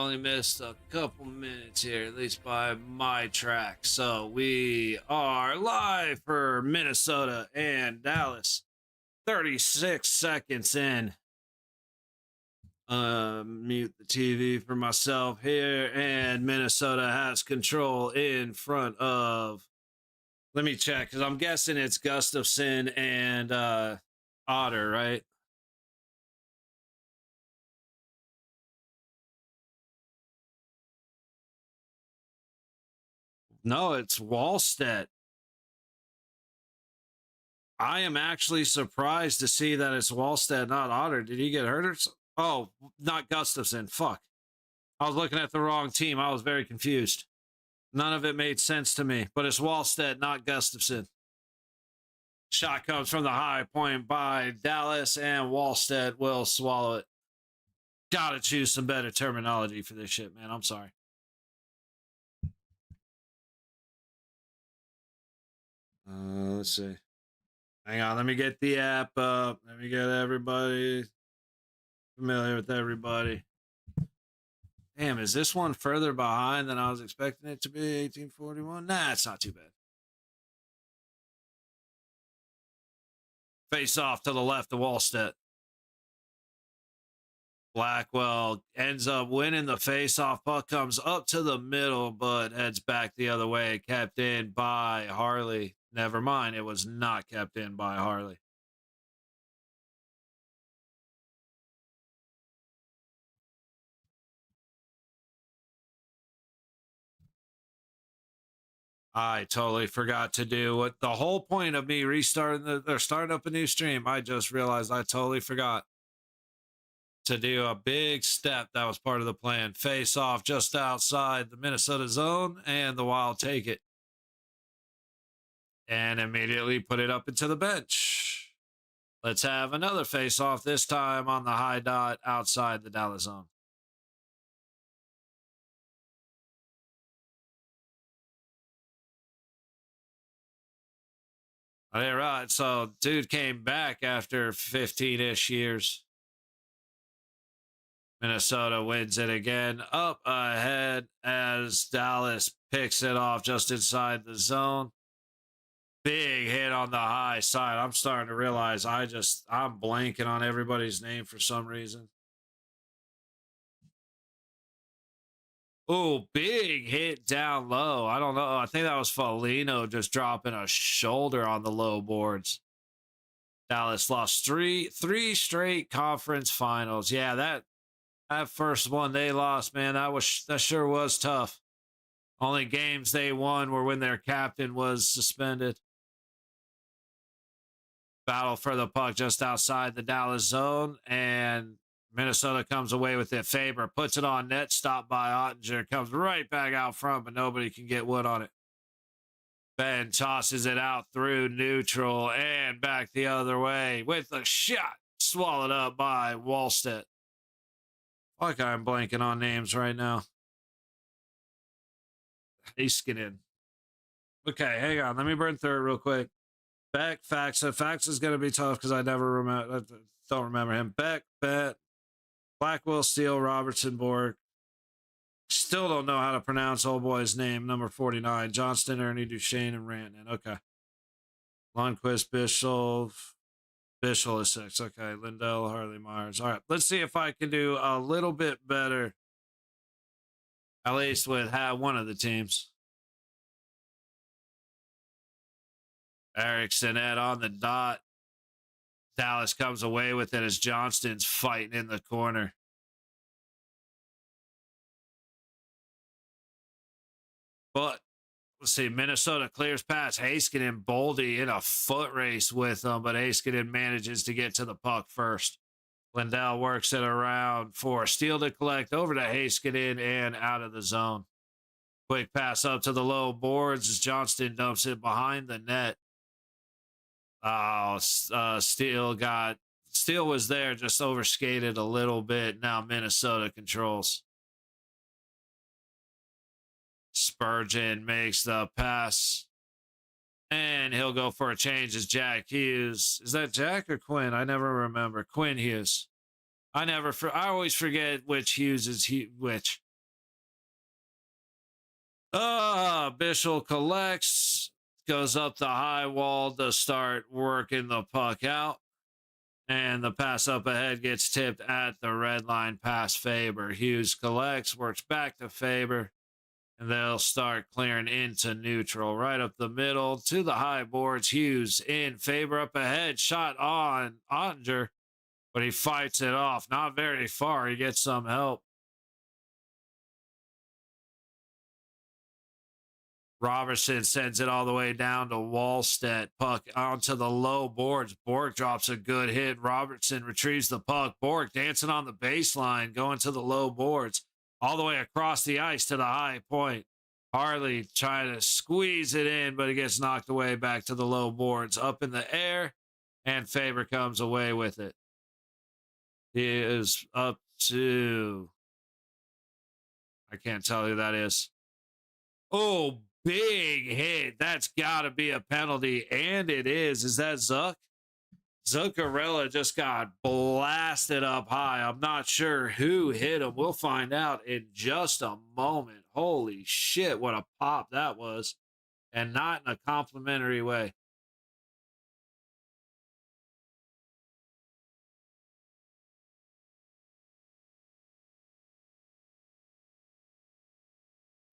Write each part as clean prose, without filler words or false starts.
only missed a couple minutes here, at least by my track. So we are live for Minnesota and Dallas. 36 seconds in. Mute the TV for myself here, and Minnesota has control in front of. Let me check, because I'm guessing it's Gustafson and Otter, right? No, it's Wallstedt. I am actually surprised to see that it's Wallstedt, not Otter. Did he get hurt or something? Oh, not Gustafson. Fuck. I was looking at the wrong team. I was very confused. None of it made sense to me, but it's Wallstedt, not Gustafson. Shot comes from the high point by Dallas, and Wallstedt will swallow it. Gotta choose some better terminology for this shit, man. I'm sorry. Let's see. Hang on, let me get the app up. Let me get everybody familiar with everybody. Damn, is this one further behind than I was expecting it to be? 1841? Nah, it's not too bad. Face off to the left of Wallstedt. Blackwell ends up winning the face-off. Puck comes up to the middle, but heads back the other way. Kept in by Harley. Never mind, it was not kept in by Harley. I totally forgot to do what the whole point of me restarting or starting up a new stream. I just realized I totally forgot to do a big step that was part of the plan. Face off just outside the Minnesota zone, and the Wild take it and immediately put it up into the bench. Let's have another face off, this time on the high dot outside the Dallas zone. All right, so dude came back after 15-ish years. Minnesota wins it again, up ahead as Dallas picks it off just inside the zone. Big hit on the high side. I'm starting to realize I'm blanking on everybody's name for some reason. Oh, big hit down low. I don't know. I think that was Foligno just dropping a shoulder on the low boards. Dallas lost three straight conference finals. Yeah, that first one they lost, man, that sure was tough. Only games they won were when their captain was suspended. Battle for the puck just outside the Dallas zone, and Minnesota comes away with it. Faber puts it on net, stopped by Ottinger, comes right back out front, but nobody can get wood on it. Ben tosses it out through neutral and back the other way with a shot swallowed up by Wallstedt. Fuck, I'm blanking on names right now. Heiskanen. Okay, hang on. Let me burn through it real quick. Beck, Faxa. Faxa is going to be tough because I don't remember him. Beck, Bet, Blackwell, Steele, Robertson, Borg. Still don't know how to pronounce old boy's name. Number 49. Johnston, Ernie, Duchesne, and Rantanen. Okay. Lundqvist, Bischel is 6. Okay. Lindell, Harley, Myers. All right. Let's see if I can do a little bit better, at least with one of the teams. Erickson Ed on the dot. Dallas comes away with it as Johnston's fighting in the corner. But let's see, Minnesota clears past Heiskanen and Boldy in a foot race with them, but Heiskanen manages to get to the puck first. Lindell works it around for Steele to collect over to Heiskanen and out of the zone. Quick pass up to the low boards as Johnston dumps it behind the net. Steele was there, just overskated a little bit. Now Minnesota controls. Spurgeon makes the pass, and he'll go for a change as Jack Hughes. Is that Jack or Quinn? I never remember. Quinn Hughes. I always forget which Hughes is which. Bishop collects, goes up the high wall to start working the puck out. And the pass up ahead gets tipped at the red line past Faber. Hughes collects, works back to Faber, and they'll start clearing into neutral. Right up the middle to the high boards. Hughes in, Faber up ahead, shot on Ottinger, but he fights it off. Not very far. He gets some help. Robertson sends it all the way down to Wallstedt. Puck onto the low boards. Bork drops a good hit. Robertson retrieves the puck. Bork dancing on the baseline, going to the low boards, all the way across the ice to the high point. Harley trying to squeeze it in, but it gets knocked away back to the low boards. Up in the air, and Faber comes away with it. He is up to... I can't tell you who that is. Oh, big hit. That's got to be a penalty, and it is. Is that Zuck? Zuccarella just got blasted up high. I'm not sure who hit him. We'll find out in just a moment. Holy shit, what a pop that was, and not in a complimentary way.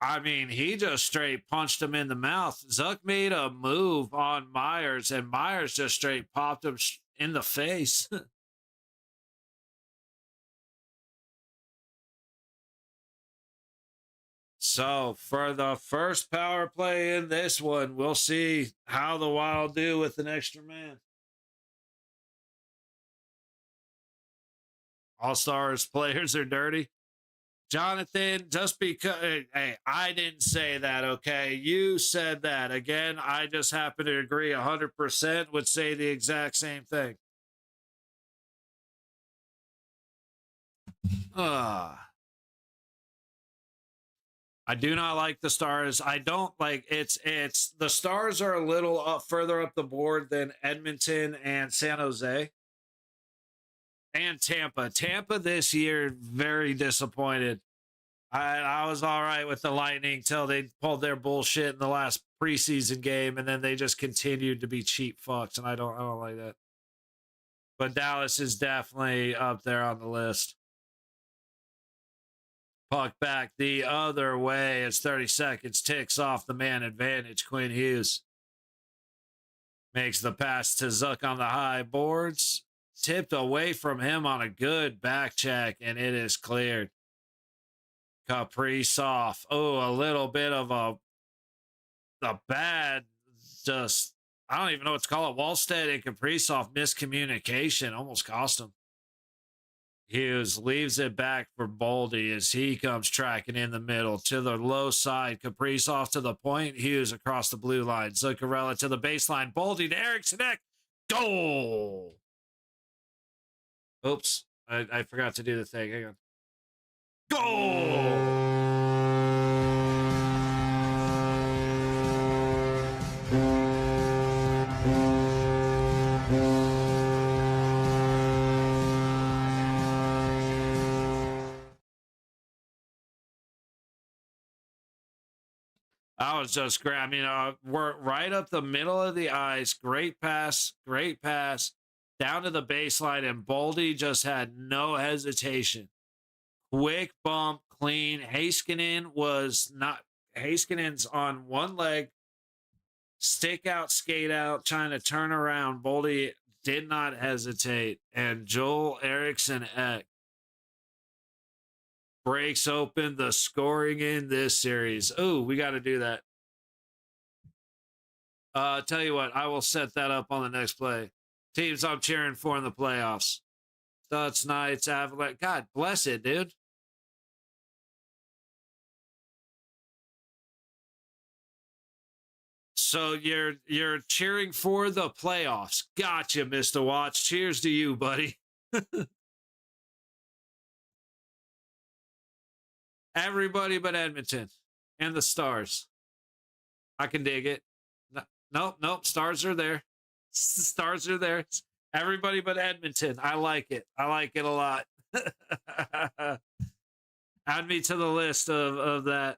I mean, he just straight punched him in the mouth. Zuck made a move on Myers, and Myers just straight popped him in the face. So, for the first power play in this one, we'll see how the Wild do with an extra man. All-Stars players are dirty. Jonathan, just because, hey, I didn't say that, okay? You said that. Again, I just happen to agree 100%, would say the exact same thing. I do not like the Stars. I don't like it's the Stars are a little further up the board than Edmonton and San Jose. And Tampa. Tampa this year, very disappointed. I was all right with the Lightning till they pulled their bullshit in the last preseason game, and then they just continued to be cheap fucks, and I don't like that. But Dallas is definitely up there on the list. Puck back the other way as 30 seconds ticks off the man advantage. Quinn Hughes makes the pass to Zuck on the high boards. Tipped away from him on a good back check, and it is cleared. Kaprizov. Oh, a little bit of a bad, just, I don't even know what to call it. Wallstedt and Kaprizov miscommunication almost cost him. Hughes leaves it back for Boldy as he comes tracking in the middle to the low side. Kaprizov to the point. Hughes across the blue line. Zuccarella to the baseline. Boldy to Eriksson. Goal! Oops, I forgot to do the thing. Hang on. Goal! I was just great. I mean, we're right up the middle of the ice. Great pass, down to the baseline, and Boldy just had no hesitation. Quick bump, clean. Heiskanen was not. Heiskanen's on one leg, stick out, skate out, trying to turn around. Boldy did not hesitate, and Joel Eriksson Ek breaks open the scoring in this series. Oh, we got to do that. Tell you what, I will set that up on the next play. Teams I'm cheering for in the playoffs. Ducks, Knights, Avalanche. God bless it, dude. So you're cheering for the playoffs. Gotcha, Mr. Watts. Cheers to you, buddy. Everybody but Edmonton and the Stars. I can dig it. Nope. Stars are there. Stars are there. Everybody but Edmonton. I like it. I like it a lot. Add me to the list of that.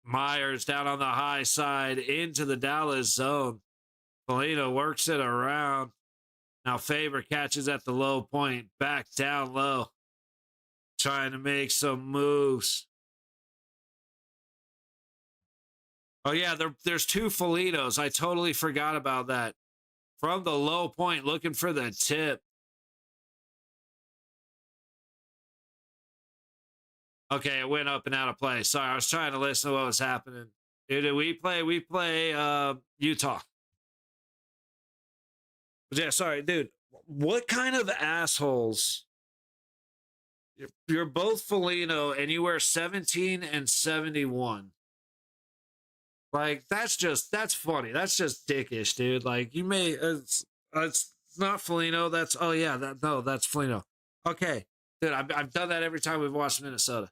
Myers down on the high side into the Dallas zone. Polino works it around. Now Faber catches at the low point, back down low, trying to make some moves. Oh, yeah, there's two Felinos. I totally forgot about that. From the low point, looking for the tip. Okay, it went up and out of play. Sorry, I was trying to listen to what was happening. Dude, we play Utah. But yeah, sorry, dude. What kind of assholes? You're both Felino and you wear 17 and 71. Like, that's funny. That's just dickish, dude. Like, you may, it's not Felino. That's, oh yeah, that's Felino. Okay, dude, I've done that every time we've watched Minnesota.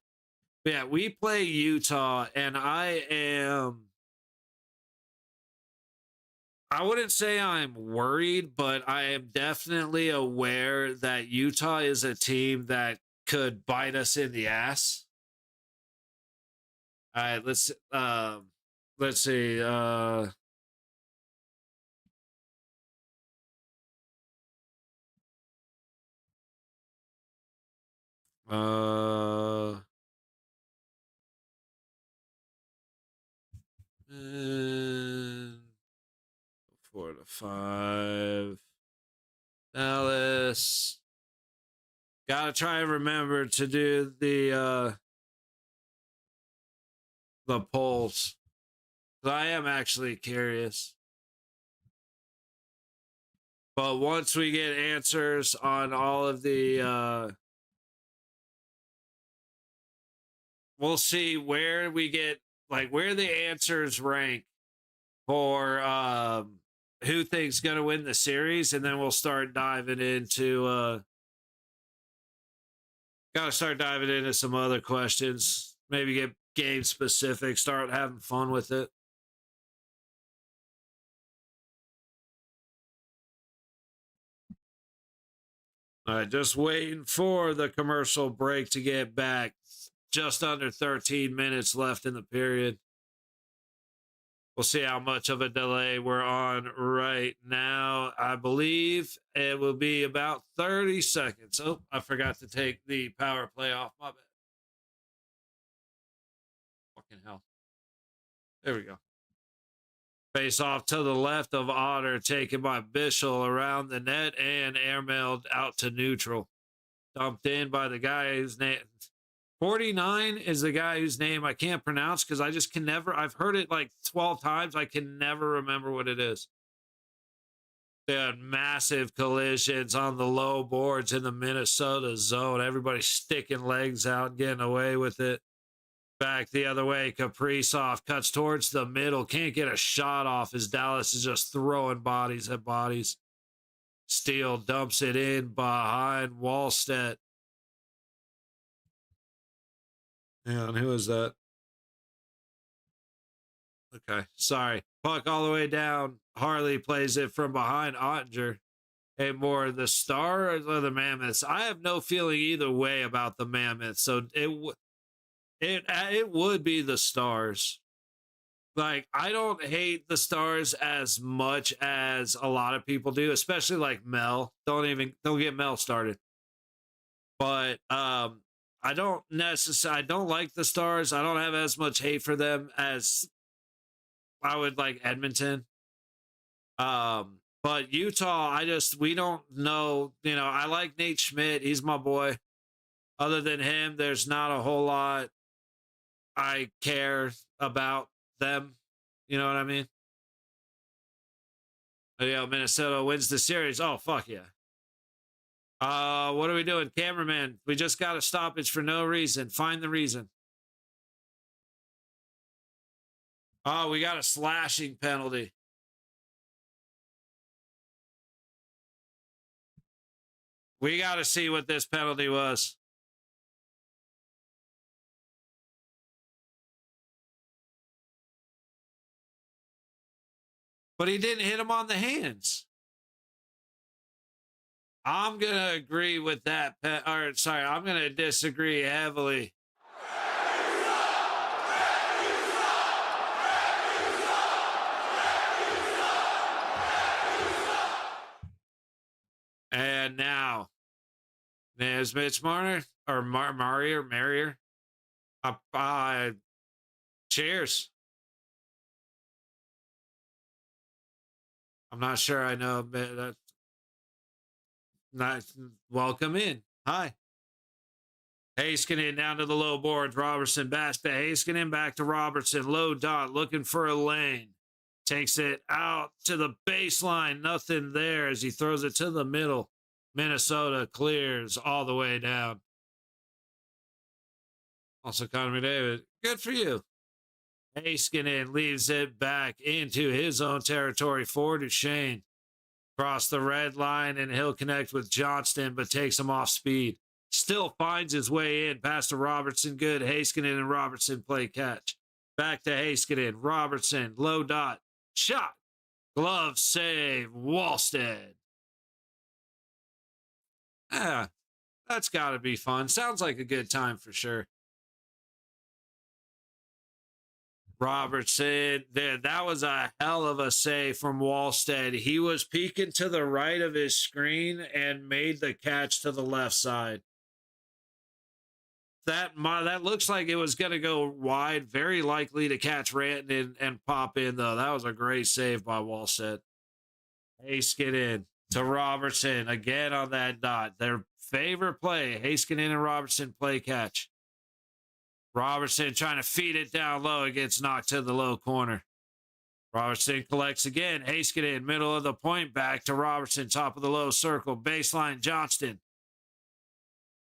But yeah, we play Utah, and I wouldn't say I'm worried, but I am definitely aware that Utah is a team that could bite us in the ass. All right, let's see. And 4-5. Dallas. Gotta try and remember to do the polls. I am actually curious. But once we get answers on all of the we'll see where we get, like, where the answers rank for who thinks gonna win the series, and then we'll start diving into gotta start diving into some other questions. Maybe get game specific, start having fun with it. All right, just waiting for the commercial break to get back. Just under 13 minutes left in the period. We'll see how much of a delay we're on right now. I believe it will be about 30 seconds. Oh, I forgot to take the power play off. My bad. Fucking hell. There we go. Face off to the left of Otter, taken by Bischel around the net and airmailed out to neutral. Dumped in by the guy whose name 49 is the guy whose name I can't pronounce because I just can never. I've heard it like 12 times. I can never remember what it is. They had massive collisions on the low boards in the Minnesota zone. Everybody sticking legs out, getting away with it. Back the other way, Kaprizov cuts towards the middle. Can't get a shot off as Dallas is just throwing bodies at bodies. Steele dumps it in behind Wallstedt. And who is that? Okay, sorry. Puck all the way down. Harley plays it from behind Ottinger. Hey, more the Stars or the Mammoths? I have no feeling either way about the Mammoths. So it would be the Stars. Like, I don't hate the Stars as much as a lot of people do, especially like Mel. Don't get Mel started. But I don't like the Stars. I don't have as much hate for them as I would like Edmonton. But Utah, we don't know. You know, I like Nate Schmidt. He's my boy. Other than him, there's not a whole lot I care about them. You know what I mean? Yeah, Minnesota wins the series. Oh, fuck yeah. What are we doing? Cameraman, we just got a stoppage for no reason. Find the reason. Oh, we got a slashing penalty. We got to see what this penalty was. But he didn't hit him on the hands. I'm going to agree with that. I'm going to disagree heavily. now, there's Mitch Marner or Marrier. Cheers. I'm not sure I know, but that's nice. Welcome in. Hi. Heiskanen down to the low boards. Robertson back to Heiskanen, back to Robertson. Low dot, looking for a lane. Takes it out to the baseline. Nothing there as he throws it to the middle. Minnesota clears all the way down. Also, Connor McDavid, good for you. Heiskanen leaves it back into his own territory for Duchesne. Cross the red line, and he'll connect with Johnston, but takes him off speed. Still finds his way in past to Robertson. Good. Heiskanen and Robertson play catch. Back to Heiskanen. Robertson, low dot. Shot. Glove save. Wallstead. That's got to be fun. Sounds like a good time for sure. Robertson, that was a hell of a save from Wallstead. He was peeking to the right of his screen and made the catch to the left side. That looks like it was going to go wide. Very likely to catch Ranton and pop in, though. That was a great save by Wallstead. Heiskanen to Robertson again on that dot. Their favorite play. Heiskanen and Robertson play catch. Robertson trying to feed it down low. It gets knocked to the low corner. Robertson collects again. Heiskanen, middle of the point, back to Robertson, top of the low circle. Baseline, Johnston.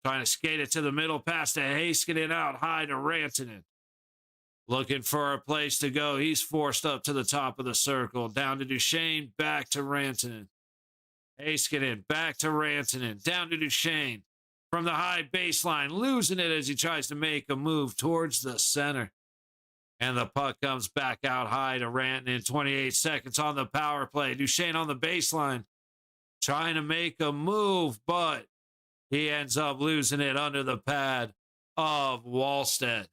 Trying to skate it to the middle, pass to Heiskanen, out high to Rantanen. Looking for a place to go. He's forced up to the top of the circle. Down to Duchesne, back to Rantanen. Heiskanen, back to Rantanen. Down to Duchesne. From the high baseline, losing it as he tries to make a move towards the center. And the puck comes back out high to Rantanen. 28 seconds on the power play. Duchesne on the baseline, trying to make a move, but he ends up losing it under the pad of Wallstead.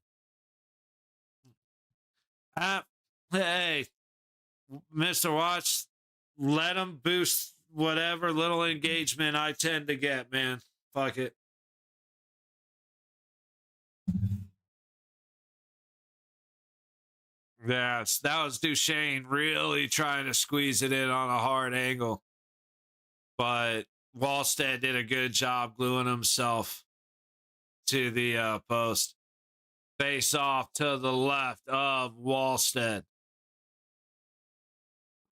Hey, Mr. Watts, let him boost whatever little engagement I tend to get, man. Fuck it. Yes, that was Duchesne really trying to squeeze it in on a hard angle. But Wallstead did a good job gluing himself to the post. Face off to the left of Wallstead.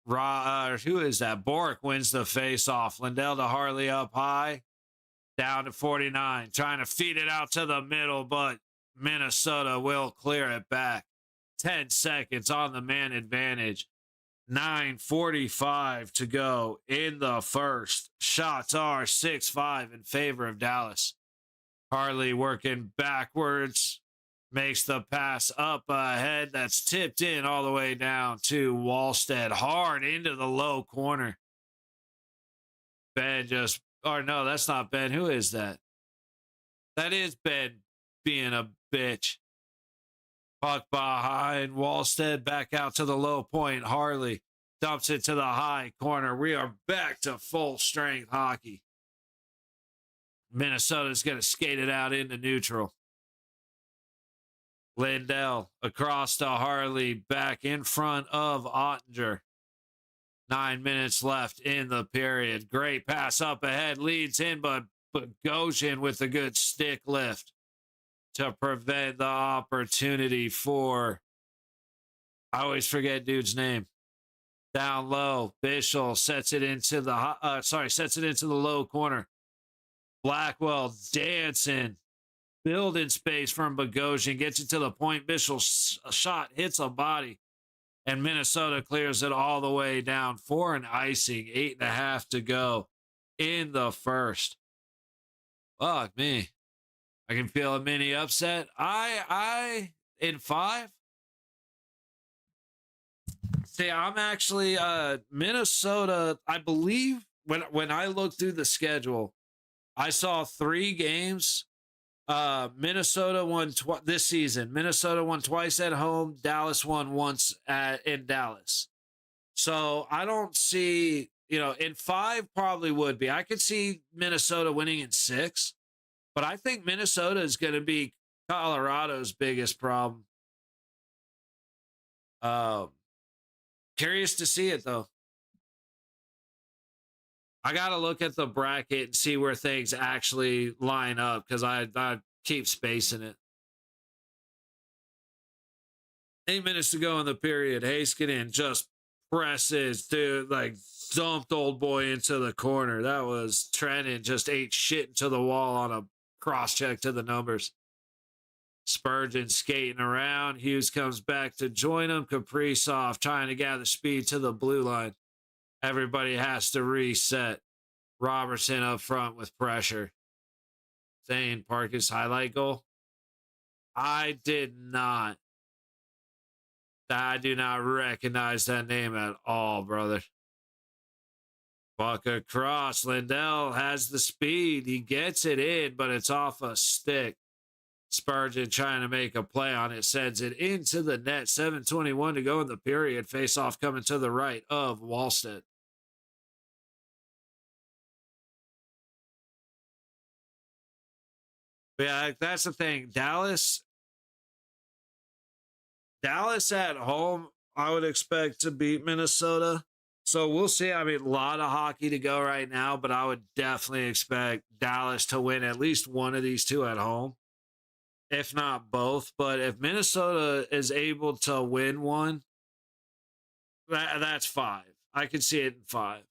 Who is that? Bork wins the face off. Lindell to Harley up high. Down to 49. Trying to feed it out to the middle, but Minnesota will clear it back. 10 seconds on the man advantage. 9:45 to go in the first. Shots are 6-5 in favor of Dallas. Harley working backwards. Makes the pass up ahead. That's tipped in all the way down to Wallstead. Hard into the low corner. Ben just... Or no, that's not Ben. Who is that? That is Ben being a bitch. Puck behind Wallstead, back out to the low point. Harley dumps it to the high corner. We are back to full strength hockey. Minnesota's going to skate it out into neutral. Lindell across to Harley, back in front of Ottinger. 9 minutes left in the period. Great pass up ahead, leads in, but Bogosian with a good stick lift to prevent the opportunity for, I always forget dude's name. Down low, Bischel sets it into the low corner. Blackwell dancing, building space from Bogosian, gets it to the point. Bischel's shot hits a body, and Minnesota clears it all the way down for an icing. 8.5 to go in the first. Fuck me. I can feel a mini upset. I in 5. See, I'm actually Minnesota. I believe when I looked through the schedule, I saw 3 games. Minnesota won this season. Minnesota won twice at home. Dallas won once in Dallas. So I don't see in 5 probably would be. I could see Minnesota winning in 6, but I think Minnesota is going to be Colorado's biggest problem. Curious to see it though. I got to look at the bracket and see where things actually line up because I keep spacing it. 8 minutes to go in the period. Heiskanen just presses, dude, like dumped old boy into the corner. That was Trenton just ate shit into the wall on a cross check to the numbers. Spurgeon skating around. Hughes comes back to join him. Kaprizov trying to gather speed to the blue line. Everybody has to reset. Robertson up front with pressure. Zane Parker's highlight goal. I do not recognize that name at all, brother. Buck across. Lindell has the speed. He gets it in, but it's off a stick. Spurgeon trying to make a play on it. Sends it into the net. 7:21 to go in the period. Face off coming to the right of Wallstedt. Yeah, that's the thing. Dallas at home, I would expect to beat Minnesota. So we'll see. I mean, a lot of hockey to go right now, but I would definitely expect Dallas to win at least one of these two at home, if not both. But if Minnesota is able to win one, that's 5. I could see it in 5.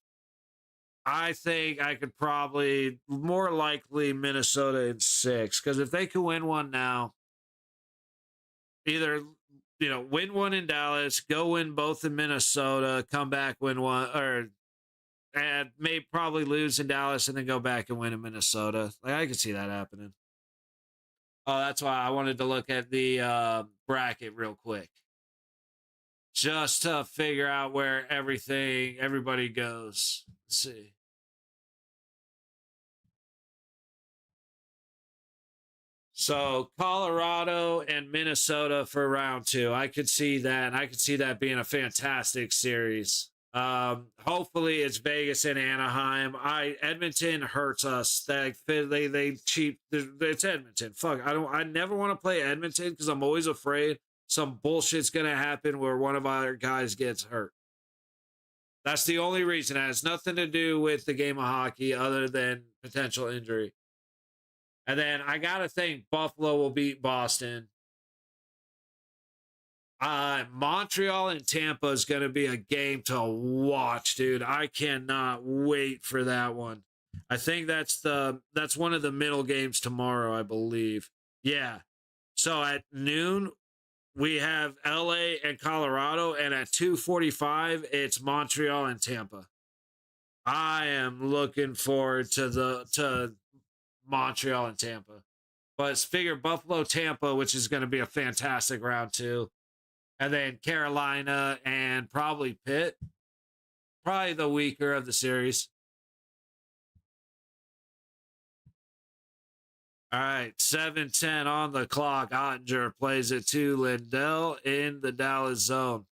I think I could probably, more likely, Minnesota in 6. Because if they could win one now, either, win one in Dallas, go win both in Minnesota, come back, win one, and may probably lose in Dallas and then go back and win in Minnesota. Like, I could see that happening. Oh, that's why I wanted to look at the bracket real quick. Just to figure out where everybody goes. Let's see. So Colorado and Minnesota for round 2. I could see that. I could see that being a fantastic series. Hopefully it's Vegas and Anaheim. Edmonton hurts us. They cheap. It's Edmonton. Fuck. I never want to play Edmonton because I'm always afraid some bullshit's gonna happen where one of our guys gets hurt. That's the only reason. It has nothing to do with the game of hockey other than potential injury. And then I got to think Buffalo will beat Boston. Montreal and Tampa is going to be a game to watch, dude. I cannot wait for that one. I think that's one of the middle games tomorrow, I believe. Yeah. So at noon, we have LA and Colorado, and at 2:45, it's Montreal and Tampa. I am looking forward to Montreal and Tampa. But figure Buffalo, Tampa, which is going to be a fantastic round 2. And then Carolina and probably Pitt. Probably the weaker of the series. All right, 7:10 on the clock. Ottinger plays it to Lindell in the Dallas zone.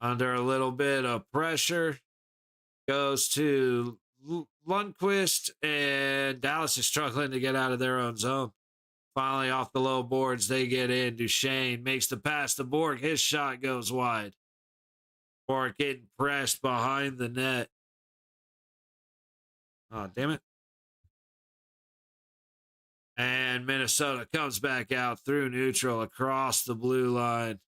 Under a little bit of pressure. Goes to Lundqvist, and Dallas is struggling to get out of their own zone. Finally, off the low boards, they get in. Duchesne makes the pass to Borg. His shot goes wide. Borg getting pressed behind the net. Oh, damn it. And Minnesota comes back out through neutral across the blue line.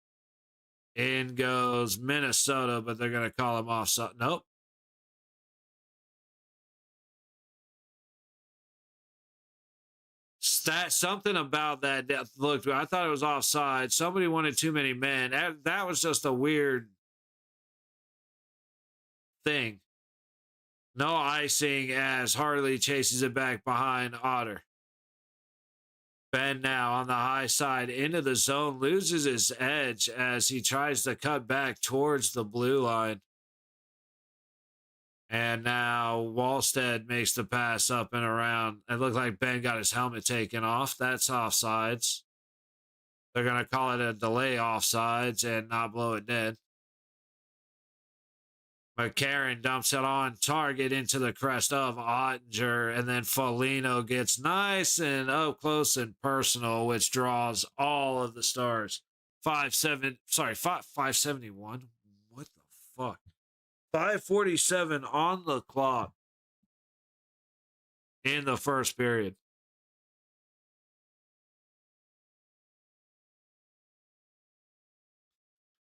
In goes Minnesota, but they're going to call him off. Nope. Something about that looked. I thought it was offside. Somebody wanted too many men. That was just a weird thing. No icing as Harley chases it back behind Otter. Ben now on the high side into the zone, loses his edge as he tries to cut back towards the blue line. And now Wallstedt makes the pass up and around. It looked like Ben got his helmet taken off. That's offsides. They're going to call it a delay offsides and not blow it dead. McCarron dumps it on target into the crest of Ottinger, and then Foligno gets nice and up close and personal, which draws all of the stars. 571. What the fuck? 5:47 on the clock in the first period.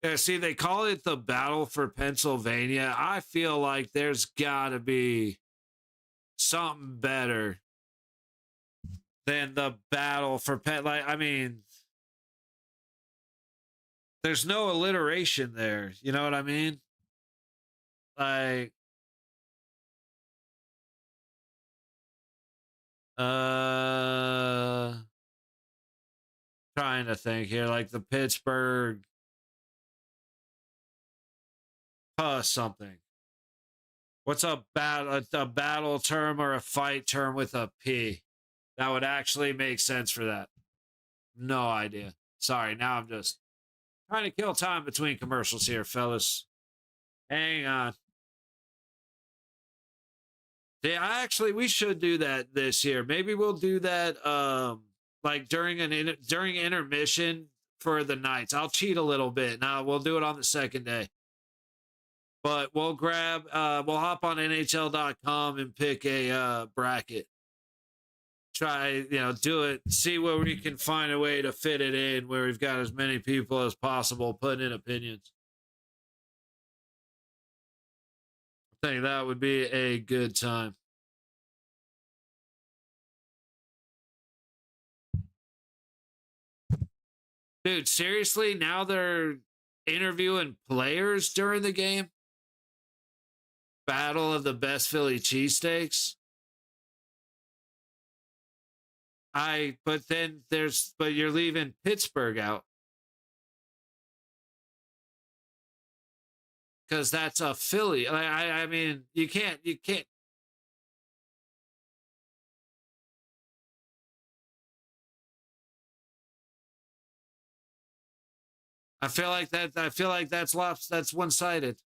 Yeah, see, they call it the battle for Pennsylvania. I feel like there's got to be something better than the battle for Like, I mean, there's no alliteration there. You know what I mean? Like, trying to think here, like the Pittsburgh something. What's a battle term or a fight term with a P that would actually make sense for that? No idea. Sorry, now I'm just trying to kill time between commercials here, fellas. Hang on. Yeah, we should do that this year. Maybe we'll do that like during intermission for the nights. I'll cheat a little bit. Now we'll do it on the second day. But we'll hop on NHL.com and pick a bracket. Try, do it, see where we can find a way to fit it in where we've got as many people as possible putting in opinions. I think that would be a good time. Dude, seriously, now they're interviewing players during the game? Battle of the best Philly cheesesteaks? But you're leaving Pittsburgh out. Because that's a Philly. I mean, you can't. I feel like that's one-sided.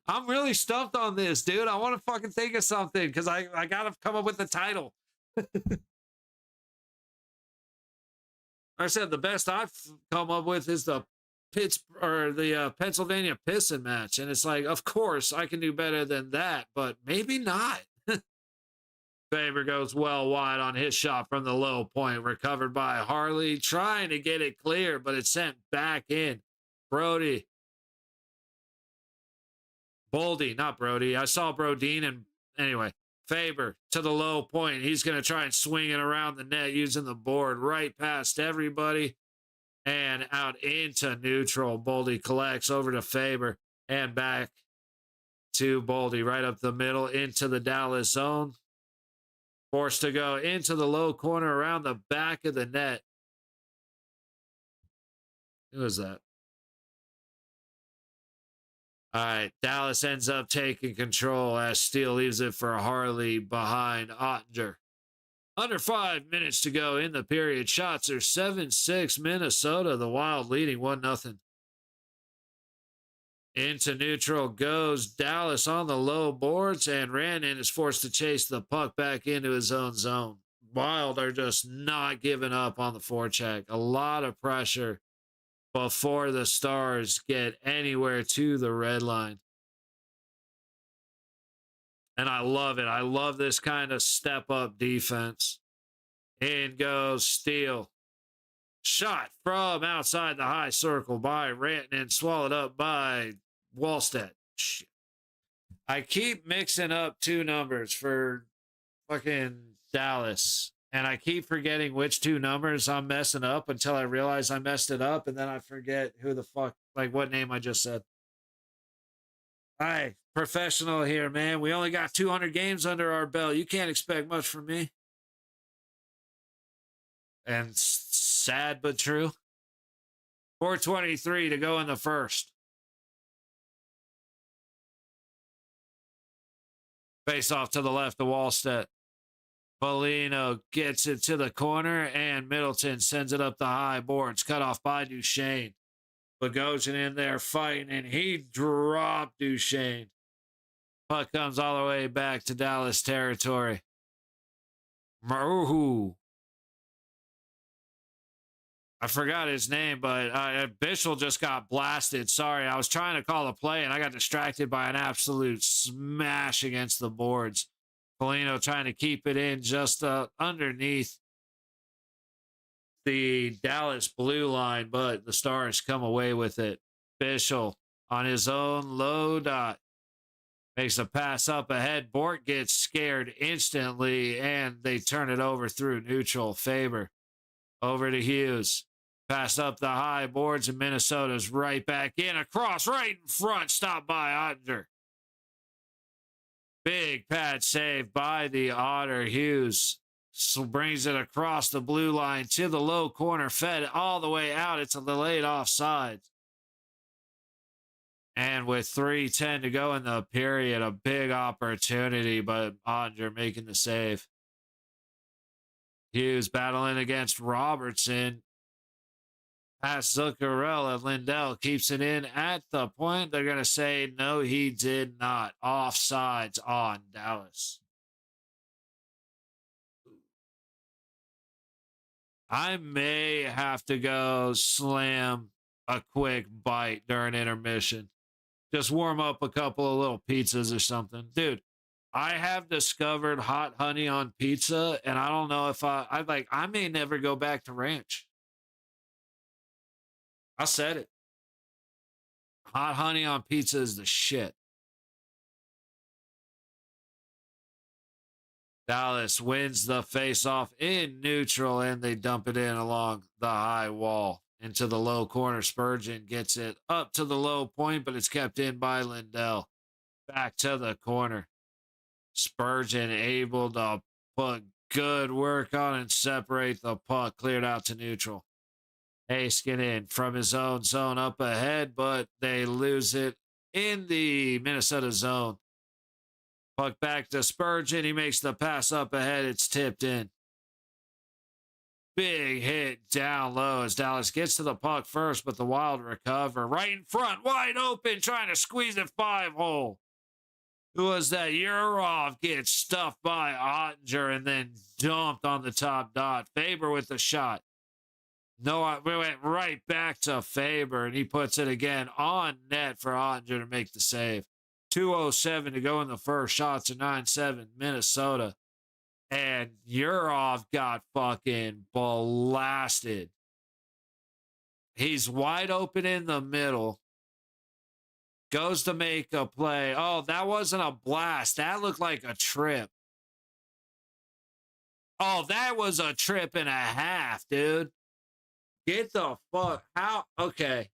I'm really stumped on this, dude. I want to fucking think of something because I gotta come up with the title. I said the best I've come up with is the Pennsylvania Piston match, and it's like, of course, I can do better than that, but maybe not. Faber goes well wide on his shot from the low point, recovered by Harley, trying to get it clear, but it's sent back in. Boldy, not Brody. I saw Brodeen, and anyway, Faber to the low point. He's going to try and swing it around the net using the board right past everybody and out into neutral. Boldy collects over to Faber and back to Boldy right up the middle into the Dallas zone. Forced to go into the low corner around the back of the net. Who was that? All right, Dallas ends up taking control as Steele leaves it for Harley behind Ottinger. Under 5 minutes to go in the period. Shots are 7-6 Minnesota. The Wild leading 1-0. Into neutral goes Dallas on the low boards, and Rannon is forced to chase the puck back into his own zone. Wild are just not giving up on the forecheck. A lot of pressure before the Stars get anywhere to the red line. And I love it. I love this kind of step-up defense. In goes Steele. Shot from outside the high circle by Rantanen, swallowed up by Wallstedt. Shit. I keep mixing up two numbers for fucking Dallas. And I keep forgetting which two numbers I'm messing up until I realize I messed it up. And then I forget who the fuck, like what name I just said. Hi, professional here, man. We only got 200 games under our belt. You can't expect much from me. And sad but true. 4:23 to go in the first. Face off to the left of Wallstedt. Foligno gets it to the corner, and Middleton sends it up the high boards, cut off by Duchesne. Bogosian in there fighting, and he dropped Duchesne. Puck comes all the way back to Dallas territory. Maruhu. I forgot his name, but Bishel just got blasted. Sorry, I was trying to call a play, and I got distracted by an absolute smash against the boards. Foligno trying to keep it in just underneath the Dallas blue line, but the Stars come away with it. Bishel on his own low dot makes a pass up ahead. Bort gets scared instantly, and they turn it over through neutral. Faber over to Hughes. Pass up the high boards, and Minnesota's right back in. Across, right in front. Stopped by Ottinger. Big pad save by the Otter. Hughes brings it across the blue line to the low corner. Fed all the way out. It's a delayed offside. And with 3:10 to go in the period, a big opportunity, but Ottinger making the save. Hughes battling against Robertson. Pass Zuccarello. Lindell keeps it in at the point. They're going to say, no, he did not. Offsides on Dallas. I may have to go slam a quick bite during intermission. Just warm up a couple of little pizzas or something. Dude, I have discovered hot honey on pizza, and I don't know if I may never go back to ranch. I said it. Hot honey on pizza is the shit. Dallas wins the face-off in neutral, and they dump it in along the high wall into the low corner. Spurgeon gets it up to the low point, but it's kept in by Lindell. Back to the corner. Spurgeon able to put good work on and separate the puck. Cleared out to neutral. Haskin in from his own zone up ahead, but they lose it in the Minnesota zone. Puck back to Spurgeon. He makes the pass up ahead. It's tipped in. Big hit down low as Dallas gets to the puck first, but the Wild recover. Right in front, wide open, trying to squeeze it 5-hole. Who was that? Yurov gets stuffed by Ottinger and then dumped on the top dot. Faber with the shot. No, we went right back to Faber, and he puts it again on net for Ottinger to make the save. 2:07 to go in the first. Shots are 9-7 Minnesota. And Yurov got fucking blasted. He's wide open in the middle. Goes to make a play. Oh, that wasn't a blast. That looked like a trip. Oh, that was a trip and a half, dude. Get the fuck out. Okay.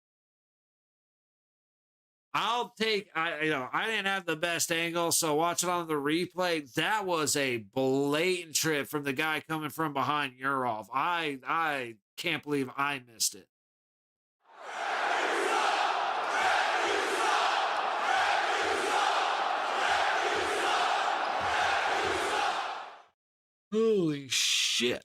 I'll take, I didn't have the best angle, so watching on the replay, that was a blatant trip from the guy coming from behind Yurov. I can't believe I missed it. Holy shit.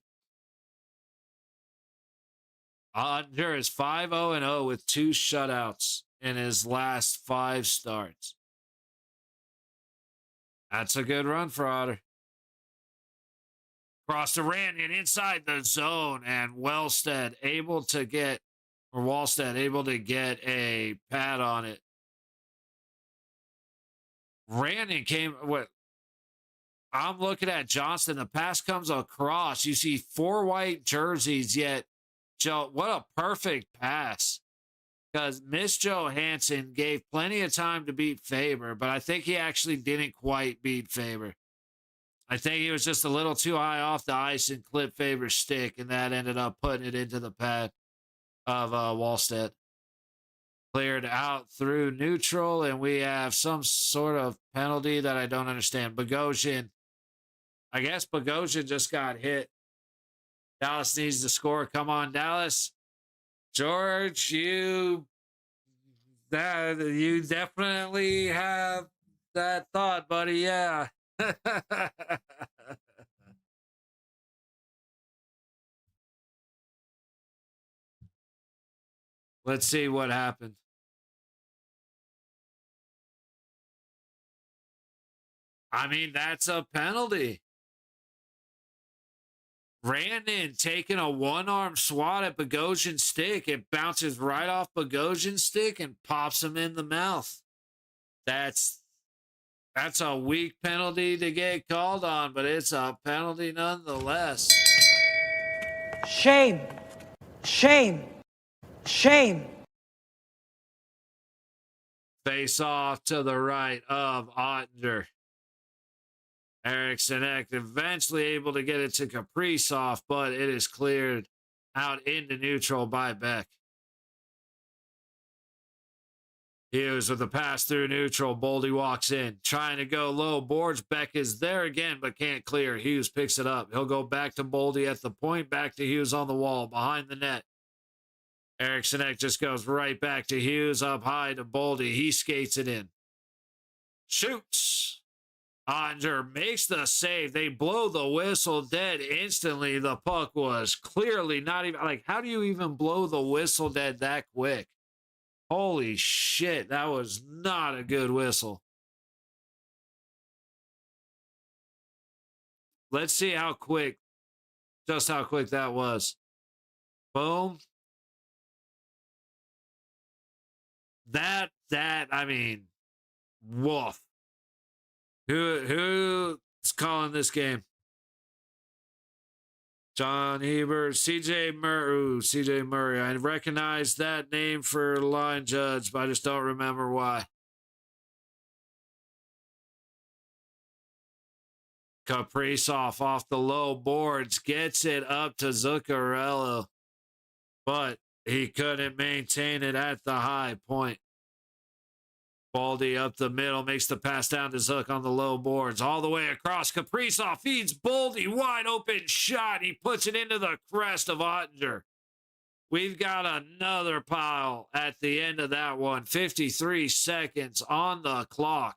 Ottinger is 5-0-0 with 2 shutouts in his last 5 starts. That's a good run for Otter. Cross to Randian inside the zone, and Wallstead able to get a pad on it. Randian came, what? I'm looking at Johnston. The pass comes across. You see 4 white jerseys, yet Joe, what a perfect pass. Because Miss Johansson gave plenty of time to beat Faber, but I think he actually didn't quite beat Faber. I think he was just a little too high off the ice and clipped Faber's stick, and that ended up putting it into the pad of Wallstead. Cleared out through neutral, and we have some sort of penalty that I don't understand. Bogosian, I guess Bogosian just got hit. Dallas needs to score. Come on, Dallas. George, you definitely have that thought, buddy. Yeah. Let's see what happened. I mean, that's a penalty. Ran in, taking a one-arm swat at Bogosian's stick. It bounces right off Bogosian's stick and pops him in the mouth. That's a weak penalty to get called on, but it's a penalty nonetheless. Shame. Shame. Shame. Face off to the right of Ottinger. Eriksson Ek eventually able to get it to Kaprizov, but it is cleared out into neutral by Beck. Hughes with the pass through neutral. Boldy walks in, trying to go low boards. Beck is there again, but can't clear. Hughes picks it up. He'll go back to Boldy at the point, back to Hughes on the wall, behind the net. Eriksson Ek just goes right back to Hughes, up high to Boldy. He skates it in. Shoots. Ottinger makes the save. They blow the whistle dead instantly. The puck was clearly not even, like, how do you even blow the whistle dead that quick? Holy shit, that was not a good whistle. Let's see how quick that was. Boom. I mean, woof. Who's calling this game? John Hebert, CJ Murray. I recognize that name for line judge, but I just don't remember why. Kaprizov off the low boards gets it up to Zuccarello, but he couldn't maintain it at the high point. Baldy up the middle, makes the pass down to Zook on the low boards. All the way across, Kaprizov feeds Baldy, wide open shot. He puts it into the crest of Ottinger. We've got another pile at the end of that one. 53 seconds on the clock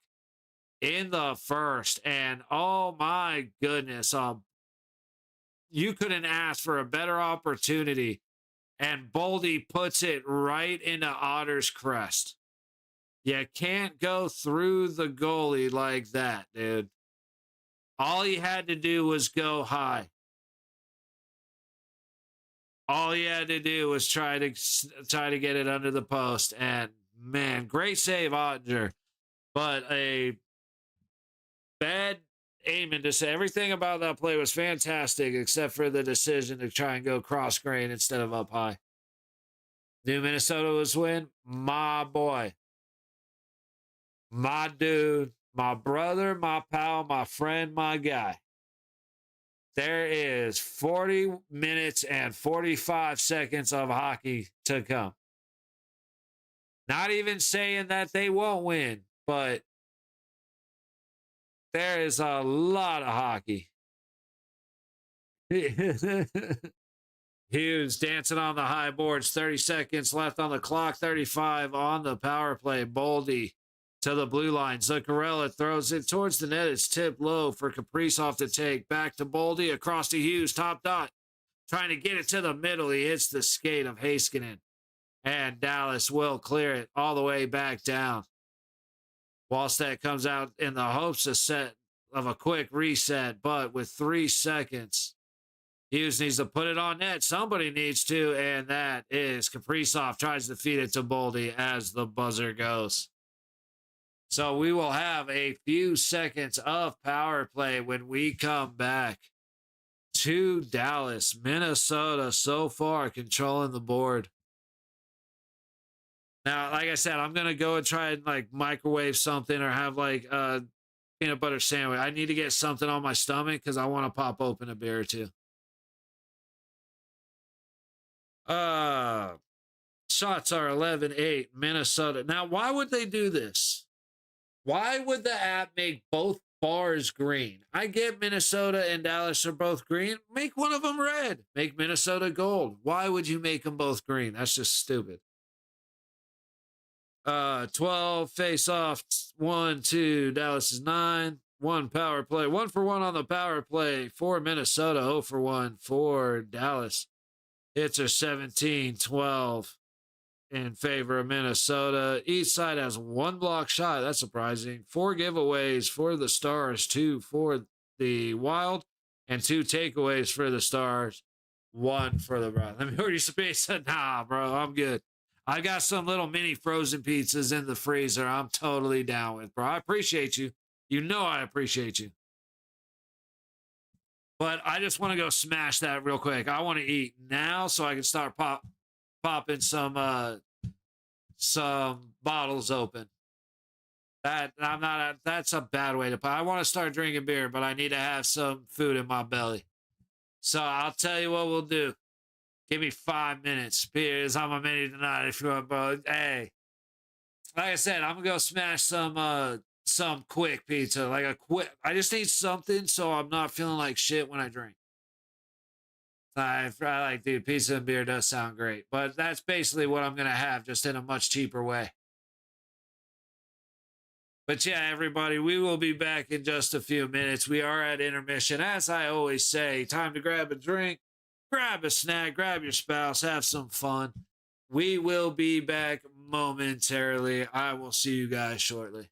in the first. And oh my goodness, you couldn't ask for a better opportunity. And Baldy puts it right into Otter's crest. You can't go through the goalie like that, dude. All he had to do was go high. All he had to do was try to get it under the post. And, man, great save, Ottinger. But a bad aiming to say everything about that play was fantastic except for the decision to try and go cross grain instead of up high. New Minnesota was win. My boy. My dude, my brother, my pal, my friend, my guy. There is 40 minutes and 45 seconds of hockey to come. Not even saying that they won't win, but there is a lot of hockey. Hughes dancing on the high boards. 30 seconds left on the clock. 35 on the power play. Boldy to the blue line. Zuccarello throws it towards the net. It's tipped low for Kaprizov to take. Back to Boldy. Across to Hughes. Top dot. Trying to get it to the middle. He hits the skate of Heiskanen. And Dallas will clear it all the way back down. Wallstedt comes out in the hopes of a quick reset. But with 3 seconds, Hughes needs to put it on net. Somebody needs to. And that is Kaprizov tries to feed it to Boldy as the buzzer goes. So we will have a few seconds of power play when we come back to Dallas. Minnesota so far controlling the board. Now, like I said, I'm going to go and try and like microwave something or have like a peanut butter sandwich. I need to get something on my stomach because I want to pop open a beer or two. Shots are 11-8, Minnesota. Now, why would they do this? Why would the app make both bars green? I get Minnesota and Dallas are both green. Make one of them red. Make Minnesota gold. Why would you make them both green? That's just stupid. 12 face off. 1-2. Dallas is 9. 1 power play. 1 for 1 on the power play for Minnesota. 0 for 1 for Dallas. Hits are 17-12. in favor of Minnesota. East side has 1 block shot. That's surprising. 4 giveaways for the Stars, 2 for the Wild, and 2 takeaways for the Stars, 1 for the Brown. Let me order you some pizza. Nah, bro, I'm good. I got some little mini frozen pizzas in the freezer. I'm totally down with, bro. I appreciate you. You know I appreciate you. But I just want to go smash that real quick. I want to eat now so I can start popping some bottles open. That's a bad way to put. I want to start drinking beer, but I need to have some food in my belly. So I'll tell you what we'll do. Give me 5 minutes. Beers on my menu tonight if you want, bro. Hey, like I said, I'm gonna go smash some quick pizza. I just need something so I'm not feeling like shit when I drink. I like, dude, pizza and beer does sound great, but that's basically what I'm gonna have, just in a much cheaper way. But yeah, everybody, we will be back in just a few minutes. We are at intermission. As I always say, time to grab a drink, grab a snack, grab your spouse, have some fun. We will be back momentarily. I will see you guys shortly.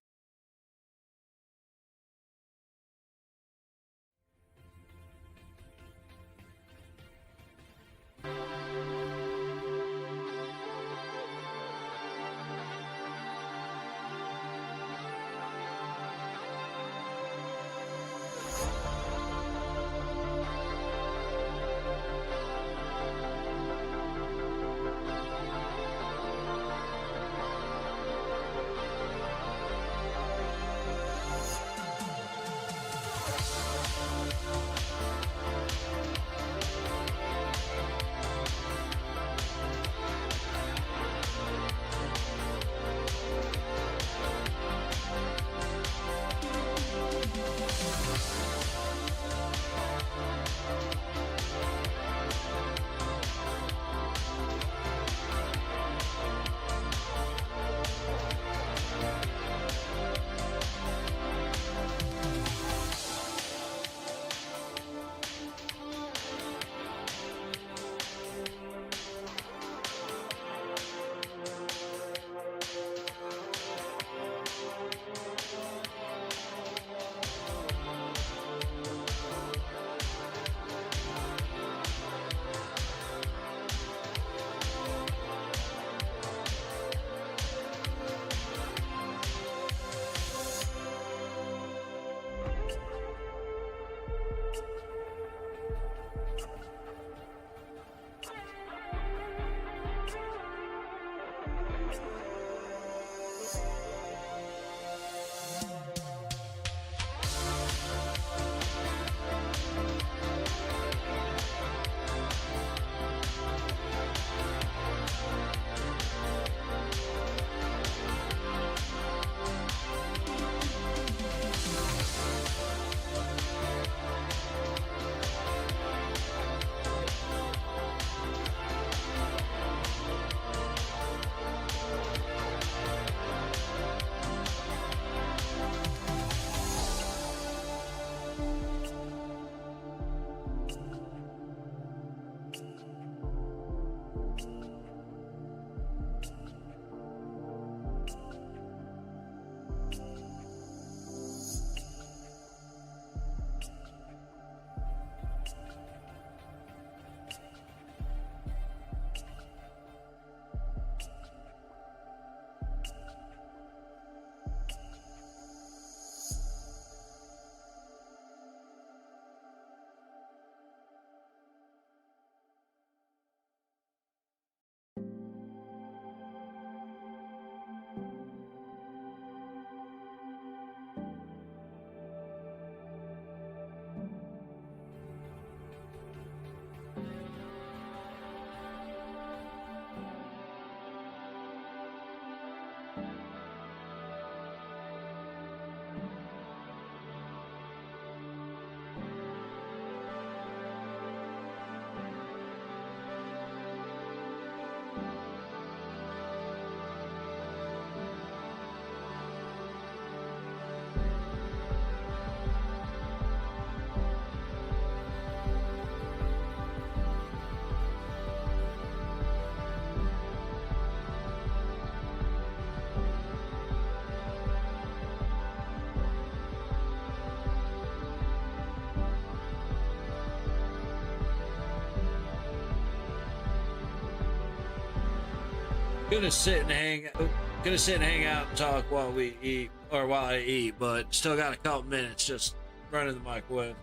Gonna sit and hang out and talk while we eat, or while I eat, but still got a couple minutes. Just running the microwave.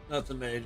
Nothing major.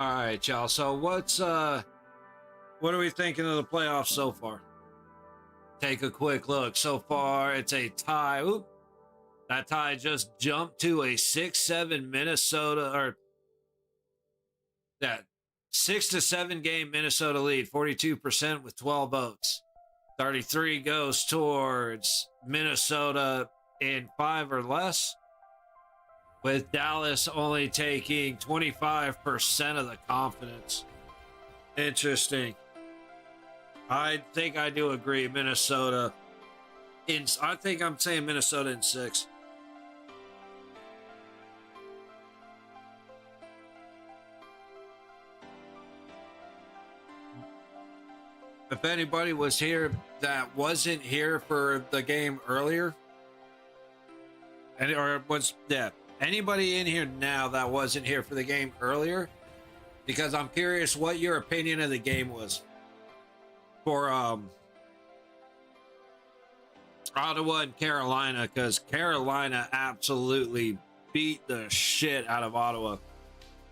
All right, y'all. So what are we thinking of the playoffs so far? Take a quick look. So far, it's a tie. Oop. That tie just jumped to a 6-7 Minnesota, or that 6-7 game Minnesota lead, 42% with 12 votes. 33 goes towards Minnesota in 5 or less, with Dallas only taking 25% of the confidence. Interesting. I think I do agree. Minnesota I think I'm saying Minnesota in 6. If anybody was here that wasn't here for the game earlier, anybody in here now that wasn't here for the game earlier, because I'm curious what your opinion of the game was for Ottawa and Carolina, because Carolina absolutely beat the shit out of Ottawa.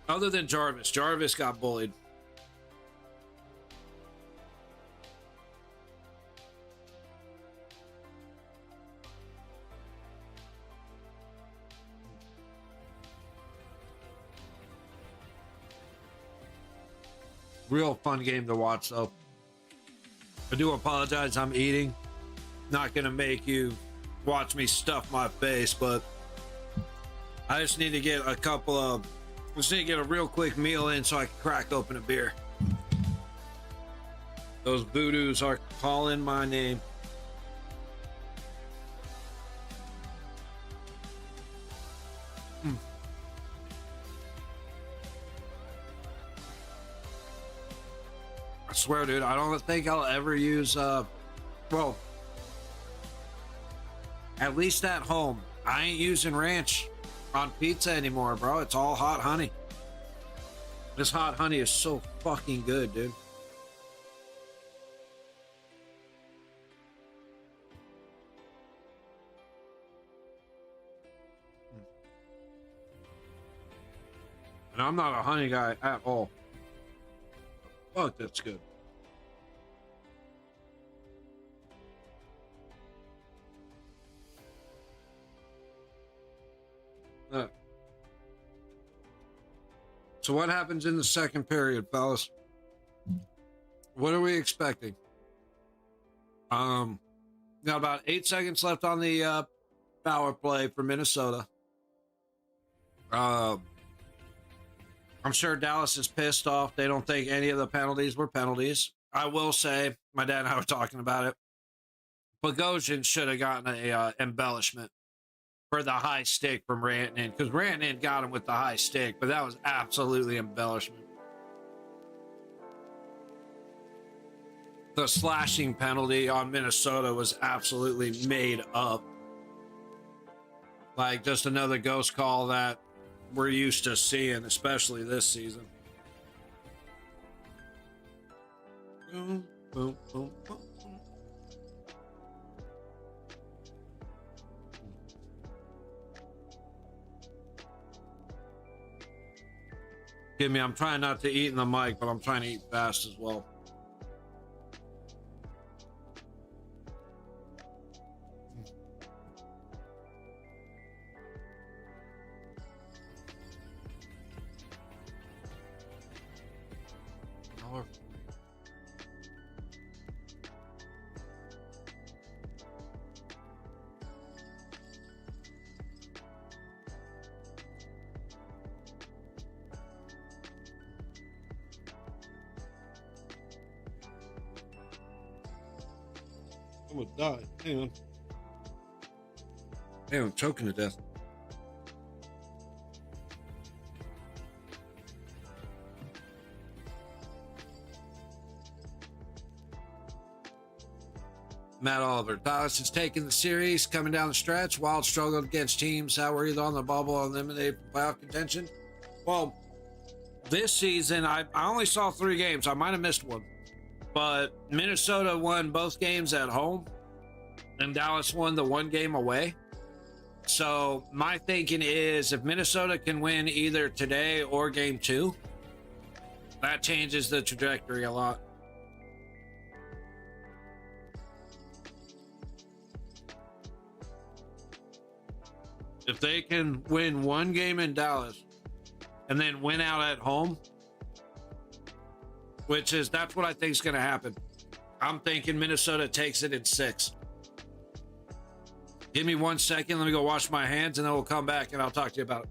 Other than Jarvis. Jarvis got bullied. Real fun game to watch, though. I do apologize, I'm eating. Not gonna make you watch me stuff my face, but I just need to get a real quick meal in so I can crack open a beer. Those voodoos are calling my name. I swear, dude, I don't think I'll ever use, well, at least at home, I ain't using ranch on pizza anymore, bro. It's all hot honey. This hot honey is so fucking good, dude. And I'm not a honey guy at all. Fuck, that's good. So what happens in the second period, fellas? What are we expecting? Got about 8 seconds left on the power play for Minnesota. I'm sure Dallas is pissed off. They don't think any of the penalties were penalties. I will say, my dad and I were talking about it. Bogosian should have gotten a embellishment for the high stick from Rantanen, because Rantanen got him with the high stick, but that was absolutely embellishment. The slashing penalty on Minnesota was absolutely made up. Like, just another ghost call that we're used to seeing, especially this season. Boom, boom, boom, boom. Give me, I'm trying not to eat in the mic, but I'm trying to eat fast as well. I'm gonna die. Hang on. Damn, I'm choking to death. Matt Oliver. Dallas is taking the series, coming down the stretch. Wild struggled against teams that were either on the bubble or eliminated from playoff contention. Well, this season, I only saw 3 games. I might have missed one. But Minnesota won both games at home, and Dallas won the 1 game away. So my thinking is, if Minnesota can win either today or game 2, that changes the trajectory a lot. If they can win 1 game in Dallas and then win out at home, that's what I think is going to happen. I'm thinking Minnesota takes it in 6. Give me 1 second. Let me go wash my hands, and then we'll come back and I'll talk to you about it.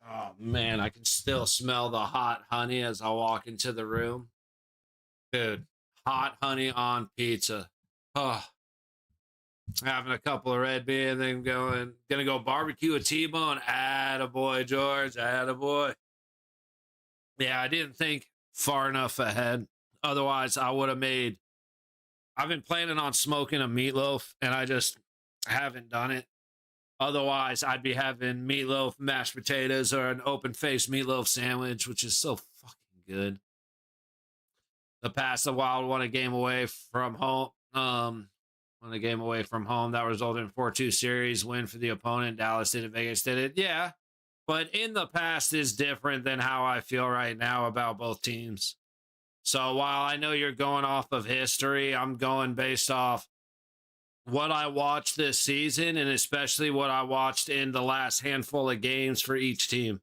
Oh man, I can still smell the hot honey as I walk into the room. Dude, hot honey on pizza. Oh, having a couple of red beer and then gonna go barbecue a T-bone. Attaboy, George. Attaboy. Yeah, I didn't think far enough ahead. Otherwise, I've been planning on smoking a meatloaf and I just haven't done it. Otherwise, I'd be having meatloaf, mashed potatoes, or an open-faced meatloaf sandwich, which is so fucking good. The past the Wild won a game away from home. Won a game away from home that resulted in 4-2 series win for the opponent. Dallas did it, Vegas did it. Yeah, but in the past is different than how I feel right now about both teams. So while I know you're going off of history, I'm going based off what I watched this season and especially what I watched in the last handful of games for each team.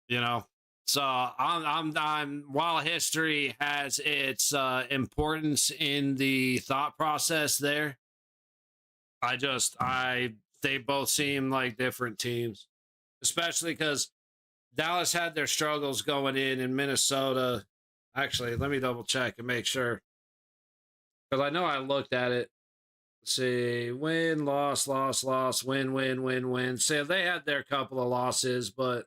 You know, so I'm while history has its importance in the thought process there, they both seem like different teams, especially because Dallas had their struggles going in Minnesota. Actually, let me double check and make sure because I know I looked at it. Let's see, win, loss, loss, loss, win, win, win, win. So they had their couple of losses, but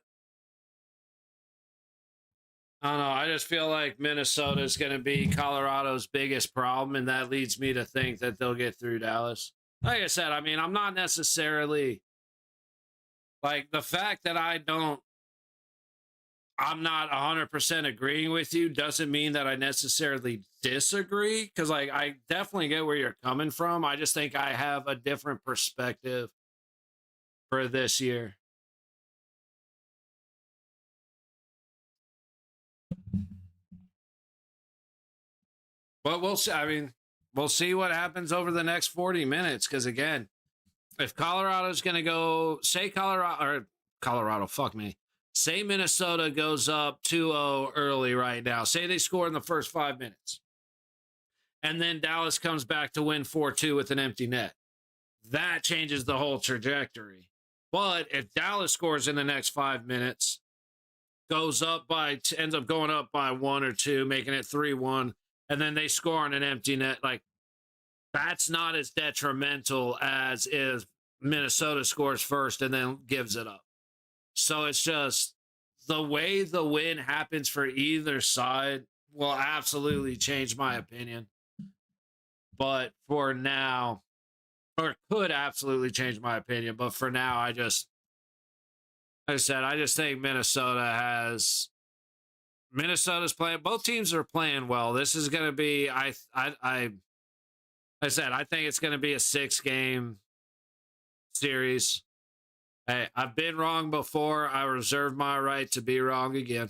I don't know. I just feel like Minnesota is going to be Colorado's biggest problem, and that leads me to think that they'll get through Dallas. Like I said, I mean, I'm not necessarily like the fact that I'm not 100% agreeing with you doesn't mean that I necessarily disagree because like I definitely get where you're coming from. I just think I have a different perspective for this year. But we'll see. I mean, we'll see what happens over the next 40 minutes because again, if Colorado's going to go, say Colorado, fuck me. Say Minnesota goes up 2-0 early right now. Say they score in the first 5 minutes. And then Dallas comes back to win 4-2 with an empty net. That changes the whole trajectory. But if Dallas scores in the next 5 minutes, ends up going up by 1 or 2, making it 3-1, and then they score on an empty net, like that's not as detrimental as if Minnesota scores first and then gives it up. So it's just the way the win happens for either side will absolutely change my opinion. But for now, or could absolutely change my opinion. But for now, I just think Minnesota's playing. Both teams are playing well. This is going to be, I think it's going to be a 6-game series. Hey, I've been wrong before. I reserve my right to be wrong again.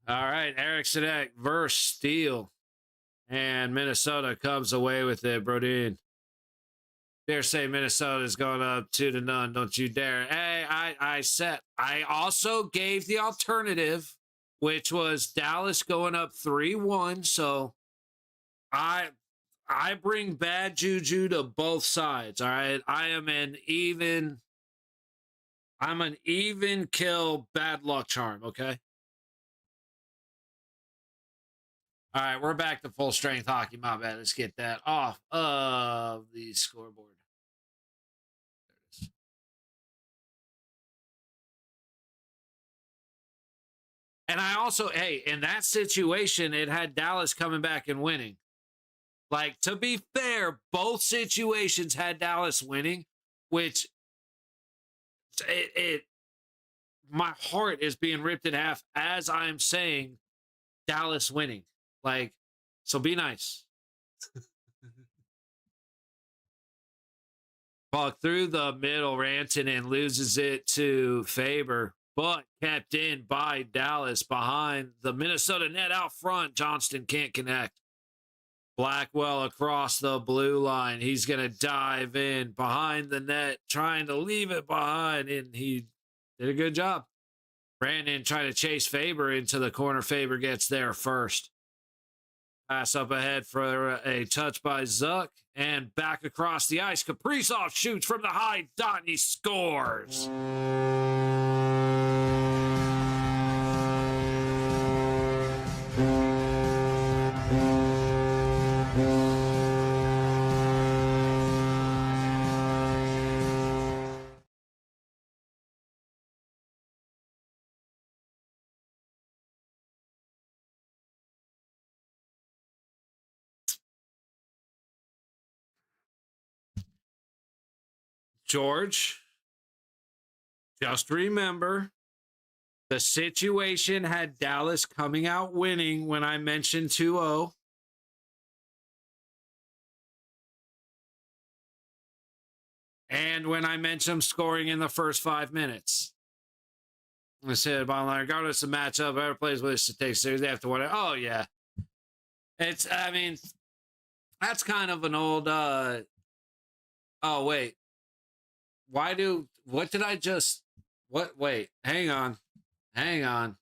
All right, Eric Sinek versus Steele. And Minnesota comes away with it, Brodeen. Dare say Minnesota's going up 2-0. Don't you dare. Hey, I also gave the alternative, which was Dallas going up 3-1. So I bring bad juju to both sides. All right. I'm an even kill bad luck charm. Okay. All right, we're back to full strength hockey. My bad. Let's get that off of the scoreboard. There it is. And I also, hey, in that situation, it had Dallas coming back and winning. Like, to be fair, both situations had Dallas winning, which my heart is being ripped in half as I'm saying Dallas winning. Like, so be nice. Puck through the middle, Rantanen loses it to Faber, but kept in by Dallas behind the Minnesota net out front. Johnston can't connect. Blackwell across the blue line. He's going to dive in behind the net, trying to leave it behind, and he did a good job. Brandon trying to chase Faber into the corner. Faber gets there first. Pass up ahead for a touch by Zuck. And back across the ice. Kaprizov shoots from the high dot and he scores. George, Just remember, the situation had Dallas coming out winning when I mentioned 2-0. And when I mentioned them scoring in the first 5 minutes. I said, bottom line, regardless of matchup, whoever plays with us to take serious, they have to win it. Oh, yeah. I mean, that's kind of an old, oh, wait. What did I just, wait, hang on. There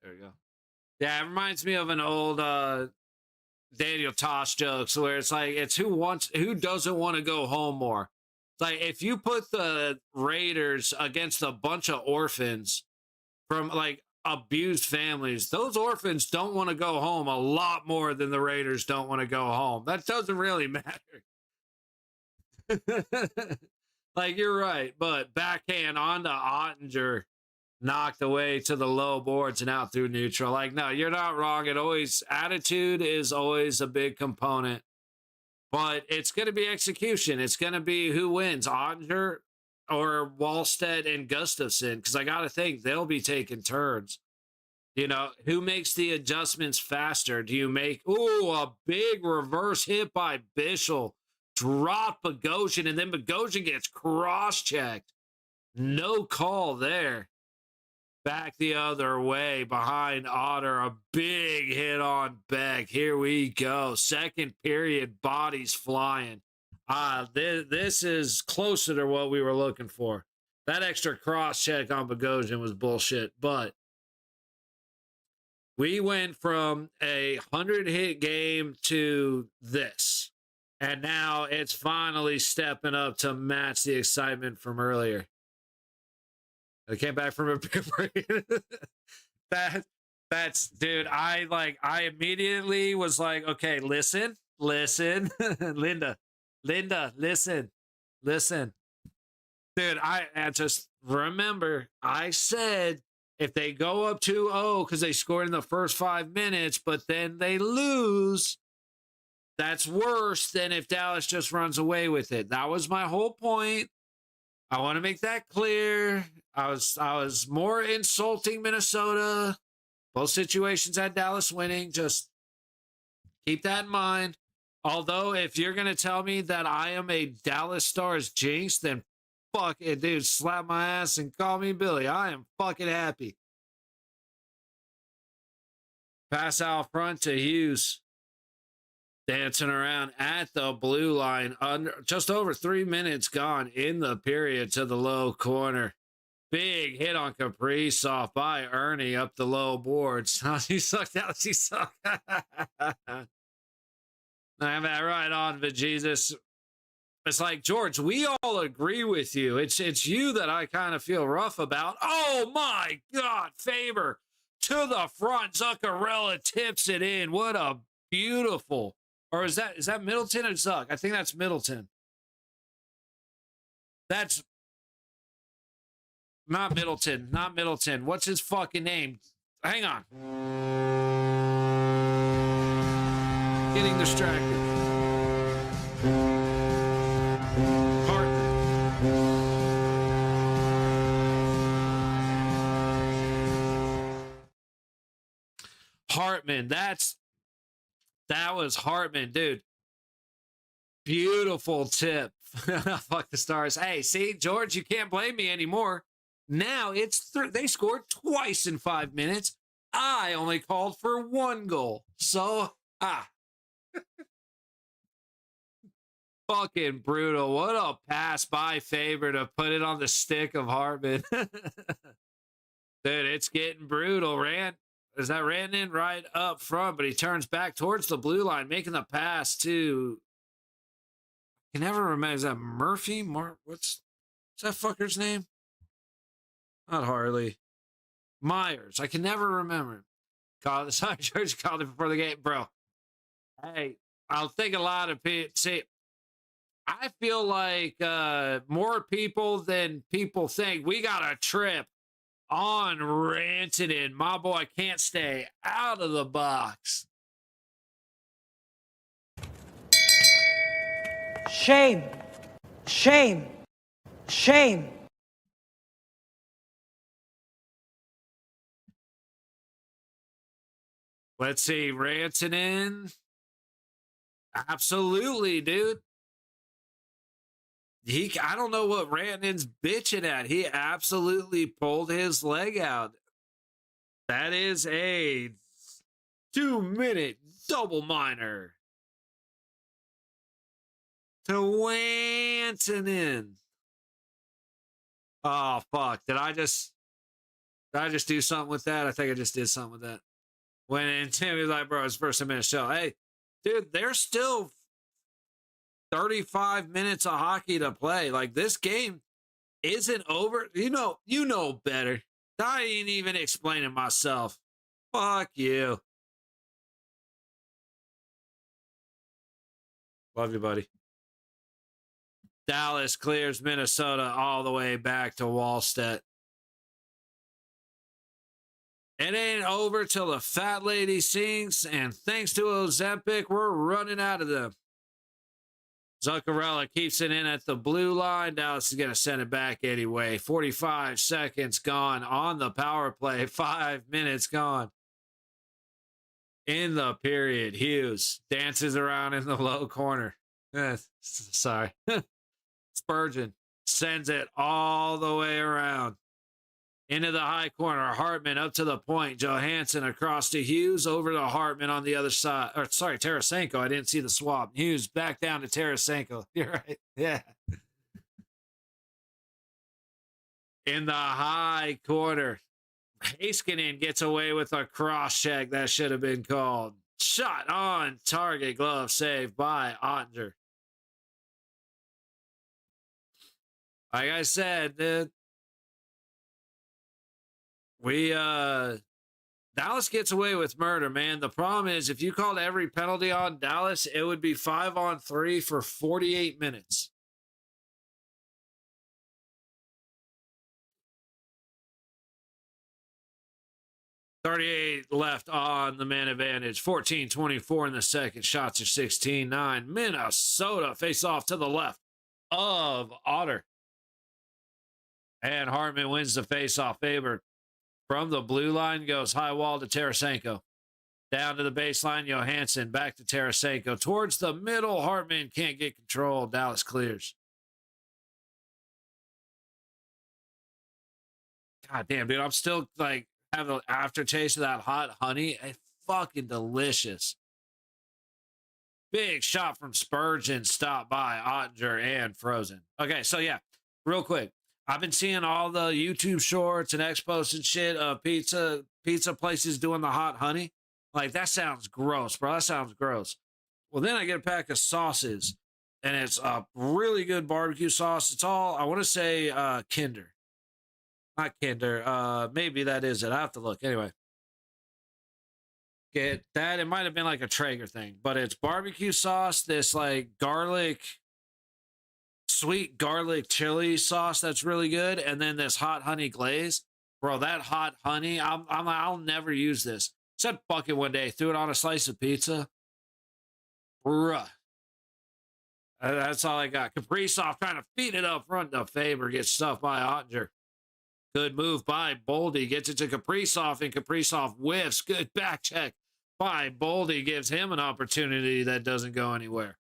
we go. Yeah, it reminds me of an old, Daniel Tosh jokes where it's like, it's who doesn't want to go home more. It's like, if you put the Raiders against a bunch of orphans from like abused families, those orphans don't want to go home a lot more than the Raiders don't want to go home. That doesn't really matter. Like, you're right, but backhand onto Ottinger, knocked away to the low boards and out through neutral. Like, no, you're not wrong. Attitude is always a big component, but it's going to be execution. It's going to be who wins, Ottinger or Wallstead and Gustafson, because I got to think they'll be taking turns. You know, who makes the adjustments faster? Do you make, a big reverse hit by Bischel, drop Bogosian, and then Bogosian gets cross-checked. No call there. Back the other way behind Otter, a big hit on Beck. Here we go. Second period, bodies flying. This is closer to what we were looking for. That extra cross check on Bogosian was bullshit, but we went from a 100-hit game to this, and now it's finally stepping up to match the excitement from earlier. I came back from a break. That's dude. I immediately was like, okay, listen, Linda, listen. Dude, I just remember I said if they go up 2-0 because they scored in the first 5 minutes, but then they lose, that's worse than if Dallas just runs away with it. That was my whole point. I want to make that clear. I was more insulting Minnesota. Both situations had Dallas winning. Just keep that in mind. Although, if you're going to tell me that I am a Dallas Stars jinx, then fuck it, dude. Slap my ass and call me Billy. I am fucking happy. Pass out front to Hughes. Dancing around at the blue line. Just over 3 minutes gone in the period to the low corner. Big hit on Kaprizov by Ernie up the low boards. He sucked out. He sucked. I'm right on, but Jesus. It's like, George, we all agree with you. It's you that I kind of feel rough about. Oh, my God. Faber to the front. Zuccarello tips it in. What a beautiful. Or is that Middleton or Zuck? I think that's Middleton. That's not Middleton. Not Middleton. What's his fucking name? Hang on. Getting distracted. Hartman. That was Hartman, dude. Beautiful tip. Fuck the Stars. Hey, see, George, you can't blame me anymore. Now it's they scored twice in 5 minutes. I only called for 1 goal. So, fucking brutal. What a pass by Faber to put it on the stick of Hartman. Dude, it's getting brutal. Is that Rantanen right up front, but he turns back towards the blue line, making the pass to, I can never remember, is that Murphy? What's that fucker's name? Not Harley. Myers. I can never remember. Sorry, George called it before the game. Bro, hey, I'll think a lot of people. See, I feel like more people than people think. We got a trip on Rantanen. My boy can't stay out of the box. Shame. Shame. Shame. Let's see, ranting in. Absolutely, dude. I don't know what Rantanin's bitching at. He absolutely pulled his leg out. That is a 2-minute double minor to Rantanin. Oh fuck! Did I just do something with that? I think I just did something with that. When Tim was like, bro, it's first minute show. Hey, dude, there's still 35 minutes of hockey to play. Like, this game isn't over. You know better. I ain't even explaining myself. Fuck you. Love you, buddy. Dallas clears Minnesota all the way back to Wallstedt. It ain't over till the fat lady sings, and thanks to Ozempic, we're running out of them. Zuccarello keeps it in at the blue line. Dallas is going to send it back anyway. 45 seconds gone on the power play. 5 minutes gone. In the period, Hughes dances around in the low corner. Sorry. Spurgeon sends it all the way around. Into the high corner. Hartman up to the point. Johansson across to Hughes. Over to Hartman on the other side. Or, sorry, Tarasenko. I didn't see the swap. Hughes back down to Tarasenko. You're right. Yeah. In the high corner. Heiskanen gets away with a cross check. That should have been called. Shot on target. Glove saved by Ottinger. Like I said, Dallas gets away with murder, man. The problem is, if you called every penalty on Dallas, it would be 5-on-3 for 48 minutes. .38 left on the man advantage. 14-24 in the second. Shots are 16-9. Minnesota face off to the left of Otter. And Hartman wins the face-off. Faber from the blue line goes high wall to Tarasenko. Down to the baseline, Johansson. Back to Tarasenko. Towards the middle, Hartman can't get control. Dallas clears. God damn, dude. I'm still like having an aftertaste of that hot honey. It's fucking delicious. Big shot from Spurgeon. Stopped by Ottinger and frozen. Okay, so yeah, real quick. I've been seeing all the YouTube shorts and expos and shit of pizza places doing the hot honey. Like, that sounds gross, bro. That sounds gross. Well, then I get a pack of sauces, and it's a really good barbecue sauce. It's all, I want to say, Kinder. Not Kinder. Maybe that is it. I have to look. Anyway. Get that. It might have been like a Traeger thing, but it's barbecue sauce, this like sweet garlic chili sauce that's really good, and then this hot honey glaze. Bro, that hot honey, I'll never use this. Said fuck it one day, threw it on a slice of pizza. Bruh. That's all I got. Kaprizov trying to feed it up front to Faber. Gets stuffed by Ottinger. Good move by Boldy. Gets it to Kaprizov, and Kaprizov whiffs. Good back check by Boldy. Gives him an opportunity that doesn't go anywhere.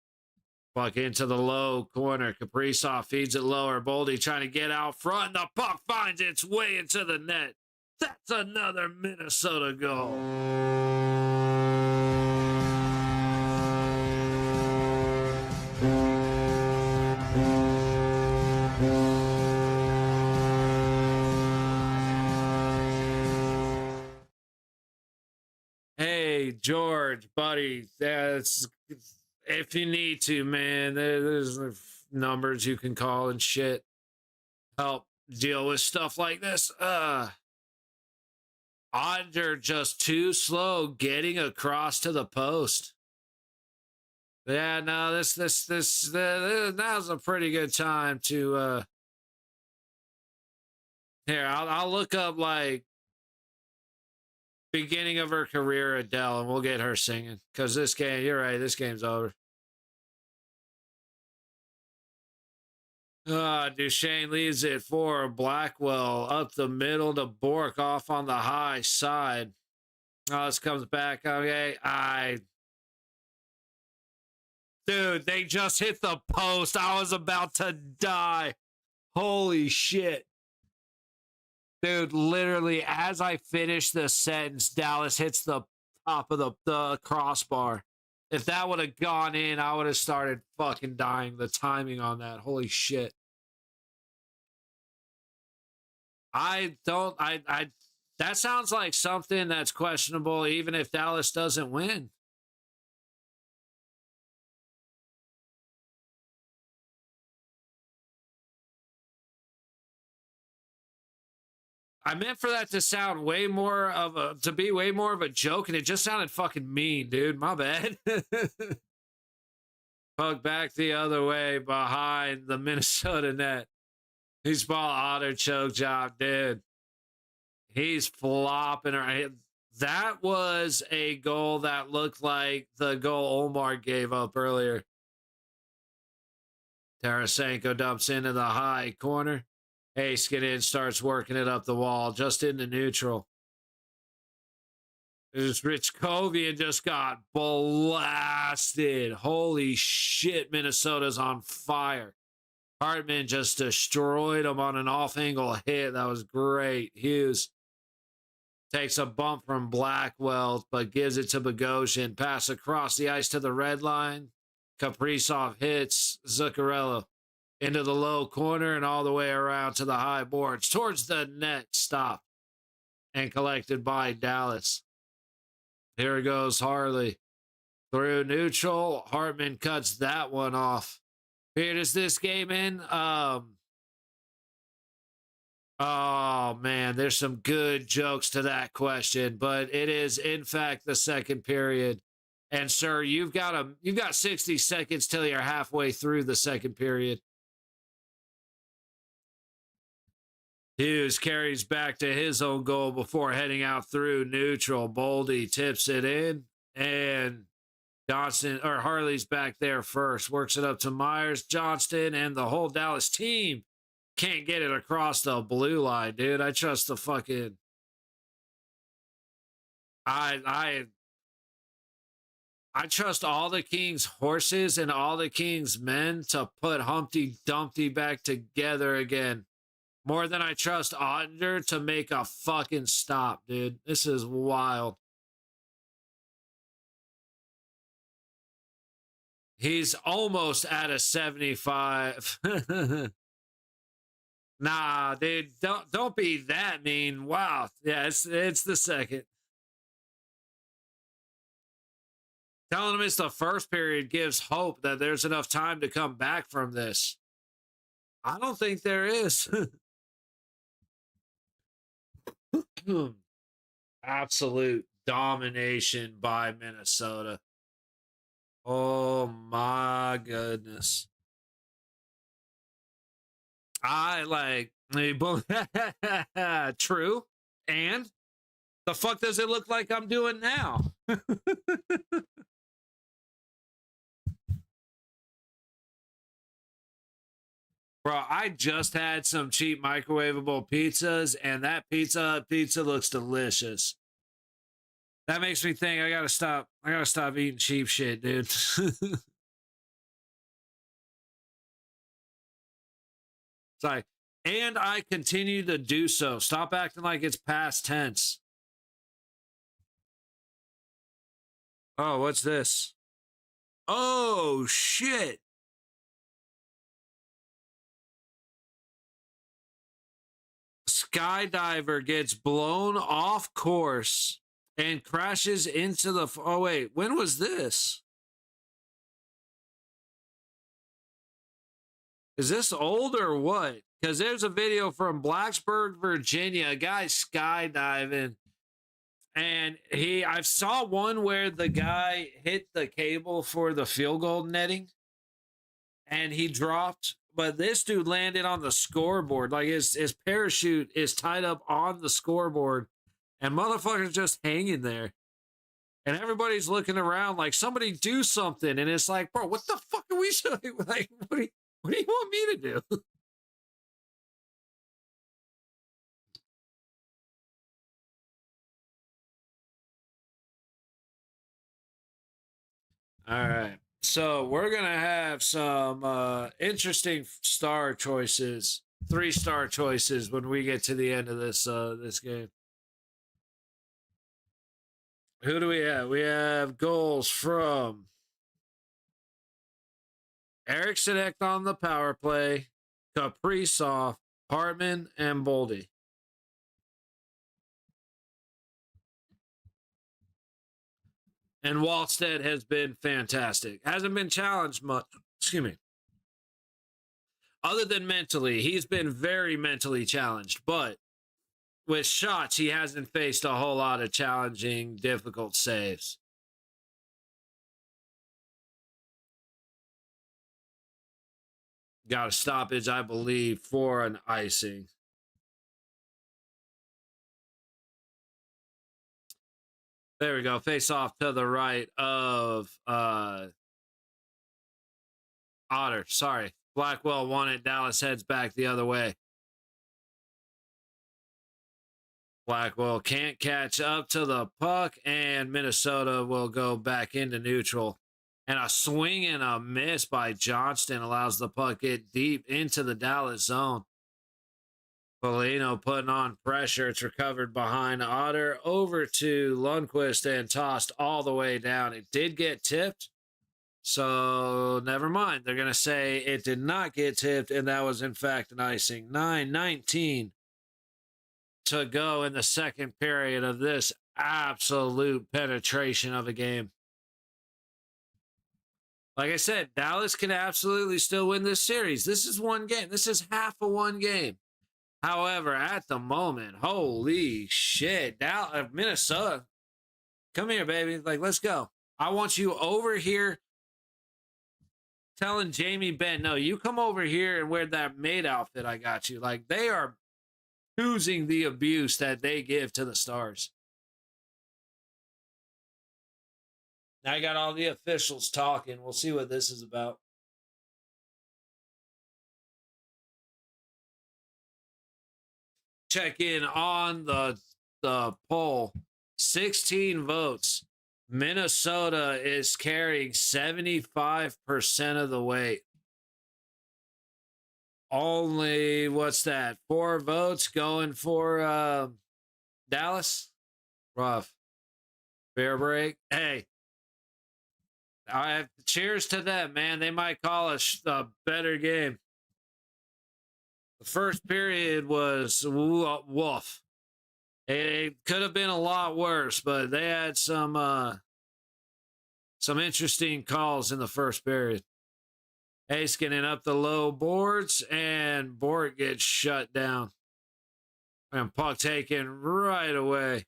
Puck into the low corner. Kaprizov feeds it lower. Boldy trying to get out front. The puck finds its way into the net. That's another Minnesota goal. Hey, George, buddy, that's if you need to, man. There's numbers you can call and shit. Help deal with stuff like this. Ottinger just too slow getting across to the post. Yeah, no, this now's a pretty good time to here, I'll look up like beginning of her career Adele, and we'll get her singing. Because this game, you're right, this game's over. Duchesne leads it for Blackwell up the middle to Bork off on the high side. This comes back. Okay. Dude, they just hit the post. I was about to die. Holy shit. Dude, literally, as I finish the sentence, Dallas hits the top of the crossbar. If that would have gone in, I would have started fucking dying. The timing on that. Holy shit. That sounds like something that's questionable even if Dallas doesn't win. I meant for that to sound way more of a joke, and it just sounded fucking mean, dude. My bad. Puck back the other way behind the Minnesota net. He's ball Otter choke job, dude. He's flopping around. That was a goal that looked like the goal Omar gave up earlier. Tarasenko dumps into the high corner. Heiskanen starts working it up the wall, just into neutral. There's Richkovian just got blasted. Holy shit, Minnesota's on fire. Hartman just destroyed him on an off-angle hit. That was great. Hughes takes a bump from Blackwell, but gives it to Bogosian. Pass across the ice to the red line. Kaprizov hits Zuccarello into the low corner and all the way around to the high boards towards the net. Stop and collected by Dallas. Here goes Harley through neutral. Hartman cuts that one off. Here does this game in? Oh man, there's some good jokes to that question, but it is in fact the second period. And sir, you've got 60 seconds till you're halfway through the second period. Hughes carries back to his own goal before heading out through neutral. Boldy tips it in, and Harley's back there first. Works it up to Myers, Johnston, and the whole Dallas team can't get it across the blue line, dude. I trust the fucking... I trust all the King's horses and all the King's men to put Humpty Dumpty back together again. More than I trust Ottinger to make a fucking stop, dude. This is wild. He's almost at a 75. Nah, dude, don't be that mean. Wow. Yeah, it's the second. Telling him it's the first period gives hope that there's enough time to come back from this. I don't think there is. Absolute domination by Minnesota. Oh my goodness. True. And the fuck does it look like I'm doing now? Bro, I just had some cheap microwavable pizzas, and that pizza looks delicious. That makes me think I gotta stop eating cheap shit, dude. Sorry. And I continue to do so. Stop acting like it's past tense. Oh, what's this? Oh, shit. Skydiver gets blown off course and crashes into the... Oh, wait. When was this? Is this old or what? Because there's a video from Blacksburg, Virginia, a guy skydiving. And I saw one where the guy hit the cable for the field goal netting. And he dropped. But this dude landed on the scoreboard. Like his parachute is tied up on the scoreboard. And motherfucker's just hanging there. And everybody's looking around like, somebody do something. And it's like, bro, what the fuck are we doing? Like, what do you want me to do? All right. So we're gonna have some interesting star choices, 3-star choices when we get to the end of this game. Who do we have? We have goals from Eriksson on the power play, Kaprizov, Hartman, and Boldy. And Wallstead has been fantastic. Hasn't been challenged much. Excuse me. Other than mentally, he's been very mentally challenged. But with shots, he hasn't faced a whole lot of challenging, difficult saves. Got a stoppage, I believe, for an icing. There we go. Face off to the right of Otter. Sorry. Blackwell won it. Dallas heads back the other way. Blackwell can't catch up to the puck, and Minnesota will go back into neutral. And a swing and a miss by Johnston allows the puck get deep into the Dallas zone. Polino putting on pressure. It's recovered behind Otter over to Lundqvist and tossed all the way down. It did get tipped. So never mind. They're going to say it did not get tipped, and that was in fact an icing. 9:19 to go in the second period of this absolute penetration of a game. Like I said, Dallas can absolutely still win this series. This is one game. This is half of one game. However, at the moment, holy shit, Minnesota, come here, baby. Like, let's go. I want you over here telling Jamie Benn, no, you come over here and wear that maid outfit I got you. Like, they are choosing the abuse that they give to the Stars. Now I got all the officials talking. We'll see what this is about. Check in on the poll. 16 votes. Minnesota is carrying 75% of the weight. Only, what's that? 4 votes going for Dallas. Rough. Beer break. Hey, cheers to them, man. They might call a better game. The first period was woof. It could have been a lot worse, but they had some interesting calls in the first period. Heiskanen up the low boards, and Bort gets shut down. And puck taken right away.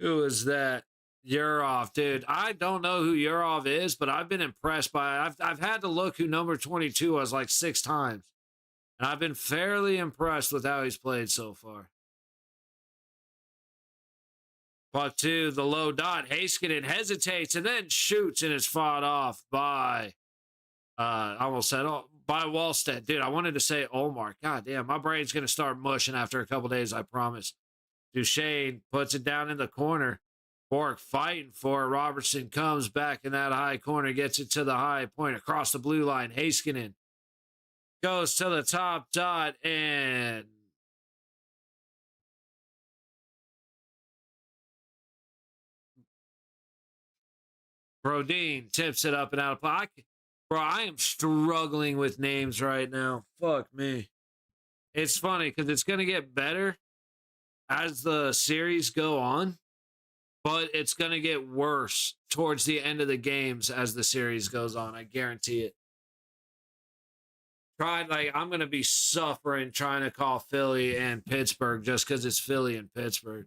Who is that? Yurov, dude. I don't know who Yurov is, but I've been impressed by it. I've had to look who number 22 was like 6 times. And I've been fairly impressed with how he's played so far. Puck to the low dot. Heiskanen hesitates and then shoots and is fought off by, I almost said, by Wallstead. Dude, I wanted to say Omar. God damn, my brain's going to start mushing after a couple days, I promise. Duchesne puts it down in the corner. Bork fighting for it. Robertson comes back in that high corner, gets it to the high point across the blue line. Heiskanen goes to the top dot, and Brodin tips it up and out of play. Bro, I am struggling with names right now. Fuck me. It's funny because it's going to get better as the series go on, but it's going to get worse towards the end of the games as the series goes on. I guarantee it. I'm going to be suffering trying to call Philly and Pittsburgh just because it's Philly and Pittsburgh.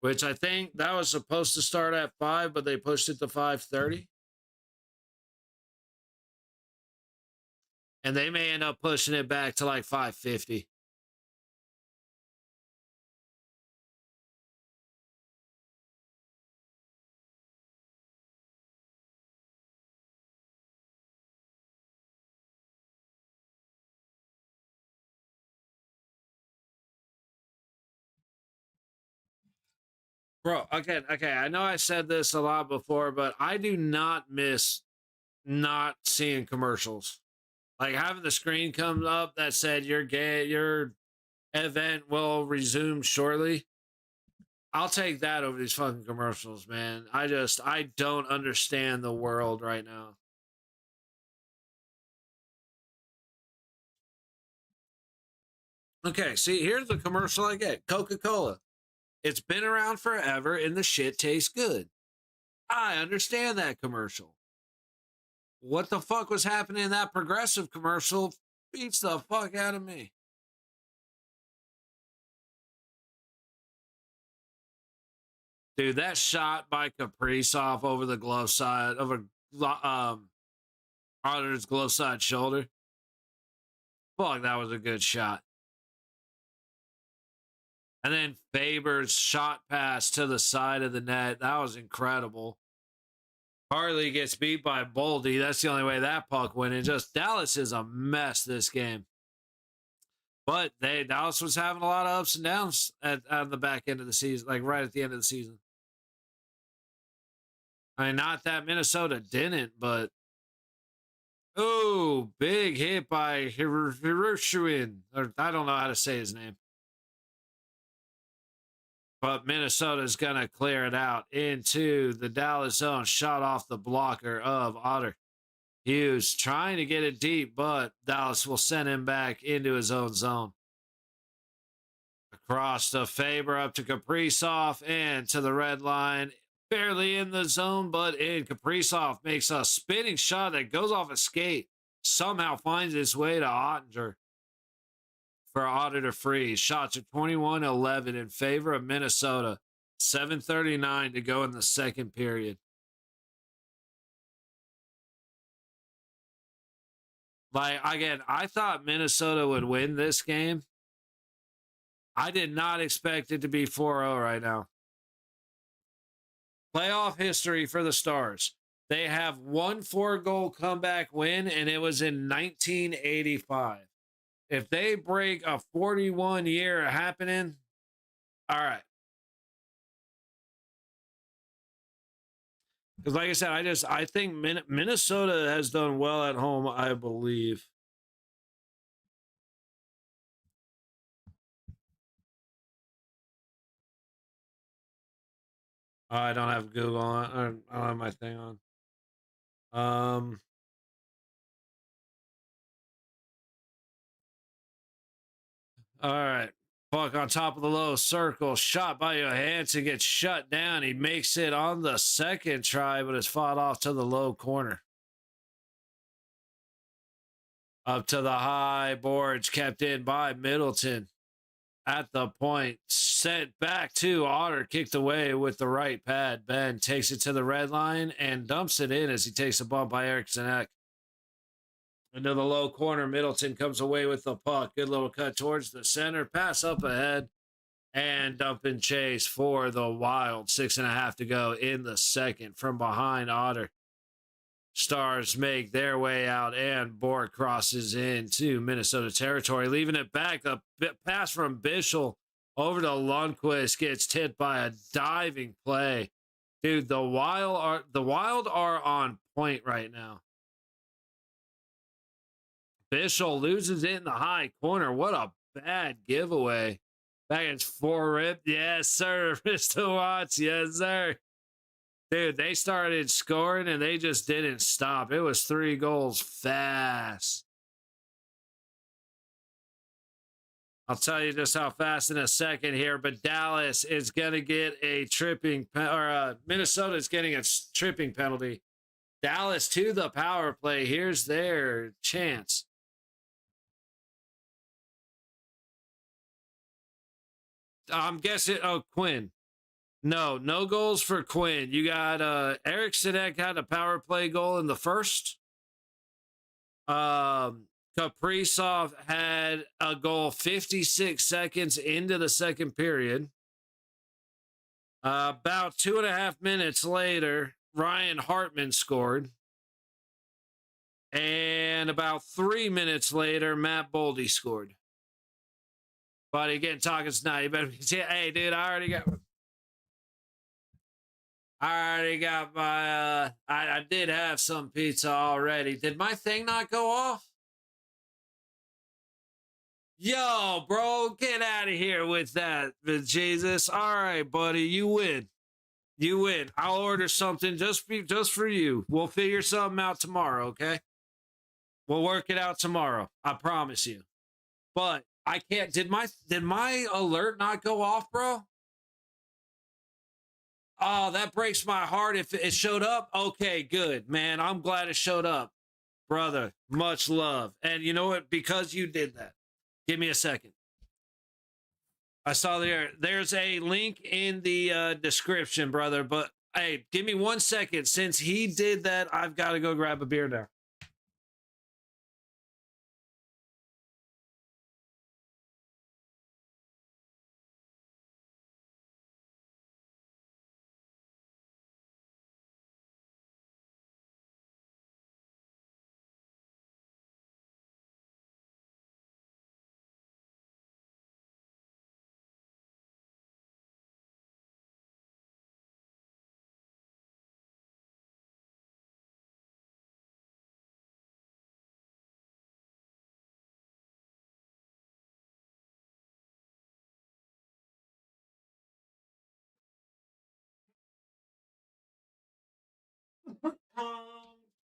Which I think that was supposed to start at 5, but they pushed it to 5:30. And they may end up pushing it back to like 5:50. Bro, okay, I know I said this a lot before, but I do not miss not seeing commercials. Like having the screen come up that said your event will resume shortly. I'll take that over these fucking commercials, man. I don't understand the world right now. Okay, see, here's the commercial I get. Coca-Cola. It's been around forever and the shit tastes good. I understand that commercial. What the fuck was happening in that progressive commercial beats the fuck out of me. Dude, that shot by Kaprizov over the glove side, over Otter's glove side shoulder. Fuck, that was a good shot. And then Faber's shot pass to the side of the net. That was incredible. Harley gets beat by Boldy. That's the only way that puck went in. Just Dallas is a mess this game. But Dallas was having a lot of ups and downs at the back end of the season, like right at the end of the season. I mean, not that Minnesota didn't, but oh, big hit by Hiroshuin. Or I don't know how to say his name. But Minnesota's going to clear it out into the Dallas zone. Shot off the blocker of Otter. Hughes trying to get it deep, but Dallas will send him back into his own zone. Across to Faber, up to Kaprizov, and to the red line. Barely in the zone, but in. Kaprizov makes a spinning shot that goes off a skate. Somehow finds its way to Ottinger. For Otter to freeze. Shots are 21-11 in favor of Minnesota. 7:39 to go in the second period. Like, again, I thought Minnesota would win this game. I did not expect it to be 4-0 right now. Playoff history for the Stars. They have one 4-goal comeback win, and it was in 1985. If they break a 41-year happening, all right. Because like I said, I think Minnesota has done well at home, I believe. I don't have Google on. I don't have my thing on. All right. Puck on top of the low circle. Shot by Johansson gets shut down. He makes it on the second try, but is fought off to the low corner. Up to the high boards, kept in by Middleton. At the point, sent back to Otter, kicked away with the right pad. Ben takes it to the red line and dumps it in as he takes a bump by Eriksson Ek. Into the low corner, Middleton comes away with the puck. Good little cut towards the center. Pass up ahead. And dump and chase for the Wild. 6.5 to go in the second from behind Otter. Stars make their way out, and Bork crosses into Minnesota territory, leaving it back. A pass from Bischel over to Lundqvist gets hit by a diving play. Dude, the Wild are on point right now. Bischel loses it in the high corner. What a bad giveaway. Back against 4 rip. Yes, sir. Mr. Watts. Yes, sir. Dude, they started scoring and they just didn't stop. It was 3 goals fast. I'll tell you just how fast in a second here, but Dallas is going to get a tripping, or Minnesota is getting a tripping penalty. Dallas to the power play. Here's their chance. I'm guessing, Quinn. No goals for Quinn. You got Eriksson Ek had a power play goal in the first. Kaprizov had a goal 56 seconds into the second period. About 2.5 minutes later, Ryan Hartman scored. And about 3 minutes later, Matt Boldy scored. But again, talking tonight, you better be, hey, dude, I already got. I already got my I did have some pizza already. Did my thing not go off? Yo, bro, get out of here with that, Jesus. All right, buddy, you win. You win. I'll order something just for you. We'll figure something out tomorrow, okay? We'll work it out tomorrow. I promise you. But I can't. Did my alert not go off, bro? Oh, that breaks my heart. If it showed up, okay, good, man. I'm glad it showed up, brother. Much love. And you know what? Because you did that, give me a second. I saw there's a link in the description, brother. But hey, give me 1 second. Since he did that, I've got to go grab a beer now.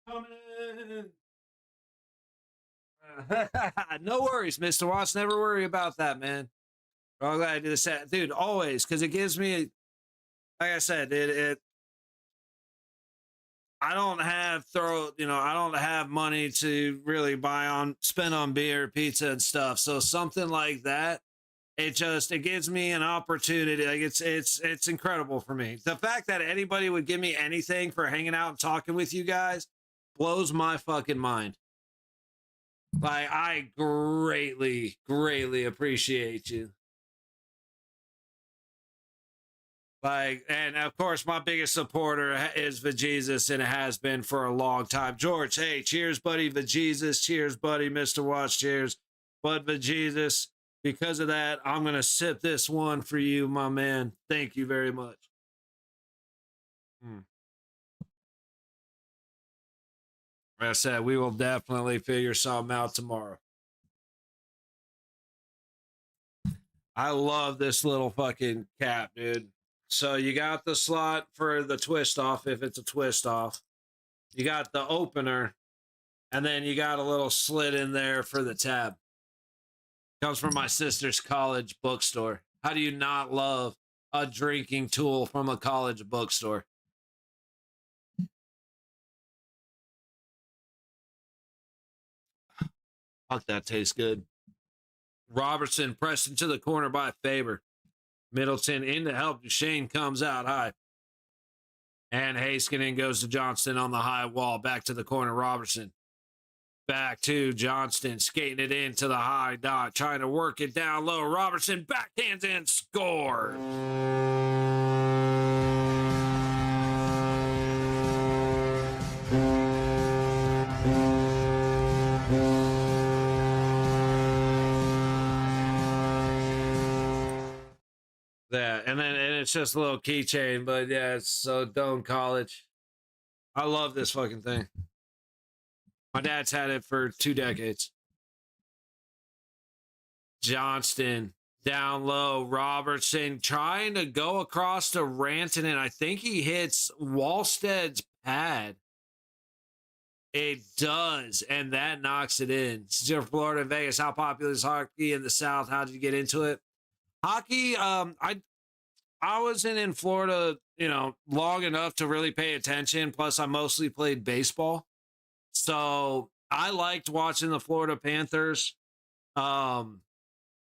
Coming. No worries, Mr. Watts. Never worry about that, man. I'm glad I do this, dude. Always, because it gives me, like I said, it. I don't have I don't have money to really spend on beer, pizza, and stuff. So something like that, it gives me an opportunity. Like it's incredible for me. The fact that anybody would give me anything for hanging out and talking with you guys blows my fucking mind. Like, I greatly, greatly appreciate you. Like, and of course, my biggest supporter is Vajesus, and it has been for a long time. George, hey, cheers, buddy, Vajesus. Cheers, buddy, Mr. Watch. Cheers, Bud Vajesus. Because of that, I'm going to sip this one for you, my man. Thank you very much. Like I said, we will definitely figure something out tomorrow. I love this little fucking cap, dude. So you got the slot for the twist off if it's a twist off. You got the opener, and then you got a little slit in there for the tab. Comes from my sister's college bookstore. How do you not love a drinking tool from a college bookstore? Fuck, that tastes good. Robertson pressed into the corner by Faber. Middleton in to help. Shane comes out high. And Haskinen goes to Johnston on the high wall. Back to the corner. Robertson. Back to Johnston. Skating it into the high dot. Trying to work it down low. Robertson backhands and scores. That, and it's just a little keychain, but yeah, it's so Doane College. I love this fucking thing. My dad's had it for 2 decades. Johnston down low. Robertson trying to go across to Rantanen. I think he hits Wallsted's pad. It does, and that knocks it in. Still Florida and Vegas. How popular is hockey in the South? How did you get into it? Hockey, I wasn't in Florida, long enough to really pay attention. Plus, I mostly played baseball. So I liked watching the Florida Panthers. But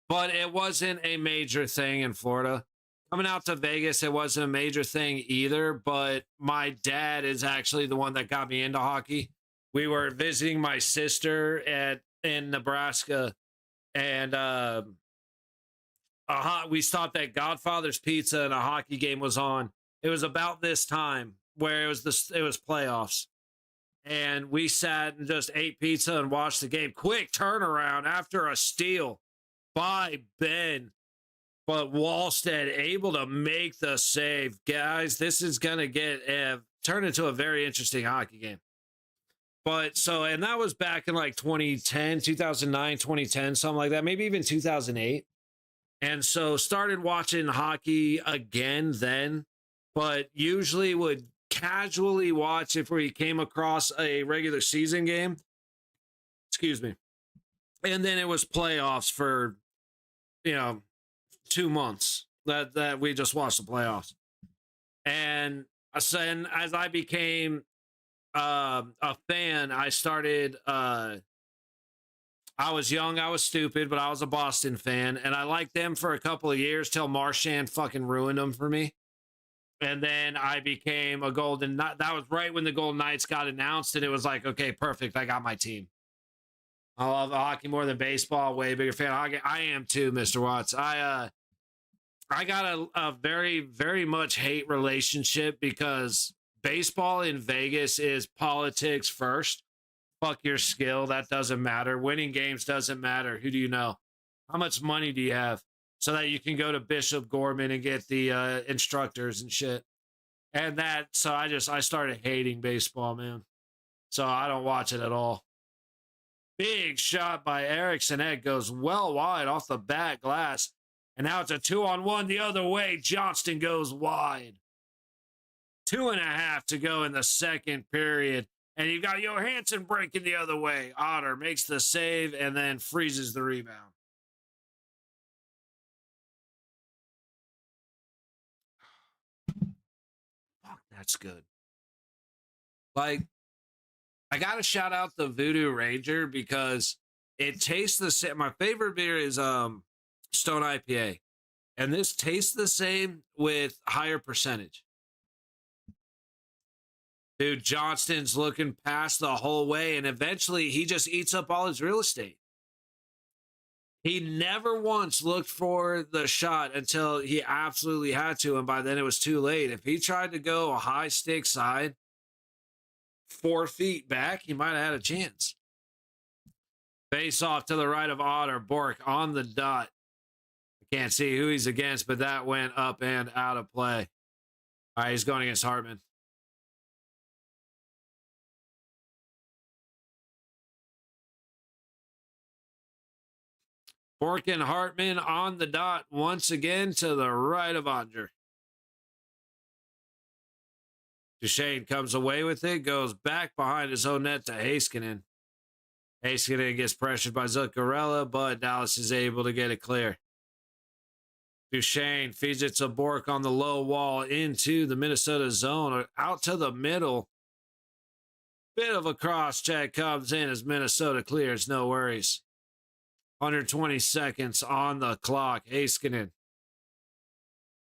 it wasn't a major thing in Florida. Coming out to Vegas, it wasn't a major thing either. But my dad is actually the one that got me into hockey. We were visiting my sister in Nebraska, and we stopped at Godfather's Pizza, and a hockey game was on. It was about this time where it was playoffs, and we sat and just ate pizza and watched the game. Quick turnaround after a steal by Ben. But Wallstead able to make the save. Guys, this is going to get turn into a very interesting hockey game. But so, and that was back in like 2010, 2009, 2010, something like that, maybe even 2008. And so started watching hockey again then, but usually would casually watch if we came across a regular season game. Excuse me. And then it was playoffs for, 2 months that we just watched the playoffs. And then as I became a fan, I started I was young, I was stupid, but I was a Boston fan, and I liked them for a couple of years till Marchand fucking ruined them for me. And then I became a Golden Knight. That was right when the Golden Knights got announced, and it was like, okay, perfect, I got my team. I love hockey more than baseball. Way bigger fan of hockey. I am too, Mr. Watts. I got a very, very much hate relationship because baseball in Vegas is politics first. Fuck your skill. That doesn't matter. Winning games doesn't matter. Who do you know? How much money do you have so that you can go to Bishop Gorman and get the instructors and shit? And so I started hating baseball, man. So I don't watch it at all. Big shot by Erickson. It goes well wide off the back glass. And now it's a 2-on-1 the other way. Johnston goes wide. 2.5 to go in the second period. And you got Johansson breaking the other way. Otter makes the save and then freezes the rebound. Fuck, that's good. Like, I got to shout out the Voodoo Ranger because it tastes the same. My favorite beer is Stone IPA. And this tastes the same with higher percentage. Dude, Johnston's looking past the whole way, and eventually he just eats up all his real estate. He never once looked for the shot until he absolutely had to, and by then it was too late. If he tried to go a high stick side, 4 feet back, he might have had a chance. Face off to the right of Otter. Bork on the dot. I can't see who he's against, but that went up and out of play. All right, he's going against Hartman. Bork and Hartman on the dot once again to the right of Andre. Duchesne comes away with it, goes back behind his own net to Heiskanen. Heiskanen gets pressured by Zuccarello, but Dallas is able to get it clear. Duchesne feeds it to Bork on the low wall into the Minnesota zone, out to the middle. Bit of a cross check comes in as Minnesota clears, no worries. 120 seconds on the clock. Heiskanen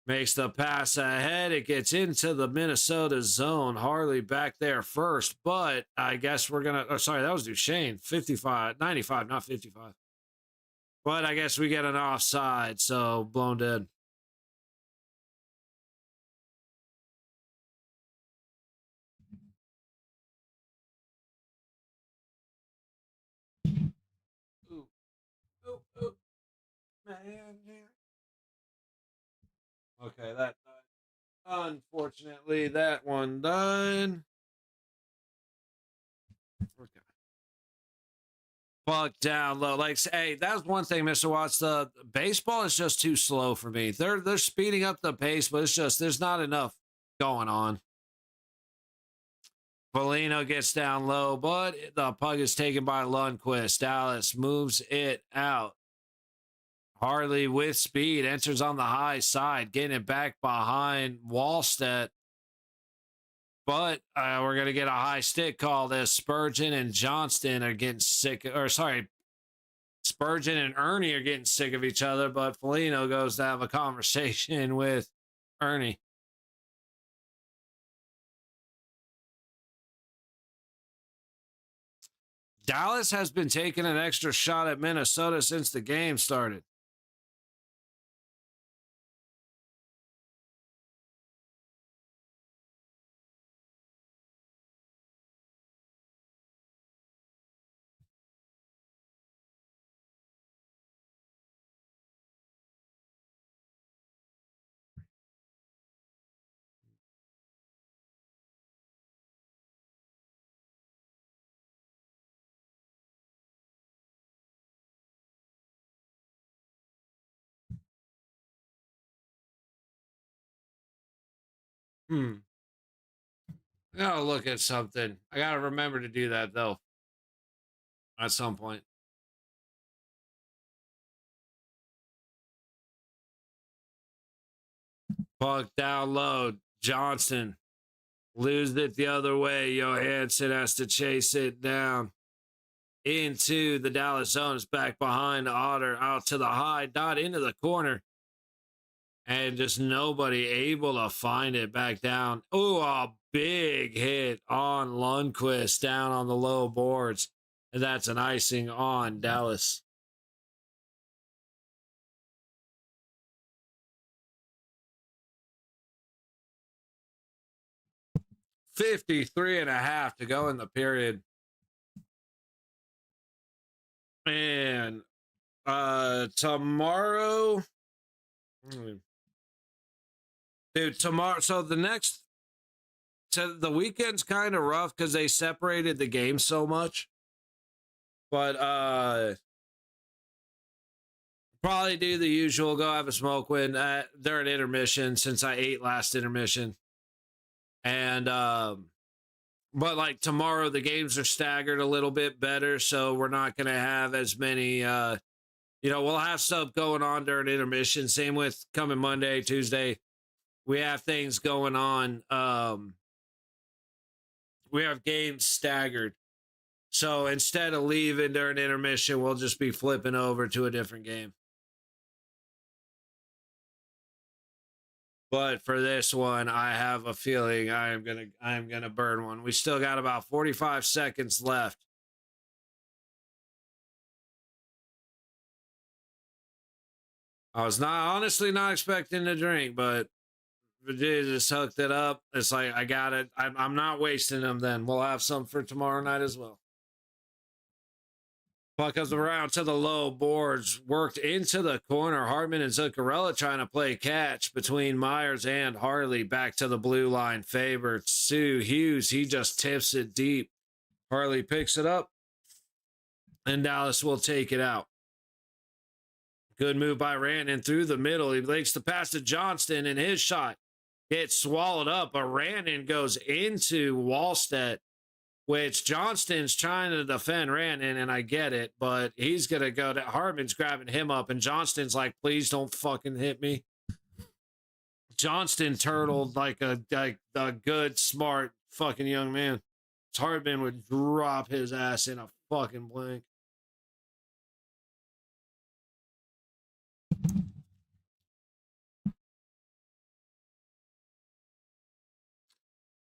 makes the pass ahead. It gets into the Minnesota zone. Harley back there first, but I guess we're going to... Oh, sorry, that was Duchesne. 95, not 55. But I guess we get an offside, so blown dead. Ooh. Ooh, ooh. Man. Okay, that died. Unfortunately, that one died. Okay. Fuck down low. Like, hey, that's one thing, Mr. Watts. The baseball is just too slow for me. They're speeding up the pace, but it's just there's not enough going on. Foligno gets down low, but the puck is taken by Lundqvist. Dallas moves it out. Harley with speed enters on the high side, getting it back behind Wallstedt. But we're going to get a high stick call. As Spurgeon and Johnston are getting sick. Or sorry, Spurgeon and Ernie are getting sick of each other. But Foligno goes to have a conversation with Ernie. Dallas has been taking an extra shot at Minnesota since the game started. Hmm. I gotta look at something. I gotta remember to do that though at some point. Puck down low. Johnston loses it the other way. Johansson has to chase it down into the Dallas zone. It's back behind Otter, out to the high dot into the corner. And just nobody able to find it back down. Oh, a big hit on Lundqvist down on the low boards. And that's an icing on Dallas. $53.5 to go in the period. And tomorrow, dude, tomorrow. So the weekend's kind of rough because they separated the game so much. But probably do the usual, go have a smoke when during intermission, since I ate last intermission. And but like tomorrow the games are staggered a little bit better, so we're not gonna have as many we'll have stuff going on during intermission. Same with coming Monday, Tuesday. We have things going on. We have games staggered. So instead of leaving during intermission, we'll just be flipping over to a different game. But for this one, I have a feeling I am gonna burn one. We still got about 45 seconds left. I was honestly not expecting to drink, but Virginia just hooked it up. It's like I got it. I'm not wasting them. Then we'll have some for tomorrow night as well. Puck comes around to the low boards, worked into the corner. Hartman and Zuccarello trying to play catch between Myers and Harley. Back to the blue line. Faber, Sue Hughes. He just tips it deep. Harley picks it up, and Dallas will take it out. Good move by Rantanen through the middle. He makes the pass to Johnston, and his shot gets swallowed up. But Rantanen goes into Wallstedt, which Johnston's trying to defend Rantanen, and I get it, but he's going to go to Hartman's grabbing him up, and Johnston's like, please don't fucking hit me. Johnston turtled like a good, smart fucking young man. Hartman would drop his ass in a fucking blink.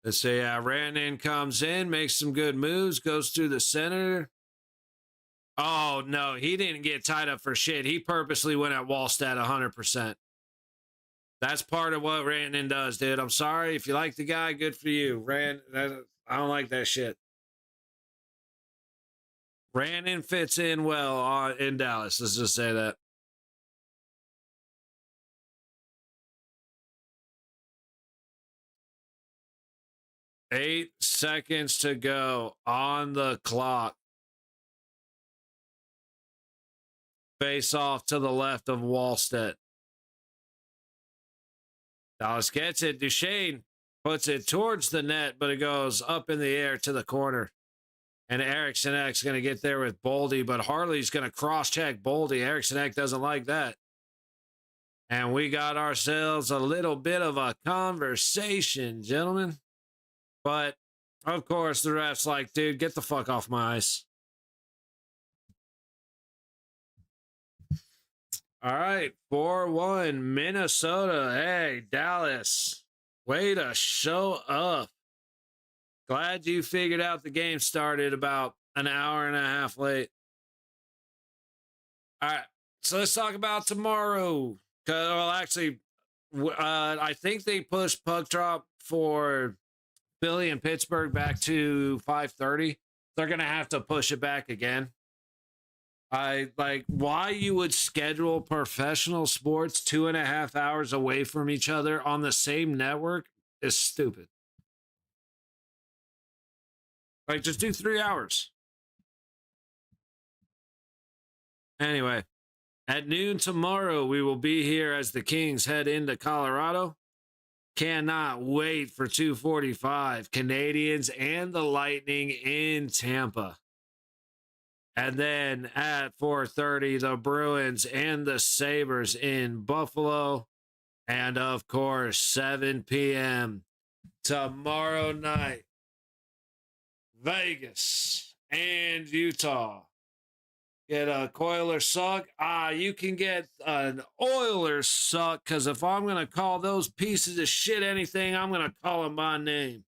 Let's say Rantanen comes in, makes some good moves, goes through the center. Oh, no, he didn't get tied up for shit. He purposely went at Wallstedt 100%. That's part of what Rantanen does, dude. I'm sorry. If you like the guy, good for you. I don't like that shit. Rantanen fits in well in Dallas. Let's just say that. Eight seconds to go on the clock. Face off to the left of Wallstedt. Dallas gets it. Duchesne puts it towards the net, but it goes up in the air to the corner. And Eriksson Ek's going to get there with Boldy, but Harley's going to cross-check Boldy. Eriksson Ek doesn't like that. And we got ourselves a little bit of a conversation, gentlemen. But, of course, the ref's like, dude, get the fuck off my ice. All right, 4-1, Minnesota. Hey, Dallas, way to show up. Glad you figured out the game started about an hour and a half late. All right, so let's talk about tomorrow. Well, actually, I think they pushed puck drop for Philly and Pittsburgh back to 5:30. They're going to have to push it back again. I like why you would schedule professional sports 2.5 hours away from each other on the same network is stupid. Like, just do 3 hours. Anyway, at noon tomorrow, we will be here as the Kings head into Colorado. Cannot wait for 2:45. Canadians and the Lightning in Tampa. And then at 4:30, the Bruins and the Sabres in Buffalo. And of course, 7 p.m. tomorrow night, Vegas and Utah. Get a Coiler suck. You can get an Oilers suck, because if I'm going to call those pieces of shit anything, I'm going to call them by name.